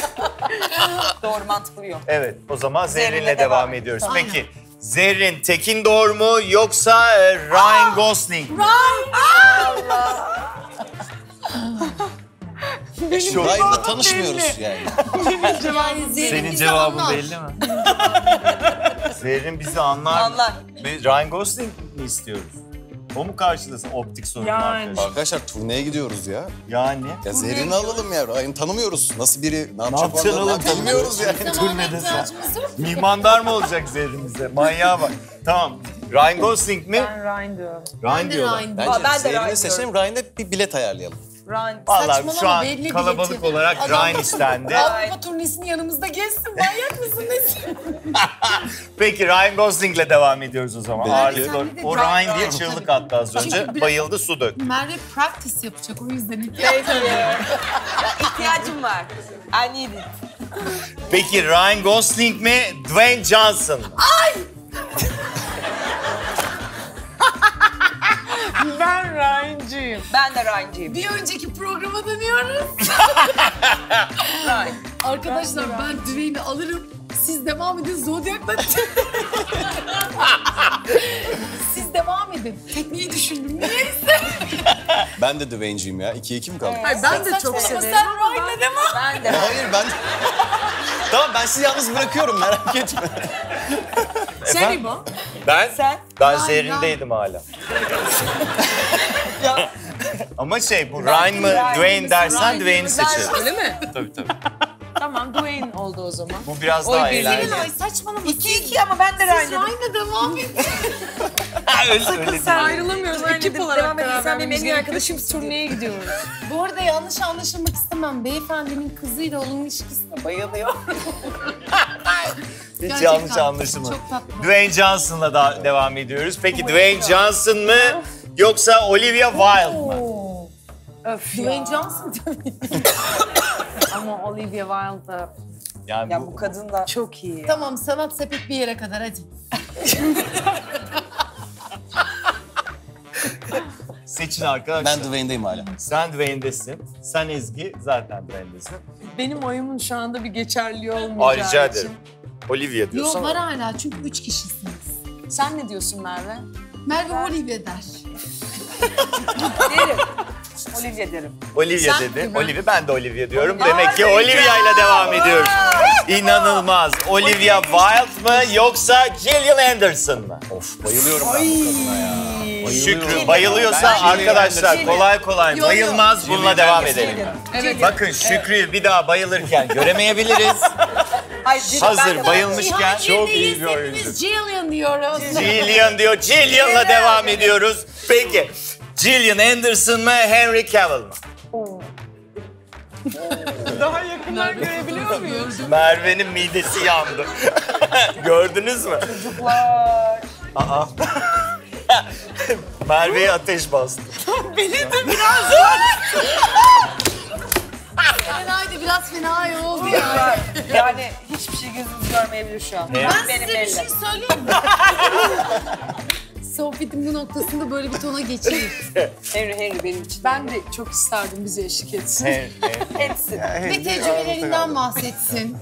Doğru, mantıklıyor. Evet, o zaman Zerrin'le Zerrin'le devam devam ediyoruz. Aynen. Peki Zerrin Tekindor mu yoksa Ryan Gosling mi? Çok- Ryan'la tanışmıyoruz yani. yani Zerrin Senin bizi cevabın anlar. belli mi? Zerrin bizi anlar. Anlar. Ryan Gosling mi istiyoruz? O mu karşılasın optik sorunu Yani. arkadaşlar? Arkadaşlar turneye gidiyoruz ya. Yani. Ya Zerrin'i alalım ya. Ryan'ı tanımıyoruz. Nasıl biri, ne yapacak yapacaksın orada? oğlum? Tanımıyoruz yani. Zamana Turnede sen. ihtiyacımız yok. Mihmandar mı olacak Zerrin'imize? Manyağa bak. Tamam. Ryan Gosling mi? Ben Ryan diyorum. Ryan diyorlar. Ryan. Bence Ben de Ryan Zerrin'i diyorum. seçelim. Ryan'a bir bilet ayarlayalım. Ryan. Vallahi şu Saçmalama, an belli kalabalık bileti. olarak Adam- Ryan istendi. Avrupa turnesini yanımızda gezsin. Manyak mısınız? Peki Ryan Gosling'le devam ediyoruz o zaman. Peki. Ağırlıklı. Sen bir de O Ryan- Ryan diye Tabii. çığlık attı az önce. Çünkü biraz- Bayıldı, su döktü. Merve practice yapacak o yüzden İhtiyacım var. I need it. Peki Ryan Gosling mi, Dwayne Johnson mı? Ben Ryan'cıyım. Ben de Ryan'cıyım. Bir önceki programa dönüyoruz. Ryan. Arkadaşlar ben Dwayne'i alırım. Siz devam edin Zodiac'la. Siz devam edin. Tekniği düşündüm. Niyeyse. Ben de Dwayne'ciyim ya. 2-2 mi kaldı? Ben de çok Saçmalama, severim. sen Ryan'la devam. Ben de. Hayır ben... Tamam ben sizi yalnız bırakıyorum merak etme. Sen İbo. Ben? Sen? Ben Ryan, Zerrin'deydim hala. Ya. Ama bu Ryan mı, Dwayne dersen Dwayne'i seçerim. Öyle mi? Tabii tabii. Tamam Dwayne oldu o zaman. Bu biraz Oy, daha bir eğlenceli. Serenay saçmalama. 2-2 ama ben de Ryan Siz dedim. Ryan'la devam edin. öyle Sen ayrılamıyoruz. Ekip dedim, olarak devam edin. Sen benim en iyi arkadaşımsın. Biz turneye gidiyoruz. Bu arada yanlış anlaşılmak istemem. Beyefendinin kızıyla olan ilişkisine bayılıyor. Hiç Gerçekten yanlış anlaşılmadı. çok tatlı. Dwayne Johnson'la da devam ediyoruz. Peki Dwayne Johnson mı yoksa Olivia Wilde mı? Oo. Öf Dwayne Johnson tabii. Ama Olivia Wilde da Yani Ya bu kadın da. çok iyi. Tamam sanat sepet bir yere kadar hadi. seçin arkadaşlar. Ben Dwayne'deyim hala. Sen Dwayne'desin. Sen Ezgi zaten Dwayne'desin. Benim oyumun şu anda bir geçerliği olmayacağı Rica için. ederim. Olivia diyorsun Yok ama. var hala çünkü 3 kişisiniz. Sen ne diyorsun Merve? Merve Olivia der. Derim. Olivia derim. Olivia Sen dedi. mi? Olivia, ben de Olivia diyorum. Demek ki Olivia ile devam ediyoruz. İnanılmaz. Olivia Wilde mı yoksa Gillian Anderson mı? Of bayılıyorum ben bu kadına ya. Şükrü bayılıyorsa Ben Gillian arkadaşlar Anderson. kolay kolay Yo, yo. bayılmaz. Bununla devam edelim. Evet. Bakın Şükrü'yü bir daha bayılırken göremeyebiliriz. Hayır, ben Hazır de bayılmışken çok iyi Nihayetinde bir oyuncu. hepimiz Gillian diyoruz. Gillian diyor. Gillian'la devam ediyoruz. Peki Gillian Anderson mı Henry Cavill mı? Daha yakından görebiliyor muyuz? Merve'nin midesi yandı. Gördünüz mü? Çocuklar. Aa. Merve'ye ateş bastı. Serenay'da biraz fena oldu ya. Yani hiçbir şey gözünüz görmeyebilir şu an. Evet. Ben size bir şey söyleyeyim mi? Sohbetin bu noktasında böyle bir tona geçeyim. Henry benim için. Ben de çok isterdim bize eşlik etsin. Hepsi. Ve tecrübelerinden bahsetsin.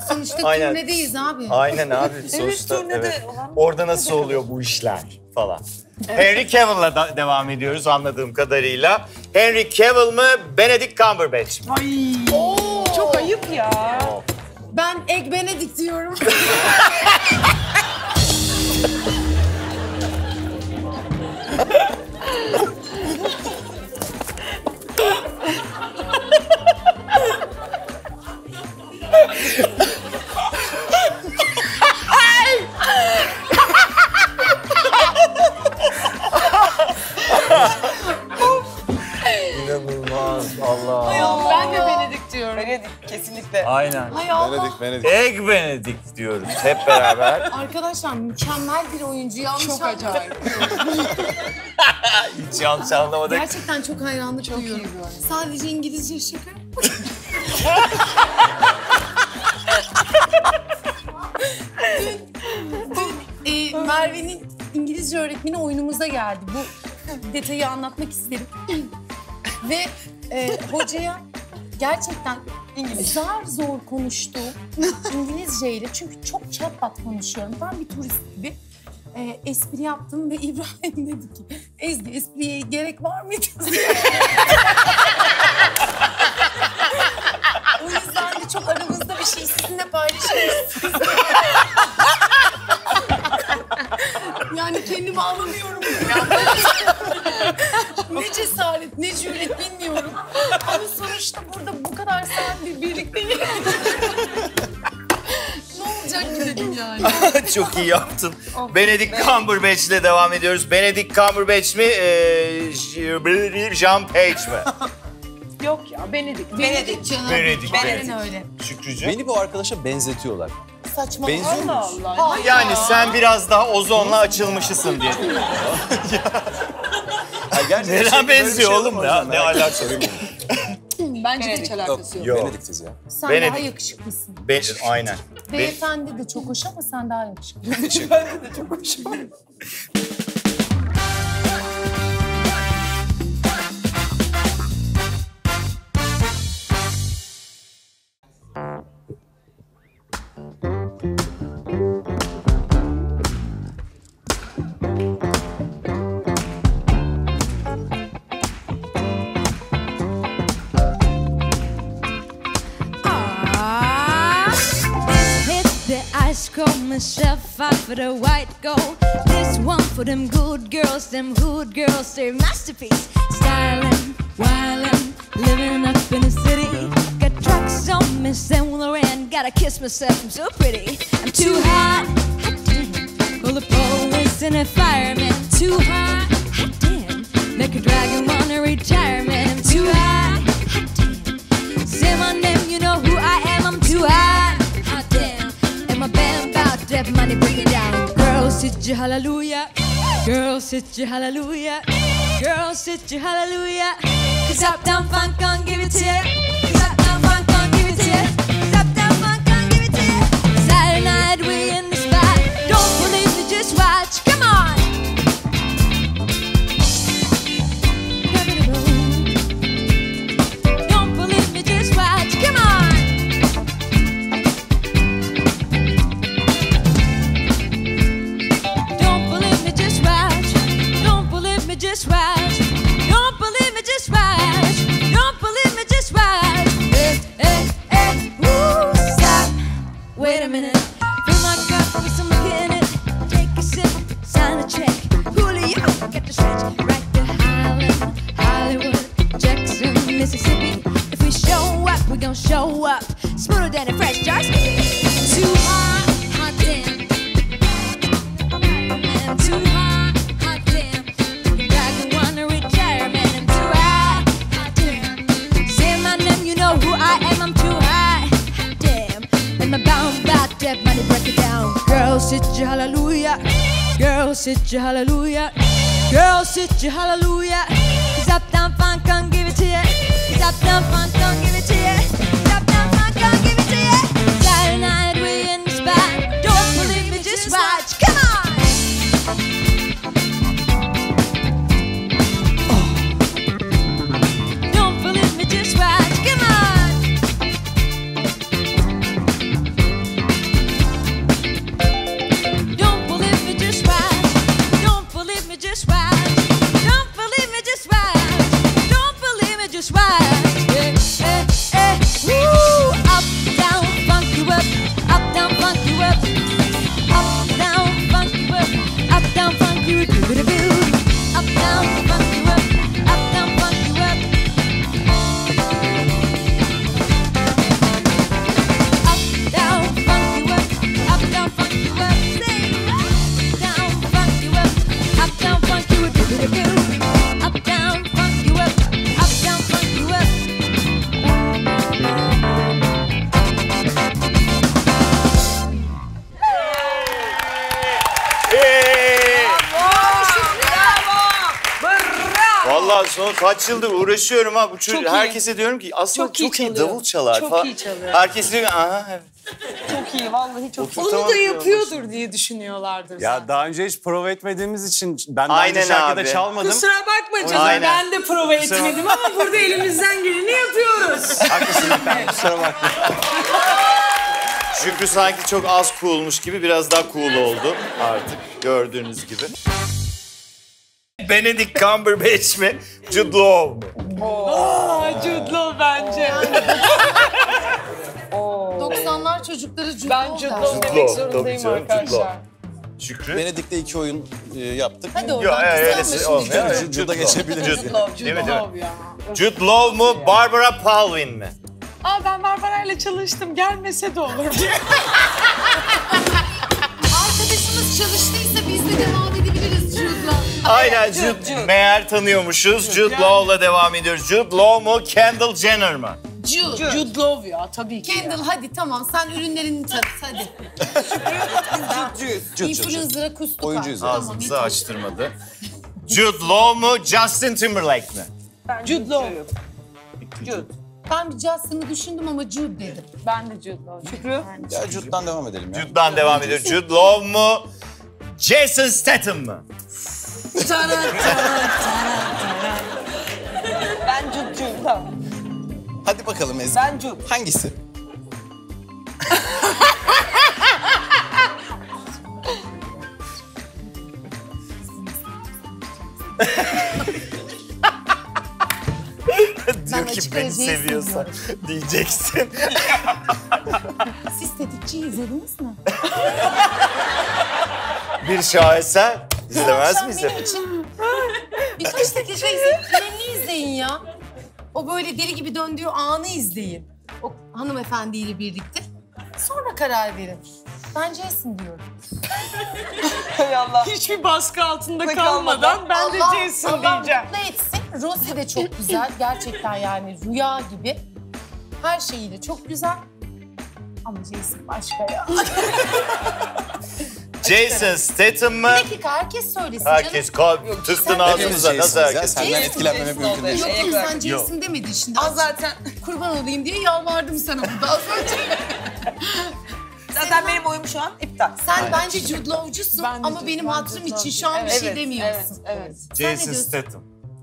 Sonuçta Aynen. turnedeyiz abi. Aynen abi. Evet, Sonuçta, turnede olan- Orada nasıl oluyor bu işler falan. Henry Cavill'la devam ediyoruz anladığım kadarıyla. Henry Cavill mı Benedict Cumberbatch mi? Çok ayıp ya. Ben Egg Benedict diyorum. İnanılmaz Allah. Ben de Benedict diyorum. Benedict kesinlikle. Aynen. Hay Allah. Benedict. Egg Benedict diyoruz hep beraber. Arkadaşlar mükemmel bir oyuncu. Yanlış Çok anlamayın. acayip. Hiç yanlış anlamadık. Gerçekten çok hayranlık duyuyorum. iyi bir oyuncu. Sadece İngilizce şaka. Merve'nin İngilizce öğretmeni oyunumuza geldi. Bu detayı anlatmak isterim. Ve hocaya gerçekten zar zor konuştu İngilizceyle. Çünkü çok çatpat konuşuyorum. Ben bir turist gibi. Espri yaptım ve İbrahim dedi ki Ezgi espriye gerek var mıydı? O yüzden de çok aramızda bir şey sizinle paylaşırız. Yani kendimi anlamıyorum. Ne cesaret, ne cüret bilmiyorum. Ama sonuçta burada bu kadar saat birlikteyiz. Ne olacak ki dedim yani. Çok iyi yaptın. Benedict Cumberbatch ile devam ediyoruz. Benedict Cumberbatch mi? Jean Page mi? Yok ya Benedict. Benedict canım. Benedict. Aynen öyle. Şükrücü. Beni bu arkadaşa benzetiyorlar. Saçma. Benziyor muyuz? Allah Allah. Yani sen biraz daha ozonla açılmışısın diye. Neden benziyor oğlum ya? Ne alakası? Bence hiç alakası yok. Yok. Benedict'iz ya. Sen Benedict. daha yakışıklısın. Aynen. Beyefendi de çok hoş ama sen daha yakışıklı. Ice cold myself, fight for the white gold. This one for them good girls, them hood girls, their masterpiece. Styling, wildin', living up in the city. Got trucks on me, Saint Laurent, gotta kiss myself, I'm so pretty. I'm too hot, hot damn. Call the police and the fireman. Too hot, hot damn. Make a dragon wanna retirement. I'm too hot, hot damn. Say my name, you know who I am, I'm too hot, hot damn. My band bout to have money, break it down. Girls, hit you hallelujah. Girls, hit you hallelujah. Girls, hit you hallelujah. Cause Uptown Funk gon' give it to you. Cause Uptown Funk gon' give it to you. Cause Uptown Funk gon' give it to you. Saturday night we in the spot. Don't believe me, just watch. Come on. Don't believe me, just watch. Come on. Just watch. Don't believe me, just watch. Don't believe me, just watch. Hey, hey, hey, woo, stop. Wait a minute. Fill my cup with some liquor in it. Take a sip, sign a check. Julio, get the stretch. Right to Highland, Hollywood, Jackson, Mississippi. If we show up, we gon' show up. Smoother than a fresh jar. Too hot, hot damn. I'm too hot. Who I am, I'm too high. Damn, and my bound about that money, break it down. Girls, hit you hallelujah. Girls, hit you hallelujah. Girls, hit you hallelujah. Cause Uptown Funk gon' give it to you. Cause Uptown Funk gon' give it to you. Cause Uptown Funk gon' give it to you. Saturday night we in the spot. Don't believe me, just watch. Come on. Don't believe me, just watch. Just watch, yeah, yeah, yeah. Woo! Up, down, funk you up. Up, down, funk you up. Up, down, funk you up. Up, down, funk you up. Up, down, funk you up. Up, down, funk you up. Up, down, funk you up. Up, down, funk you up. Say, up, down, funk you up. Up, down, funk you up. Up, down, funk you up. Vallahi son kaç yıldır uğraşıyorum ha bu çocuk. Çok iyi. Herkese diyorum ki aslında Çok iyi çok iyi çalıyor. davul çalar Çok falan. iyi çalıyor. Herkes diyor ki aha evet. Çok iyi vallahi çok iyi. Oturtamadım Onu da ya, yapıyordur diye düşünüyorlardır. Ya daha önce hiç prova etmediğimiz için ben daha önce Aynen şarkıda abi. çalmadım. Kusura bakma canım Aynen. ben de prova etmedim ama burada elimizden geleni yapıyoruz. Haklısın efendim, kusura bakma. Şükrü sanki çok az coolmuş gibi biraz daha cool oldu artık gördüğünüz gibi. Benedict Cumberbatch mi? Jude Law mu? Jude Law bence. 90'lar çocukları Ben Jude Law Jude demek Law, zorundayım tabii canım, Jude arkadaşlar. Law. Şükrü? Venedik'te 2 oyun yaptık. Hadi Yok oradan öylesi olmuyor. Jude'a geçebiliriz. Değil mi? Jude Law mu, Barbara Palvin mi? Ben Barbara'yla çalıştım. Gelmese de olur. Arkadaşımız çalıştıysa biz de devam edebiliriz Jude'la. Aynen Jude. Meğer tanıyormuşuz. Jude Law'la devam ediyoruz. Jude Law mu, Kendall Jenner mı? Jude Law ya tabii ki. Kendall hadi tamam sen ürünlerini tanıt hadi. Influencer'a kustuk. Oyuncuyuz. Ağzımızı yeter. açtırmadı. Jude Law mu, Justin Timberlake mi? Jude Law. Ben bir Justin'ı düşündüm ama Jude dedim. Ben de Jude Law. Şükrü. Ya Jude'dan devam edelim ya. Jude'dan devam ediyoruz. Jude Law mu, Jason Statham mı? Ben Jude. Tamam. Hadi bakalım Ezgi. Ben Jude. Hangisi? Diyor ki açık beni özeyi seviyorsan diyeceksin. Siz tetikçi izlediniz mi? Bir şaheser izlemez Akşam miyiz? benim için birkaç dakika izleyin. Finalini izleyin ya. O böyle deli gibi döndüğü anı izleyin. O hanımefendiyle birlikte. Sonra karar verin. Ben Jason diyorum. Hay Allah. Hiçbir baskı altında kalmadan kalmadan ben de Jason Allah diyeceğim. mutlu etsin. Rosie de çok güzel. Gerçekten yani rüya gibi. Her şeyiyle çok güzel. Ama Jason başka ya. Jason Statham mı? Bir dakika herkes söylesin Herkes canım. tıktın ağzımıza. Nasıl herkes? Senden Jason, etkilenmemek Jason mümkün değil. oldu. Yok oğlum sen Jason demedin şimdi. Az zaten. Kurban olayım diye yalvardım sana burada az önce. Zaten benim oyum şu an iptal. Sen bence Jude Law'cusun Ben de ama Jude benim Law, hatırım Jude için Law. şu an bir şey Evet, demiyorsun. Evet. Sen ne Jason diyorsun? Statham.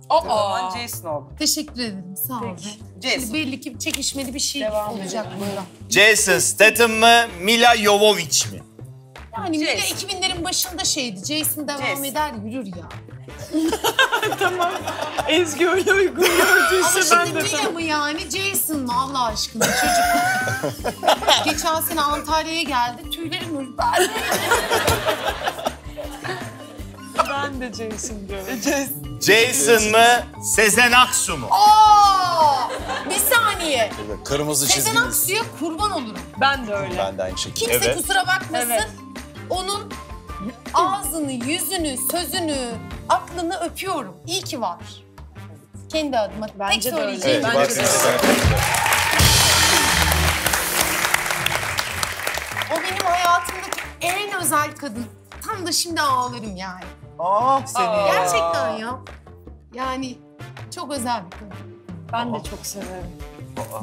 O zaman Jason oldu. Teşekkür ederim sağ ol. Jason. Şimdi belli ki çekişmeli bir şey Devam olacak burada. Jason Statham mı, Mila Jovovich mi? Yani bir de Jason. 2000'lerin başında şeydi. Jason devam Jason. eder yürür ya. Ezgi öyle uygun Ama gördüyse ben şimdi de Mila mı yani Jason mı Allah aşkına çocuk. Geçen sene Antalya'ya geldi tüylerim ürperdi. ben de Jason diyorum. Jason mı, Sezen Aksu mu? Aa! Bir saniye. Kırmızı Sezen çizgimiz. Aksu'ya kurban olurum. Ben de öyle. Ben de aynı şekilde. Kimse Evet. kusura bakmasın. Evet. Onun ağzını, yüzünü, sözünü, aklını öpüyorum. İyi ki var. Kendi adıma Bence tek de öyle. söyleyeceğim. Evet, Bence de. O benim hayatımdaki en özel kadın. Tam da şimdi ağlarım yani. Seni. Gerçekten ya. Yani çok özel bir kadın. Ben de çok severim.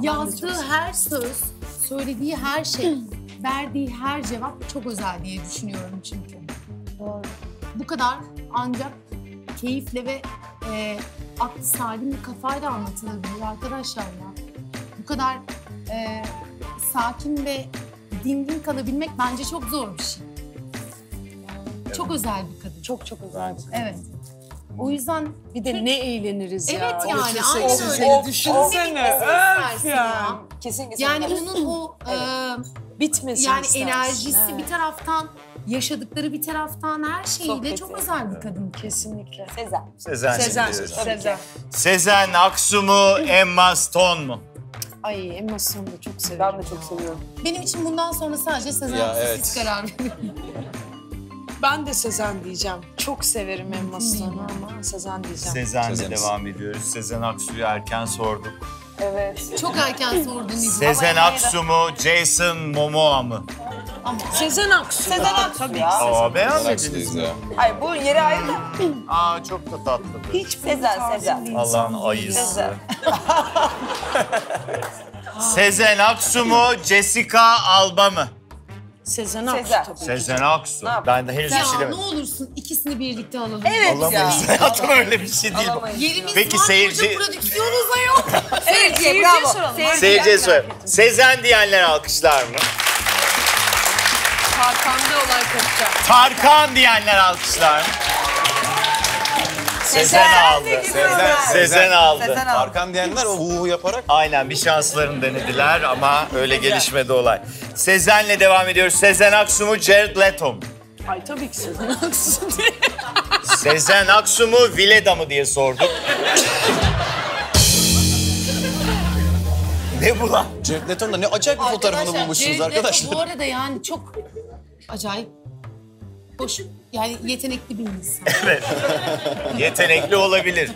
Yazdığı her söz, söylediği her şey, verdiği her cevap çok özel diye düşünüyorum çünkü. Doğru. Bu kadar ancak keyifle ve aklı salim bir kafayla anlatılabilir arkadaşlar ya. Bu kadar sakin ve dingin kalabilmek bence çok zor bir şey. Çok özel bir kadın. Çok özel. Evet. O yüzden Bir de ne eğleniriz ya. evet yani Otursak aynen siz öyle. de düşünsene. Öf Öf ya. ya. Kesinlikle. Yani onun o Bitmesin yani istersin. enerjisi Evet. bir taraftan, yaşadıkları bir taraftan her şeyiyle Sohbeti. çok özel bir kadın. Kesinlikle. Sezen. Sezen. Sezen. diyoruz. Sezen. Sezen Aksu mu, Emma Stone mu? Ay Emma Stone'u da çok seviyorum. Ben de çok seviyorum. Benim için bundan sonra sadece Sezen Ya, Aksu evet. siz karar verin. Ben de Sezen diyeceğim. Çok severim Emma Stone'u ama Sezen diyeceğim. Sezen'le Sezeniz. devam ediyoruz. Sezen Aksu'yu erken sorduk. Evet. Çok erken sordun İbo. Sezen Aksu mu, Jason Momoa mı? Ama Sezen Aksu. Sezen Aksu Tabii ya. ki Sezen. Aa, beğenmediniz Relaxliyiz mi? ya. Hayır bu yeri ayrı da. Aa, çok da tatlıdır. Hiç Sezen. Allah'ın ayısı. Sezen. Sezen Aksu mu, Jessica Alba mı? Sezen Aksu Sezen. tabii ki. Sezen Aksu. Ne yap- Ben de henüz bir ya şey ne demedim. olursun ikisini birlikte alalım. Evet Alamayız. ya. Hayatım öyle bir şey değil bu. Alamayız. Yerimiz Peki var, seyirci- koca prodüksiyonuz da yok. Evet Seyirciye bravo. soralım. Seyirciye sor. Sezen diyenler alkışlar mı? Hakan'da olay kopacak. Tarkan diyenler alkışlar mı? Sezen aldı. Sezen aldı. Sezen aldı. Arkan diyenler o hu yaparak Aynen bir şanslarını denediler ama öyle gelişmedi olay. Sezen'le devam ediyoruz. Sezen Aksu mu, Jared Leto mu? Ay tabii ki Sezen Aksu. Sezen Aksu mu, Vileda mı diye sorduk. Ne bu lan? Jared Leto'nun da ne acayip bir fotoğrafını bulmuşsunuz Jared Leto arkadaşlar. bu arada yani çok acayip hoş, yani yetenekli bir insan. Evet. Yetenekli olabilir.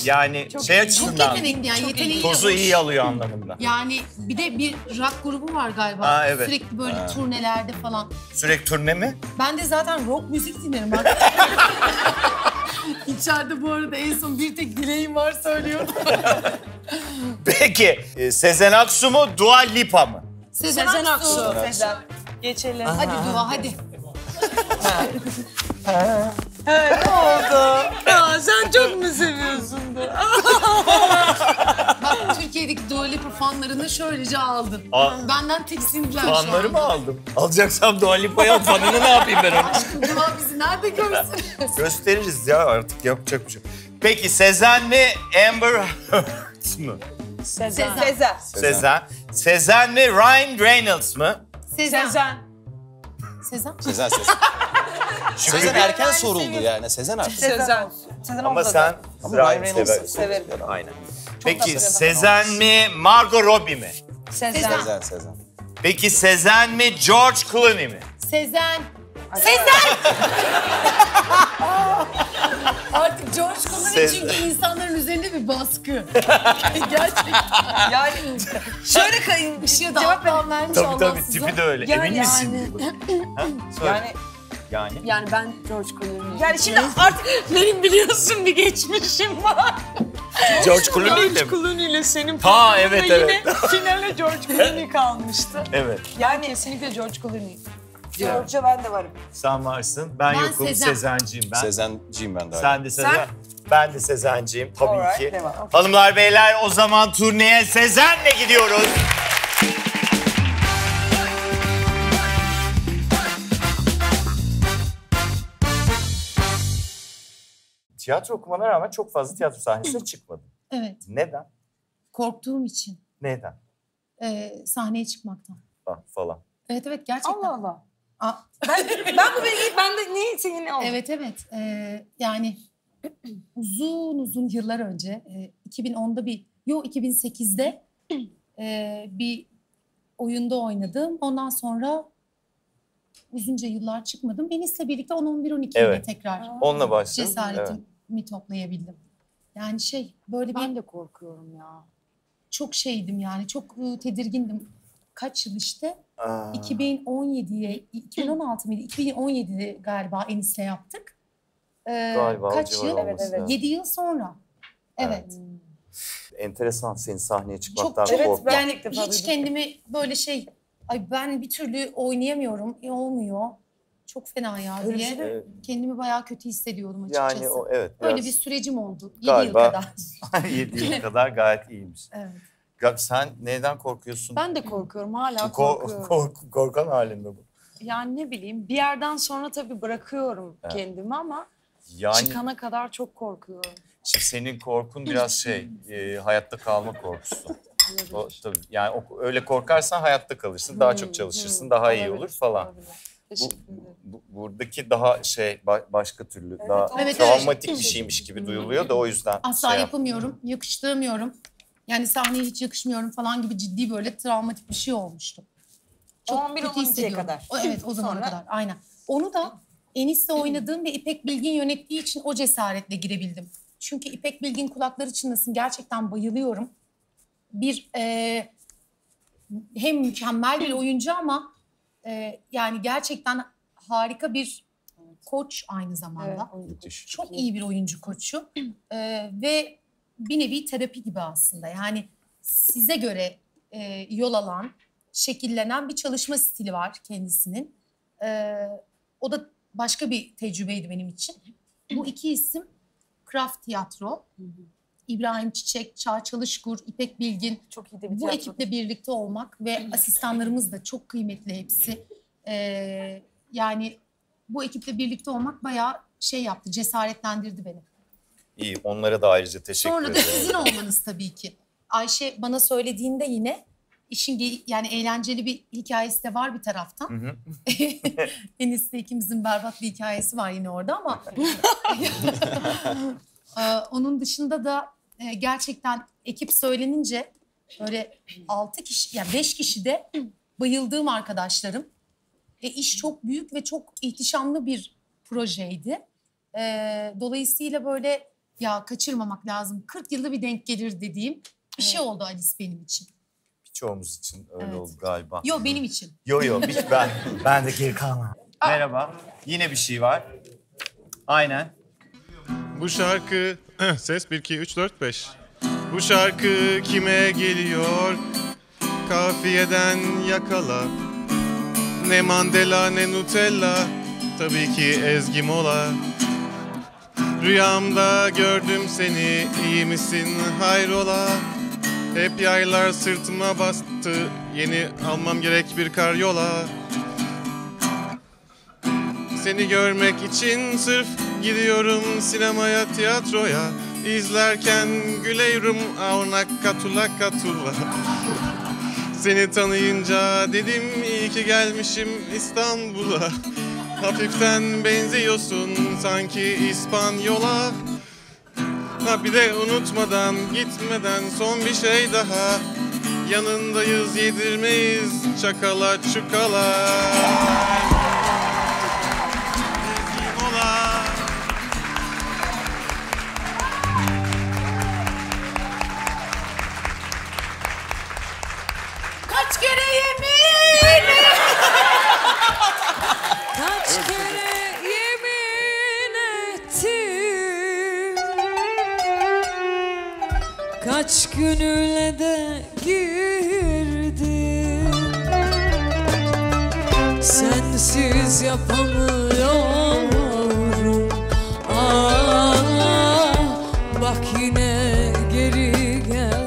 Yani şey Çok açısından yetenekli yani yeteneği tozu hoş. iyi alıyor anlamında. Yani bir de bir rock grubu var galiba. Aa, evet. Sürekli böyle turnelerde falan. Sürekli turne mi? Ben de zaten rock müzik dinlerim. İçeride bu arada en son bir tek dileğim var söylüyorum. Peki Sezen Aksu mu, Dua Lipa mı? Sezen Sezen Aksu. Aksu. Sezen. Geçelim. Hadi Dua hadi. Ne oldu? Aa, sen çok mu seviyorsun da? Bak Türkiye'deki Dua Lipa fanlarını şöylece aldım. Benden tiksindiler şu Fanları anda. mı aldım? Alacaksam Dua Lipa'ya fanını ne yapayım ben onu? Dua bizi nerede görsün? Gösteririz ya artık yapacak bir şey. Peki Sezen mi, Amber Heard mı? Sezen. Sezen mi, Ryan Reynolds mı? Sezen. Sezen. Sezen. Sezen. Sezen erken soruldu yani. Sezen artık. Sezen. Ama sen Ryan Reynolds'ı seversin. Aynen. Peki Sezen mi, Margot Robbie mi? Sezen. Sezen. Peki Sezen mi, George Clooney mi? Sezen. Artık George Clooney Sezen. çünkü insanların üzerinde bir baskı. Gerçekten. Yani şöyle kayın. Işığı da Cevap alttan vermiş Tabii Allah tabii size. tipi de öyle. Yani- Emin misin? Ha? Söyle. Yani Yani ben George Clooney'yim. yani şimdi artık Benim biliyorsun bir geçmişim var. George Clooney ile George mi? Clooney ile senin Ha, programında evet, yine finale George Clooney kalmıştı. Evet. Yani kesinlikle George Clooney. George'a ben de varım. Sen varsın. Ben Ben yokum. Sezen. Sezenciyim ben. Sezenciyim ben de. Sen de Sezen. Sen? Ben de Sezenciyim tabii Alright, ki. devam. Okay. Hanımlar beyler o zaman turneye Sezen'le gidiyoruz. Tiyatro okumana rağmen çok fazla tiyatro sahnesine çıkmadın. Evet. Neden? Korktuğum için. Neden? Sahneye çıkmaktan. Falan. Evet gerçekten. Allah Allah. Aa, Ben bu bilgiyi ben de niye senin ne oldu? evet. Yani uzun yıllar önce 2010'da 2008'de bir oyunda oynadım. Ondan sonra uzunca yıllar çıkmadım. Enis'le birlikte 10-11-12 Evet. tekrar Onunla başladın. cesaretimi toplayabildim. Yani böyle Ben bir de korkuyorum ya. çok şeydim yani çok tedirgindim. Kaç yıl işte? Aa. 2016 mıydı? 2017'de galiba Enis'le yaptık. Galiba o Kaç civar yıl? olması lazım. 7 yıl sonra. Evet. Enteresan senin sahneye Çok çıkmaktan Evet, korkmak. ben yani ilk defa hiç duydum. kendimi böyle ay ben bir türlü oynayamıyorum. Olmuyor. Çok fena ya Öyle bir diye. şey de- Evet. Kendimi bayağı kötü hissediyordum açıkçası. Yani o evet. Öyle biraz- bir sürecim oldu. 7 Galiba. yıl kadar. 7 yıl kadar gayet iyiymiş. Evet. Sen neyden korkuyorsun? Ben de korkuyorum, hala korkuyorum. Korkan halinde bu. Yani ne bileyim, bir yerden sonra tabii bırakıyorum Evet. kendimi ama Yani çıkana kadar çok korkuyorum. şimdi senin korkun biraz hayatta kalma korkusu. O, tabii, yani öyle korkarsan hayatta kalırsın, daha çok çalışırsın, daha iyi olur falan. Olabilir. Teşekkür ederim. Buradaki daha başka türlü, daha Evet, travmatik bir şeymiş gibi duyuluyor da o yüzden. Asla yapamıyorum, yakıştıramıyorum. Yani sahneye hiç yakışmıyorum falan gibi ciddi böyle travmatik bir şey olmuştu. Çok 11-12'ye kötü hissediyorum. kadar. Evet o zamana Sonra? kadar aynen. Onu da Enis'le oynadığım ve İpek Bilgin yönettiği için o cesaretle girebildim. Çünkü İpek Bilgin kulakları çınlasın gerçekten bayılıyorum. Hem mükemmel bir oyuncu ama yani gerçekten harika bir koç aynı zamanda. Müthiş. Çok iyi bir oyuncu koçu ve bir nevi terapi gibi aslında. Yani size göre yol alan, şekillenen bir çalışma stili var kendisinin. O da başka bir tecrübeydi benim için. Bu iki isim Kraft Tiyatro, İbrahim Çiçek, Çağ Çalışkur, İpek Bilgin. Çok iyi de bir Bu tiyatro. ekiple birlikte olmak ve asistanlarımız da çok kıymetli hepsi. Yani bu ekiple birlikte olmak bayağı yaptı, cesaretlendirdi beni. İyi, onlara da ayrıca teşekkür Sonra da ederim. sizin olmanız tabii ki. Ayşe bana söylediğinde yine işin yani eğlenceli bir hikayesi de var bir taraftan. Enis'le ikimizin berbat bir hikayesi var yine orada ama onun dışında da gerçekten ekip söylenince böyle 6 kişi yani 5 kişi de bayıldığım arkadaşlarım. İş çok büyük ve çok ihtişamlı bir projeydi. Dolayısıyla böyle ya kaçırmamak lazım. 40 yılda bir denk gelir dediğim bir şey oldu Alice benim için. Birçoğumuz için öyle Evet. oldu galiba. Yo benim için. Yo ben de geri kalmam. Merhaba. Yine bir şey var. Aynen. Bu şarkı... Ses 1, 2, 3, 4, 5. Bu şarkı kime geliyor? Kafiyeden yakala. Ne Mandela ne Nutella. Tabii ki Ezgi Mola. Rüyamda gördüm seni, iyi misin hayrola? Hep yaylar sırtıma bastı, yeni almam gerek bir karyola. Seni görmek için sırf gidiyorum sinemaya, tiyatroya. İzlerken gülüyorum avnak katula katula. Seni tanıyınca dedim iyi ki gelmişim İstanbul'a. Hafiften benziyorsun sanki İspanyola. Ha bir de unutmadan gitmeden son bir şey daha. Yanındayız yedirmeyiz çakala çukala. Ezgimola. Kaç kere yemin Kaç kere yemin ettim, kaç gönüle de girdim, sensiz yapamıyorum. Bak yine geri gel.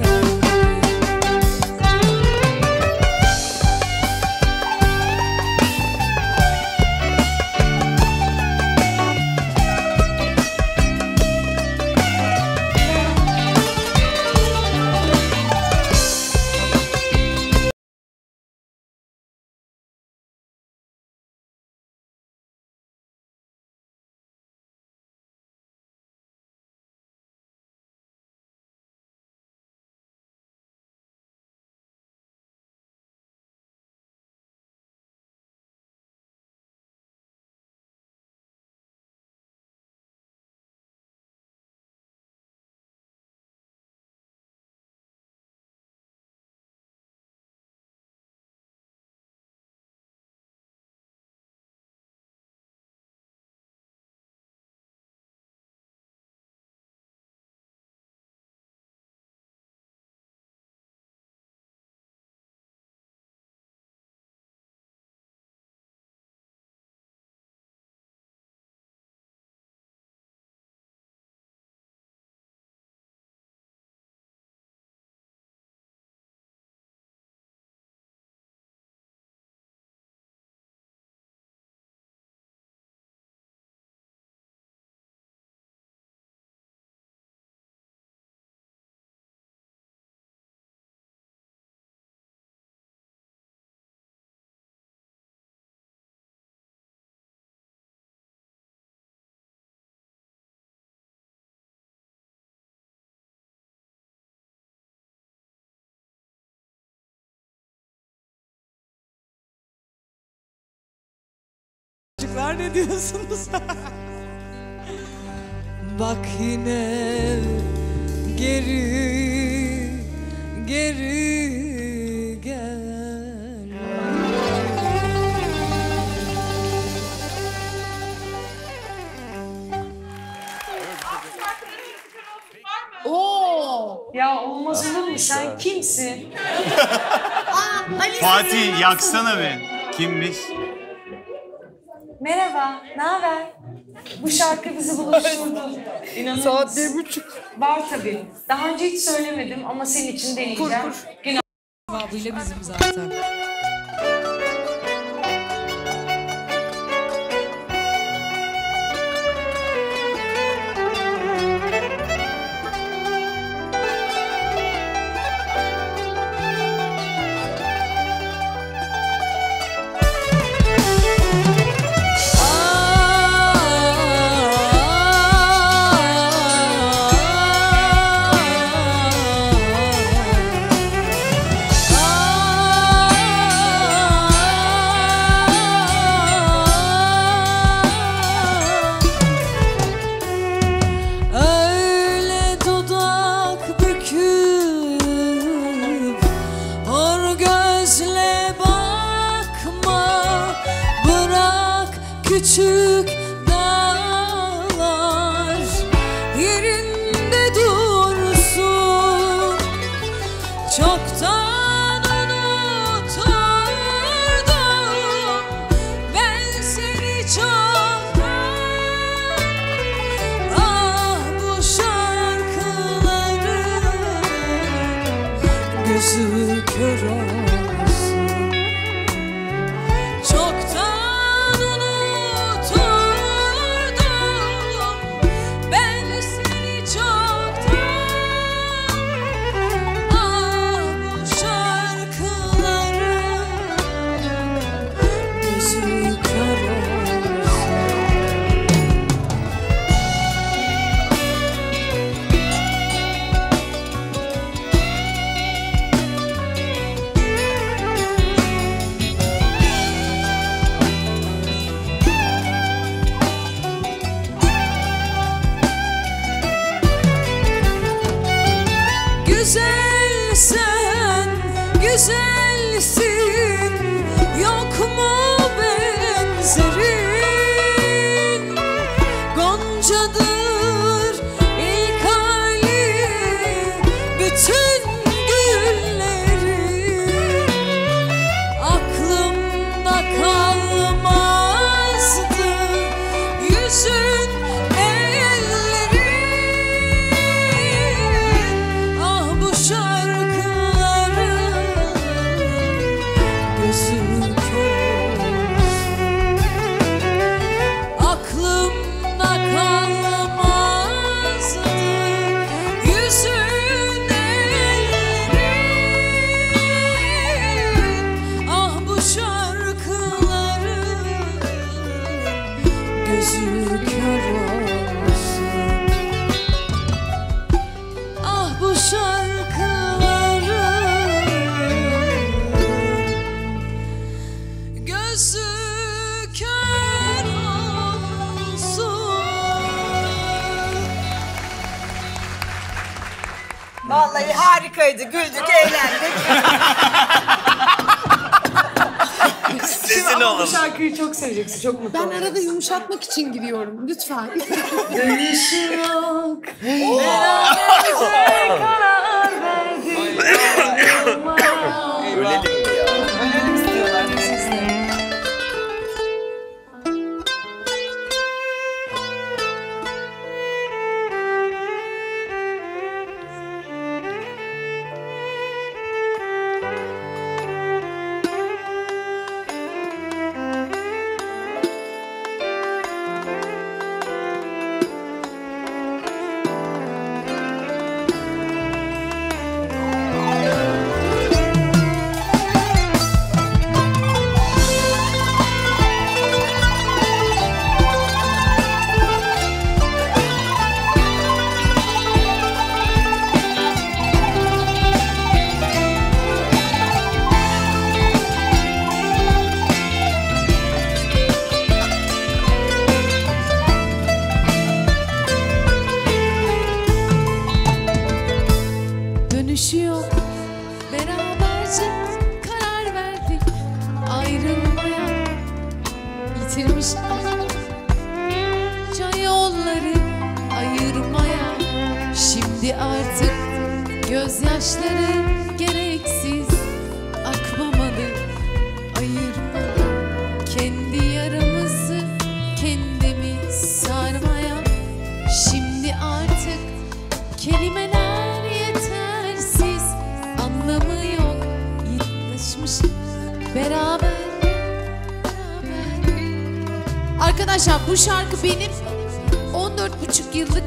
Çocuklar ne diyorsunuz? Bak yine geri gel. Oo. Ya olmaz olur mu? Sen kimsin? Alice Fatih yaksana be. Kimmiş? Merhaba, ne haber? Bu şarkı bizi buluşturdu. İnanılmaz. Saat 1:30. Var tabii. Daha önce hiç söylemedim ama senin için deneyeceğim. Gün Cevabıyla bizim zaten. küçük dağlar yerinde dursun. Çoktan unuturdum ben seni çoktan. Ah bu şarkıların gözü kör olsun. Çoktan unuturdum ben seni çoktan. Ah bu şarkıların gözü kör olsun. Güzelsen, güzelsin, yok mu benzerin? Goncadır ilk hali, bütün güllerin. Aklımda kalmazdı yüzün, ellerin. Ah bu şarkıların gözü kör olsun. Aklımda kalmazdı yüzün, ellerin. Ah bu şarkıların gözü kör olsun. Ah bu şarkıların gözü kör olsun. Vallahi harikaydı. Güldük, eğlendik. Sesin Bu olalım. şarkıyı çok seveceksin. Çok mutlu Ben olursun. arada yumuşatmak için giriyorum. Lütfen. Dönüşü yok. Beraberce karar verdik. Ölelim mi ya? Ölelim istiyorlar siz de. Dönüşü yok, beraberce karar verdik ayrılmaya. Yitirmişler can yolları ayırmaya. Şimdi artık gözyaşları gereksiz akmamalı, ayırmalı. Kendi yaramızı kendimiz sarmaya. Şimdi artık kelimeler yetersiz, anlamı yok, yıkmışız beraber. Arkadaşlar bu şarkı benim 14,5 yıllık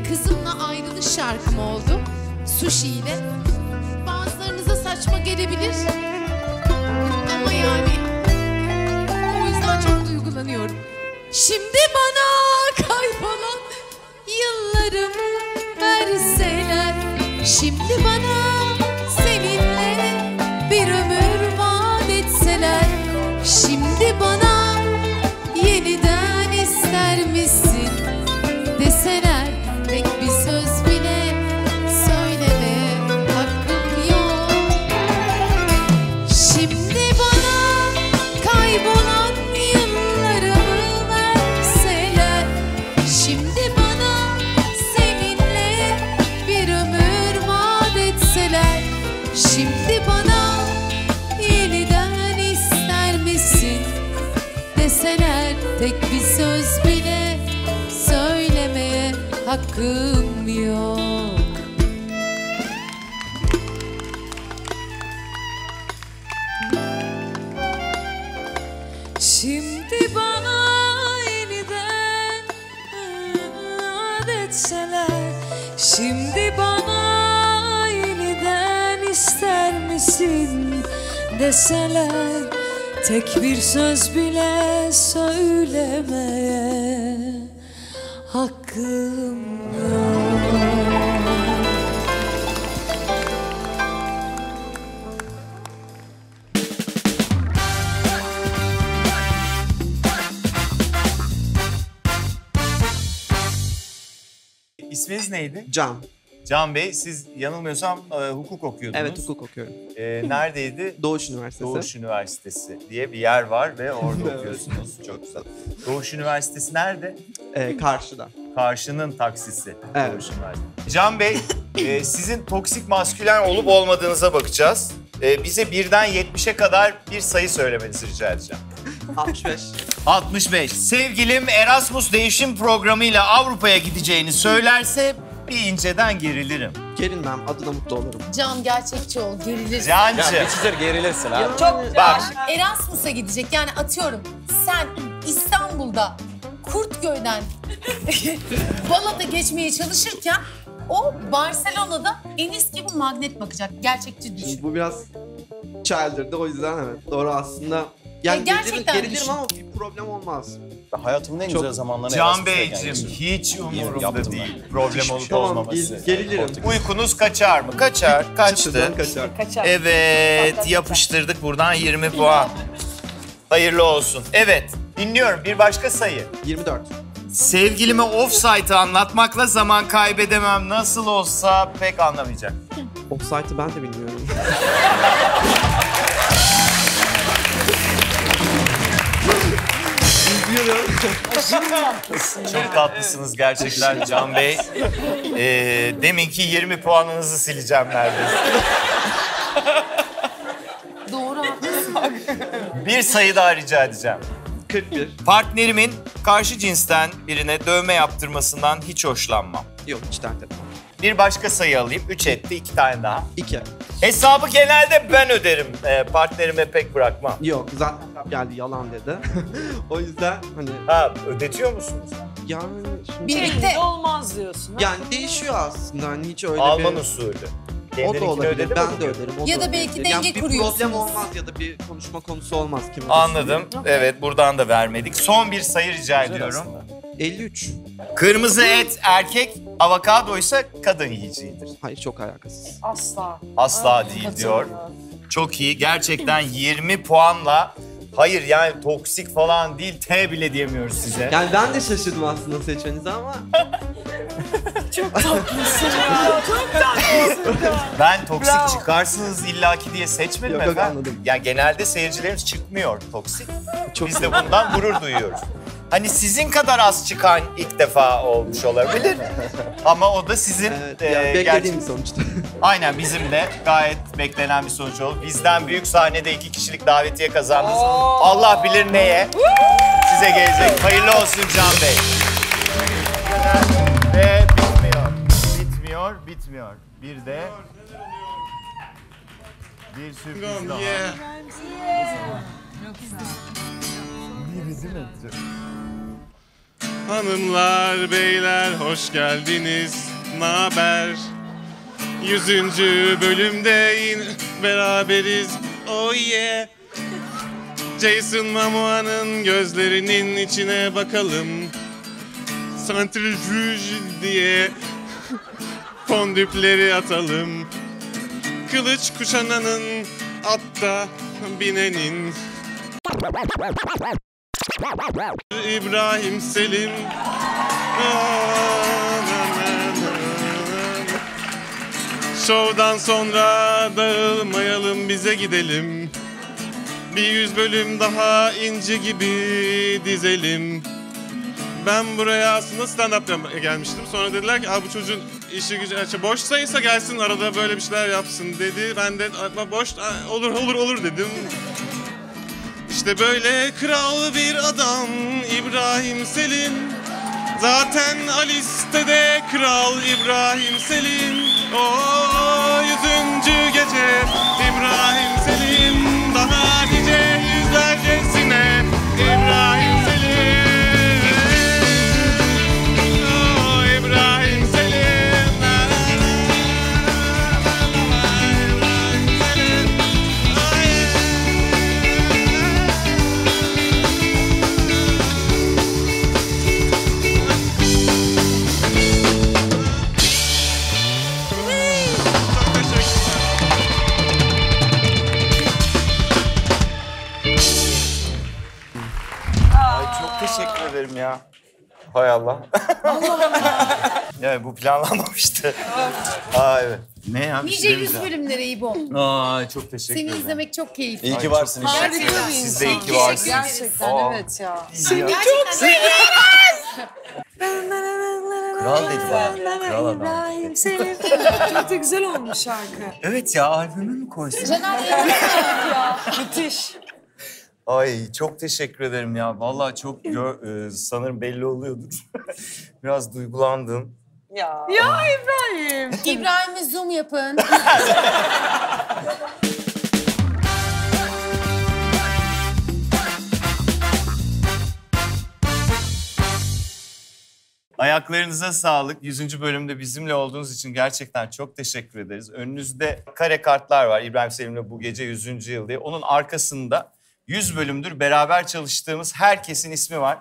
kızımla ayrılış şarkım oldu. Sushi ile. Bazılarınıza saçma gelebilir. Ama yani o yüzden çok duygulanıyorum. Şimdi bana kaybolan yıllarımı verseler, şimdi bana seninle bir ömür vaat etseler, şimdi bana yeniden ister misin deseler, tek bir söz bile söyleme hakkım yok. Şimdi bana kaybolan yıllarımı deseler tek bir söz bile söylemeye hakkım yok. Şimdi bana yeniden etseler, şimdi bana yeniden ister misin deseler, tek bir söz bile söylemeye hakkım yok. İsminiz neydi? Can. Can Bey, siz yanılmıyorsam hukuk okuyordunuz. Evet, hukuk okuyorum. Neredeydi? Doğuş Üniversitesi. Doğuş Üniversitesi diye bir yer var ve orada okuyorsunuz. Çok güzel. Doğuş Üniversitesi nerede? Karşıda. Karşının taksisi. Evet. Doğuş Üniversitesi. Can Bey, sizin toksik maskülen olup olmadığınıza bakacağız. Bize 1'den 70'e kadar bir sayı söylemenizi rica edeceğim. 65. 65. Sevgilim Erasmus değişim programıyla Avrupa'ya gideceğini söylerse bir inceden gerilirim. Gerilmem, adına mutlu olurum. Can gerçekçi ol, gerilirsin. Cancı. Geçilir gerilirsin abi. Çok Bak. Erasmus'a gidecek. Yani atıyorum sen İstanbul'da Kurtköy'den Balat'a geçmeye çalışırken o Barcelona'da Enis gibi magnet bakacak. Gerçekçi düşün. Bu biraz childer'dı, o yüzden evet. Doğru aslında. Yani gerçekten gerilirim düşün. ama bir problem olmaz. Hayatımın en güzel zamanlarını Can Erasmus'ta Beyciğim geçirdim. hiç umurumda Yaptım değil. Problem olup Tamam, olmaması. gerilirim. Uykunuz kaçar mı? Kaçar. Kaçtı. Çıtıdan kaçar. kaçar. Evet, yapıştırdık buradan 20 puan. Hayırlı olsun. Evet, dinliyorum. Bir başka sayı. 24. Sevgilime offside'ı anlatmakla zaman kaybedemem. Nasıl olsa pek anlamayacak. Offside'ı ben de bilmiyorum. Çok tatlısınız gerçekten Can Bey. Deminki 20 puanınızı sileceğim neredeyse. Doğru haklısın. Bir sayı daha rica edeceğim. 41. Partnerimin karşı cinsten birine dövme yaptırmasından hiç hoşlanmam. Yok, hiç dert etmem. Bir başka sayı alayım. 3 etti, 2 tane daha. 2. Hesabı genelde ben öderim. Partnerime pek bırakmam. Yok, zaten geldi yalan dedi. O yüzden hani Ha, ödetiyor musunuz? yani şimdi... Birlikte Olmaz diyorsun. Yani değişiyor aslında, hani hiç öyle Alman bir... usulü. O da Kendininkini olabilir, ödedi mi ben de bugün? öderim. O Ya da da belki olabilir. denge yani bir kuruyorsunuz. problem olmaz ya da bir konuşma konusu olmaz. Kim Anladım. Evet, buradan da vermedik. Son bir sayı rica ediyorum. 53. Kırmızı et erkek, avokado ise kadın yiyeceğidir. Hayır, çok alakasız. Asla. Asla değil diyor. Çok iyi. Gerçekten 20 puanla. Hayır yani toksik falan değil, T bile diyemiyoruz size. Yani ben de şaşırdım aslında seçmenize ama... Ben toksik çıkarsınız illaki diye seçmedim Yok, yok, efendim. anladım. Yani genelde seyircilerimiz çıkmıyor toksik. Çok Biz de bundan gurur duyuyoruz. Hani sizin kadar az çıkan ilk defa olmuş olabilir. Ama o da sizin Evet, yani beklediğim bir sonuçta. Aynen bizim de gayet beklenen bir sonuç oldu. Bizden büyük sahnede 2 kişilik davetiye kazandınız. Allah bilir neye. Size gelecek. Hayırlı olsun Can Bey. Ve bitmiyor. Bir de bir sürpriz daha. Yeah. Hanımlar, beyler hoş geldiniz. Naber? 100. bölümde yine beraberiz. Oh yeah. Jason Momoa'nın gözlerinin içine bakalım. Santrifüj diye fondüpleri atalım. Kılıç kuşananın, atta binenin. İbrahim Selim. Şovdan sonra dağılmayalım, bize gidelim. Bir 100 bölüm daha ince gibi dizelim. Ben buraya aslında stand-up yapmaya gelmiştim. Sonra dediler ki bu çocuğun işi gücü boşsaysa gelsin arada böyle bir şeyler yapsın dedi. Ben de boş olur dedim. İşte böyle kral bir adam İbrahim Selim. Zaten Alice'de de Kral İbrahim Selim. O 100. gece İbrahim Selim. Daha nice yüzlercesine İbrahim Selim. O İbrahim Selim. İbrahim Selim. Çok teşekkür ederim ya. Hay Allah. Yani bu planlanmamıştı. Evet. Ne ya? Nice 100 bölümlere İbo. Çok teşekkür Seni ederim. izlemek çok keyifli. İyi ki varsın işte. Harika bir Siz de insan. iyi ki varsınız. Gerçekten evet ya. Seni çok seviyoruz. Kral dedi bana. Kral adam. İbrahim Selim. Çok da güzel olmuş şarkı. Evet ya, albümü mü koysun? Caner ya. Müthiş. Ay çok teşekkür ederim ya. Vallahi çok sanırım belli oluyordur. Biraz duygulandım. Ya. Ya İbrahim. İbrahim'e zoom yapın. Ayaklarınıza sağlık. 100. bölümde bizimle olduğunuz için gerçekten çok teşekkür ederiz. Önünüzde kare kartlar var. İbrahim Selim'le bu gece 100. yıl diye. Onun arkasında 100 bölümdür beraber çalıştığımız herkesin ismi var.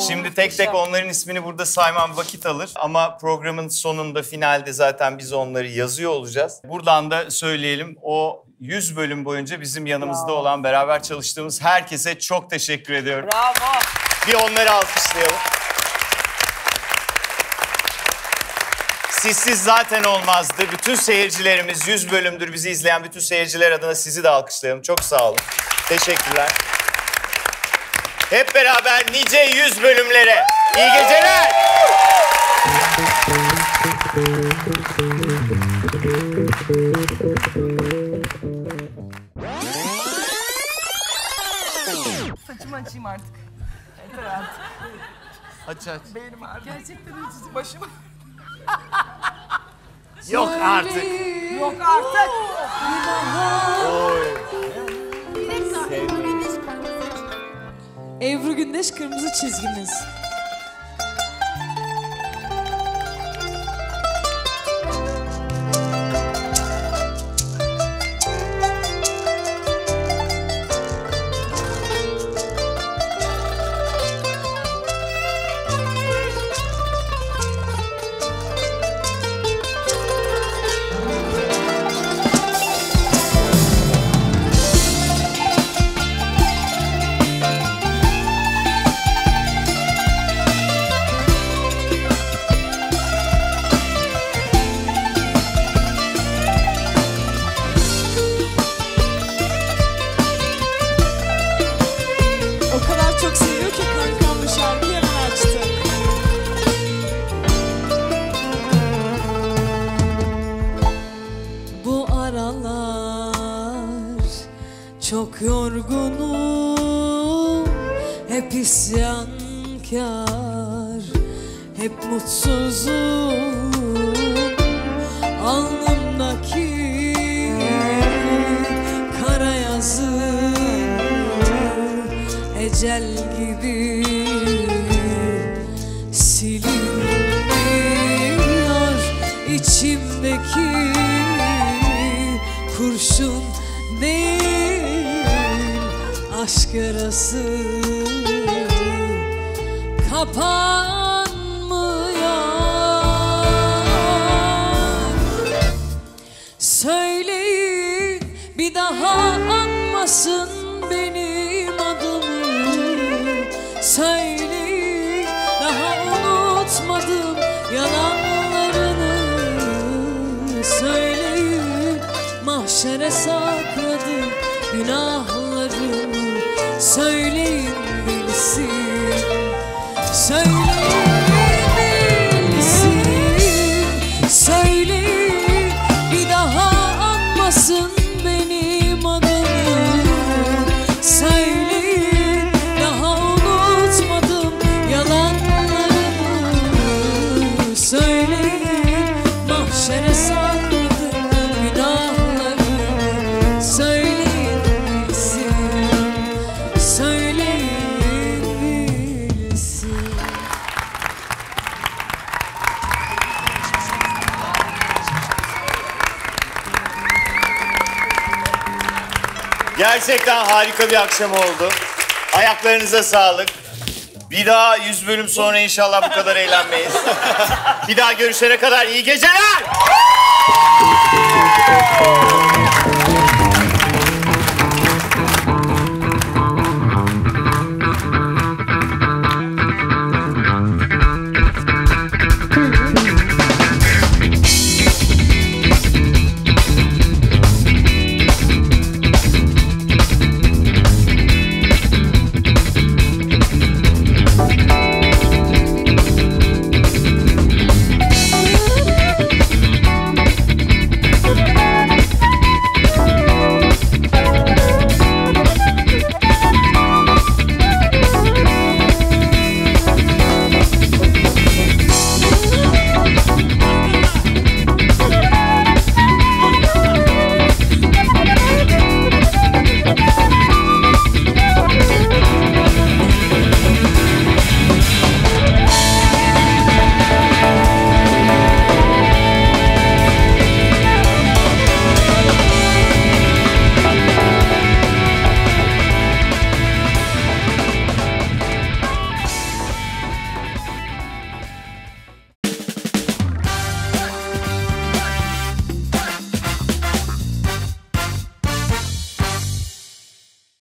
Şimdi tek tek onların ismini burada saymam vakit alır. Ama programın sonunda, finalde zaten biz onları yazıyor olacağız. Buradan da söyleyelim, o 100 bölüm boyunca bizim yanımızda olan, beraber çalıştığımız herkese çok teşekkür ediyorum. Bravo. Bir onları alkışlayalım. Sizsiz zaten olmazdı. Bütün seyircilerimiz, 100 bölümdür bizi izleyen bütün seyirciler adına sizi de alkışlayalım. Çok sağ olun. Teşekkürler. Hep beraber nice 100 bölümlere. İyi geceler. Saçımı açayım artık. Yeter artık. Aç aç. Beynim ağrıyor. Gerçekten hiç başıma. Yok artık. Yok artık. Oy. Ebru Gündeş kırmızı çizgimiz. O kadar çok seviyor ki kankam bu şarkıyı hemen açtı. Bu aralar çok yorgunum, hep isyankar, hep mutsuzum. Alnımdaki kara yazı ecel gibi silinmiyor. İçimdeki kurşun değil, aşk yarası kapanmıyor. Söyleyin bir daha anmasın benim adımı. Söyleyin daha unutmadım yalanlarını. Söyleyin mahşere sakladım günahlarımı. Söyleyin bilsin, söyleyin bilsin. Söyleyin bir daha anmasın benim adımı. Söyleyin Gerçekten harika bir akşam oldu. Ayaklarınıza sağlık. Bir daha 100 bölüm sonra inşallah bu kadar eğlenmeyiz. Bir daha görüşene kadar iyi geceler.